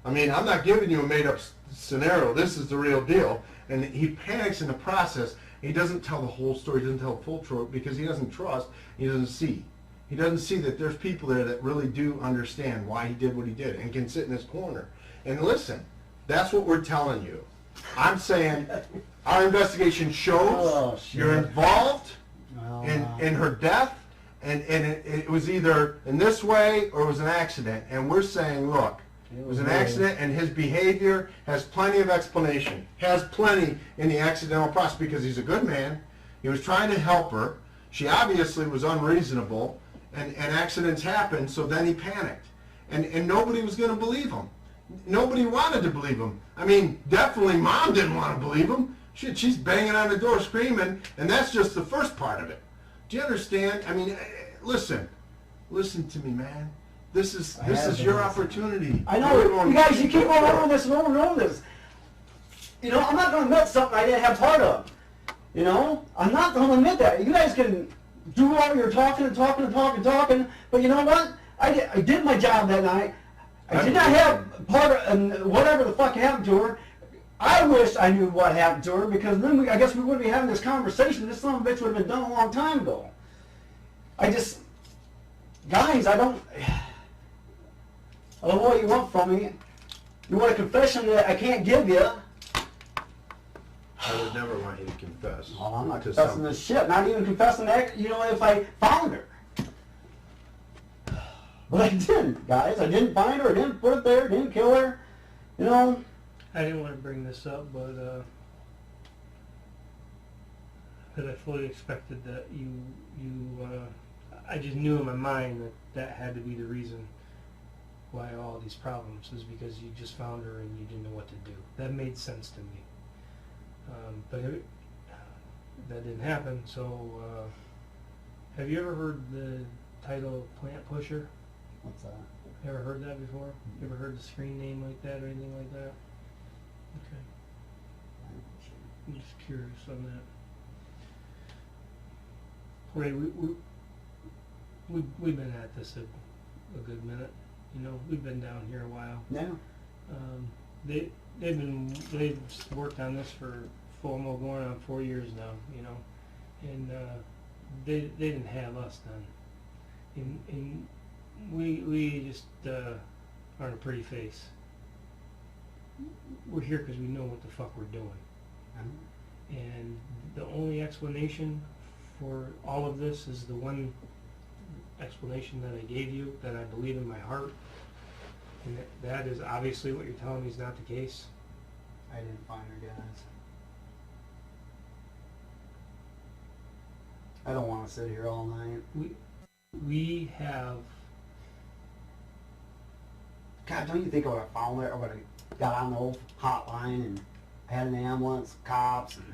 Speaker 3: I mean, I'm not giving you a made-up scenario. This is the real deal. And he panics in the process. He doesn't tell the whole story. He doesn't tell the full story because he doesn't trust. He doesn't see. He doesn't see that there's people there that really do understand why he did what he did and can sit in his corner. And listen, that's what we're telling you. I'm saying our investigation shows you're involved in her death, and it was either in this way or it was an accident. And we're saying, look, it was an accident, and his behavior has plenty of explanation, has plenty in the accidental process because he's a good man. He was trying to help her. She obviously was unreasonable, and accidents happen, so then he panicked. And nobody was going to believe him. Nobody wanted to believe him. I mean, definitely Mom didn't want to believe him. Shit, she's banging on the door screaming, and that's just the first part of it. Do you understand? I mean, listen to me, man. This is your opportunity.
Speaker 2: I know, you guys, you keep on over this and over and over this. You know, I'm not going to admit something I didn't have part of. You know, I'm not going to admit that. You guys can do all your talking, but you know what? I did my job that night. I did not have part of whatever the fuck happened to her. I wish I knew what happened to her because then I guess we wouldn't be having this conversation. This son of a bitch would have been done a long time ago. Guys, I don't know what you want from me. You want a confession that I can't give you.
Speaker 3: I would never want you to confess.
Speaker 2: Oh, I'm not confessing this shit. Not even confessing that, you know, if I found her. But I didn't, guys. I didn't find her. I didn't put it there. Didn't kill her. You know.
Speaker 1: I didn't want to bring this up, but I fully expected that I just knew in my mind that had to be the reason why all these problems is because you just found her and you didn't know what to do. That made sense to me. But that didn't happen, so have you ever heard the title Plant Pusher?
Speaker 2: What's that?
Speaker 1: You ever heard that before? You ever heard the screen name like that or anything like that? Okay. I'm just curious on that. Ray, we've been at this a good minute. You know, we've been down here a while.
Speaker 2: Yeah.
Speaker 1: They've worked on this for almost going on 4 years now. You know, and they didn't have us then. And we just aren't a pretty face. We're here because we know what the fuck we're doing. And the only explanation for all of this is the one explanation that I gave you, that I believe in my heart. And that is obviously what you're telling me is not the case.
Speaker 2: I didn't find her, guys. I don't want to sit here all night.
Speaker 1: We have...
Speaker 2: God, don't you think I would have found her? I would have got on the old hotline and had an ambulance, cops, and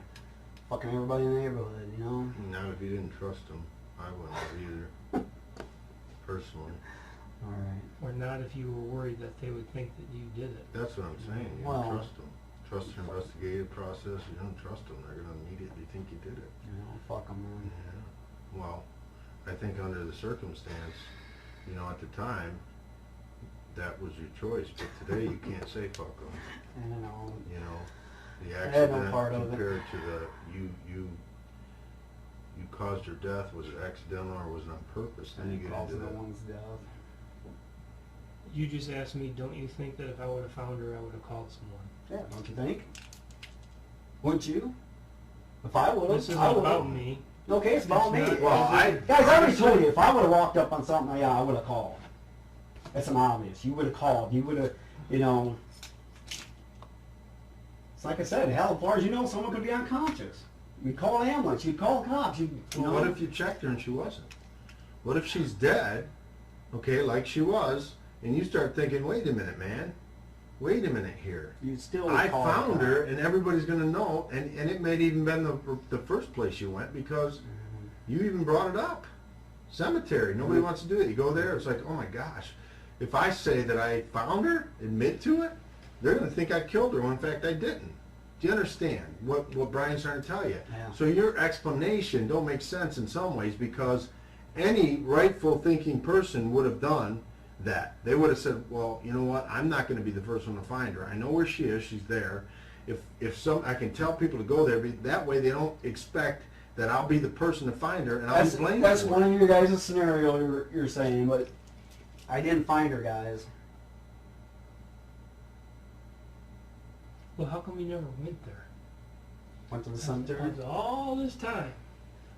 Speaker 2: fucking everybody in the neighborhood, you know?
Speaker 3: Not if you didn't trust them. I wouldn't have either. Personally.
Speaker 2: All right.
Speaker 1: Or not if you were worried that they would think that you did it.
Speaker 3: That's what I'm saying. You
Speaker 2: Well,
Speaker 3: don't trust them. Trust the investigative process. You don't trust them. They're going to immediately think you did it.
Speaker 2: You know, fuck them, man.
Speaker 3: Yeah. Well, I think under the circumstance, you know, at the time, that was your choice. But today, you can't say fuck them.
Speaker 2: I don't know.
Speaker 3: You know, the
Speaker 2: I had no
Speaker 3: accident
Speaker 2: part of it.
Speaker 3: compared to the you caused her death. Was it accidental or was it on purpose? Then you get into
Speaker 2: no
Speaker 3: that.
Speaker 2: one's death.
Speaker 1: You just asked me, don't you think that if I would have found her, I would have called someone?
Speaker 2: Yeah, don't you think? Wouldn't you? If I would have,
Speaker 1: This isn't
Speaker 2: I would
Speaker 1: about
Speaker 2: have.
Speaker 1: me.
Speaker 2: Okay, it's about me.
Speaker 1: It's not-
Speaker 3: Well,
Speaker 2: Guys, I already told you, if I would have walked up on something, yeah, I would have called. That's an obvious. You would have called. You would have, you know. It's like I said, hell, as far as you know, someone could be unconscious. You'd call an ambulance. You'd call cops. You
Speaker 3: Well,
Speaker 2: know.
Speaker 3: what if you checked her and she wasn't? What if she's dead, okay, like she was, and you start thinking, wait a minute, man. Wait a minute here.
Speaker 2: You'd still
Speaker 3: I
Speaker 2: call
Speaker 3: found
Speaker 2: the
Speaker 3: her,
Speaker 2: cop.
Speaker 3: and everybody's going to know, and it may even been the first place you went because you even brought it up. Cemetery. Nobody wants to do it. You go there, it's like, oh my gosh. If I say that I found her, admit to it, they're going to think I killed her when in fact I didn't. Do you understand what Brian's trying to tell you?
Speaker 2: Yeah.
Speaker 3: So your explanation don't make sense in some ways, because any rightful thinking person would have done that. They would have said, well, you know what, I'm not going to be the first one to find her. I know where she is, she's there. If I can tell people to go there, that way they don't expect that I'll be the person to find her and I'll be blamed.
Speaker 2: That's
Speaker 3: for
Speaker 2: one
Speaker 3: it.
Speaker 2: of your guys' scenario you're saying, but I didn't find her, guys.
Speaker 1: Well, how come you never went there?
Speaker 2: Went to the cemetery.
Speaker 1: After all this time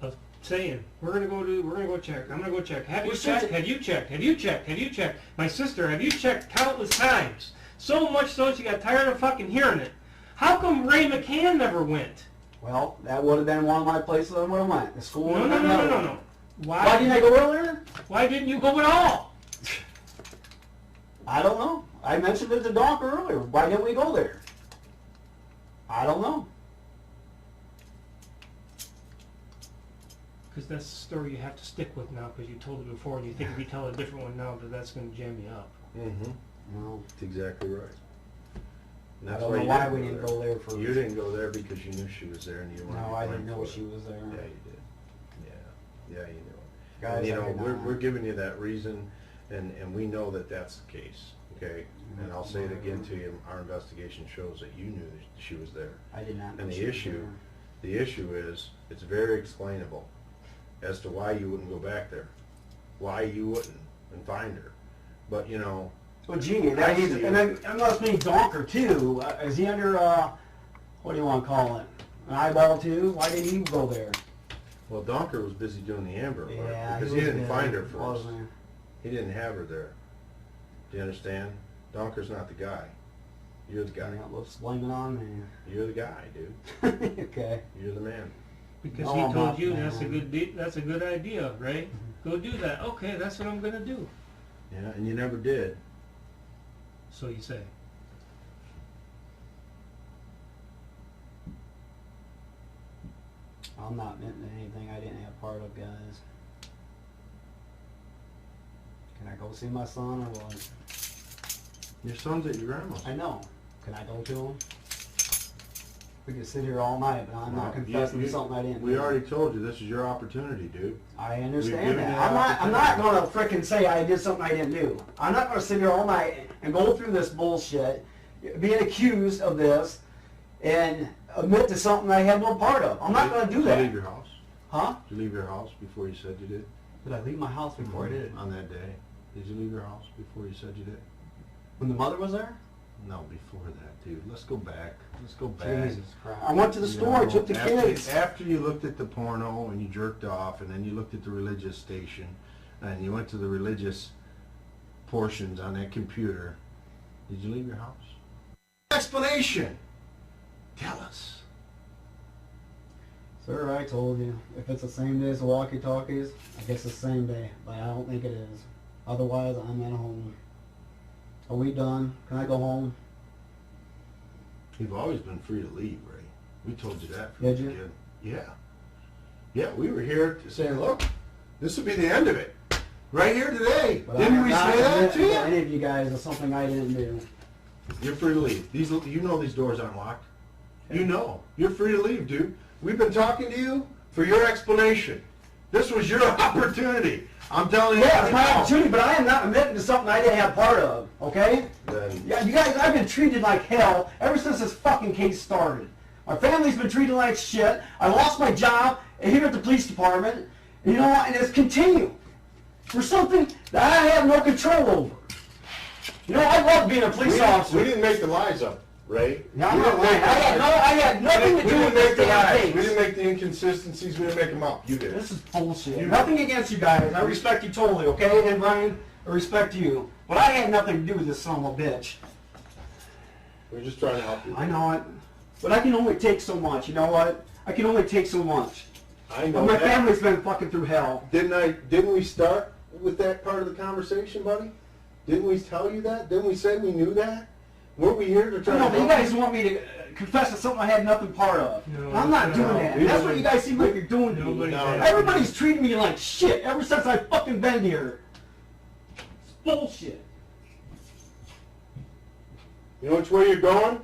Speaker 1: of saying we're gonna go check. I'm gonna go check. Have you checked? Have you checked? Have you checked? Have you checked? My sister, have you checked countless times? So much so she got tired of fucking hearing it. How come Ray McCann never went?
Speaker 2: Well, that would have been one of my places I would have went. The school.
Speaker 1: No.
Speaker 2: Why didn't I go earlier?
Speaker 1: Why didn't you go at all?
Speaker 2: I don't know. I mentioned it to Doc earlier. Why didn't we go there? I don't know.
Speaker 1: Because that's the story you have to stick with now, because you told it before, and you think if you tell a different one now, that's going to jam you up.
Speaker 3: Mm-hmm.
Speaker 2: No.
Speaker 3: That's exactly right. And
Speaker 2: I
Speaker 3: that's
Speaker 2: don't know
Speaker 3: you
Speaker 2: why
Speaker 3: didn't
Speaker 2: we didn't go there first.
Speaker 3: You didn't go there because you knew she was there and you wanted to
Speaker 2: No,
Speaker 3: be
Speaker 2: I didn't
Speaker 3: blamed
Speaker 2: know
Speaker 3: for
Speaker 2: she
Speaker 3: it.
Speaker 2: was there.
Speaker 3: Yeah, you did. Yeah, you knew it.
Speaker 2: Guys,
Speaker 3: And you
Speaker 2: I
Speaker 3: know,
Speaker 2: did not.
Speaker 3: we're giving you that reason, and we know that that's the case. Okay, and I'll say it again to you. Our investigation shows that you knew that she was there.
Speaker 2: I did not know
Speaker 3: And
Speaker 2: she was there.
Speaker 3: the issue is, it's very explainable as to why you wouldn't go back there, why you wouldn't and find her. But you know.
Speaker 2: Well, gee, and then unless being Donker too. Is he under what do you want to call it? An eyeball too? Why didn't he go there?
Speaker 3: Well, Donker was busy doing the Amber Alert
Speaker 2: Yeah,
Speaker 3: because he
Speaker 2: was
Speaker 3: didn't
Speaker 2: busy,
Speaker 3: find her first.
Speaker 2: wasn't
Speaker 3: He didn't have her there. Do you understand? Donker's not the guy. You're the
Speaker 2: he?
Speaker 3: guy.
Speaker 2: Yeah, let's blame it on me.
Speaker 3: You're the guy, dude.
Speaker 2: Okay.
Speaker 3: You're the man.
Speaker 1: Because
Speaker 2: No,
Speaker 1: he
Speaker 2: I'm
Speaker 1: told
Speaker 2: not,
Speaker 1: you
Speaker 2: man.
Speaker 1: that's a good idea, Ray. Go do that. Okay, that's what I'm going to do.
Speaker 3: Yeah, and you never did.
Speaker 1: So you say.
Speaker 2: I'm not admitting to anything I didn't have part of, guys. Can I go see my son or what?
Speaker 3: Your son's at your grandma's.
Speaker 2: I know. Can I go to him? We could sit here all night, but I'm not
Speaker 3: Well,
Speaker 2: confessing to something I didn't
Speaker 3: We
Speaker 2: do.
Speaker 3: already told you this is your opportunity, dude.
Speaker 2: I
Speaker 3: We've
Speaker 2: understand
Speaker 3: given
Speaker 2: that.
Speaker 3: you
Speaker 2: I'm
Speaker 3: the
Speaker 2: not going to frickin' say I did something I didn't do. I'm not going to sit here all night and go through this bullshit, being accused of this, and admit to something I had no part of. I'm not going to do
Speaker 3: Did you leave
Speaker 2: that.
Speaker 3: your house?
Speaker 2: Huh?
Speaker 3: Did you leave your house before you said you did?
Speaker 2: Did I leave my house before I did?
Speaker 3: On that day. Did you leave your house before you said you did?
Speaker 2: When the mother was there?
Speaker 3: No, before that, dude. Let's go back. Let's go back.
Speaker 2: Jesus Christ. I went to the
Speaker 3: You
Speaker 2: store,
Speaker 3: know,
Speaker 2: took the kids.
Speaker 3: After you looked at the porno and you jerked off, and then you looked at the religious station, and you went to the religious portions on that computer, did you leave your house? Explanation! Tell us.
Speaker 2: Sir, I told you. If it's the same day as the walkie-talkies, I guess it's the same day. But I don't think it is. Otherwise, I'm at home. Are we done? Can I go home?
Speaker 3: You've always been free to leave, Ray. We told you that from
Speaker 2: Did
Speaker 3: the
Speaker 2: you?
Speaker 3: beginning. Yeah. Yeah, we were here saying, look, this will be the end of it. Right here today.
Speaker 2: But
Speaker 3: Didn't
Speaker 2: I'm
Speaker 3: we
Speaker 2: not
Speaker 3: say that to
Speaker 2: admitting
Speaker 3: you?
Speaker 2: any of you guys is something I didn't do.
Speaker 3: You're free to leave. You know these doors aren't locked. You know. You're free to leave, dude. We've been talking to you for your explanation. This was your opportunity. I'm telling you.
Speaker 2: Yeah, it's my
Speaker 3: now.
Speaker 2: opportunity, but I am not admitting to something I didn't have part of, okay?
Speaker 3: Then
Speaker 2: Yeah, you guys, I've been treated like hell ever since this fucking case started. My family's been treated like shit. I lost my job here at the police department. And you know what? And it's continued for something that I have no control over. You know, I love being a police officer.
Speaker 3: we didn't make the lies up, Ray.
Speaker 2: Yeah, I'm
Speaker 3: We
Speaker 2: not
Speaker 3: didn't
Speaker 2: lying.
Speaker 3: make the
Speaker 2: I had nothing to
Speaker 3: We
Speaker 2: do
Speaker 3: didn't
Speaker 2: with this
Speaker 3: make the
Speaker 2: damn
Speaker 3: lies.
Speaker 2: case.
Speaker 3: We didn't make the inconsistencies. We didn't make them up. You did.
Speaker 2: This is bullshit.
Speaker 3: You-
Speaker 2: Nothing against you guys. I respect you totally, okay? And Ryan, I respect you. But I had nothing to do with this son of a bitch.
Speaker 3: We're just trying to help you.
Speaker 2: I know it. But I can only take so much. You know what? I can only take so much.
Speaker 3: I
Speaker 2: But
Speaker 3: know
Speaker 2: my
Speaker 3: that.
Speaker 2: family's been fucking through hell.
Speaker 3: Didn't we start with that part of the conversation, buddy? Didn't we tell you that? Didn't we say we knew that? Weren't we here to try
Speaker 2: No,
Speaker 3: to
Speaker 2: but you
Speaker 3: help
Speaker 2: guys want me to confess to something I had nothing part of.
Speaker 1: No,
Speaker 2: I'm not
Speaker 1: no,
Speaker 2: doing that.
Speaker 3: we
Speaker 2: That's
Speaker 3: don't.
Speaker 2: what you guys seem like you're doing to me.
Speaker 1: Nobody
Speaker 3: No.
Speaker 1: has.
Speaker 2: Everybody's treating me like shit ever since I've fucking been here. It's bullshit.
Speaker 3: You know which way you're going?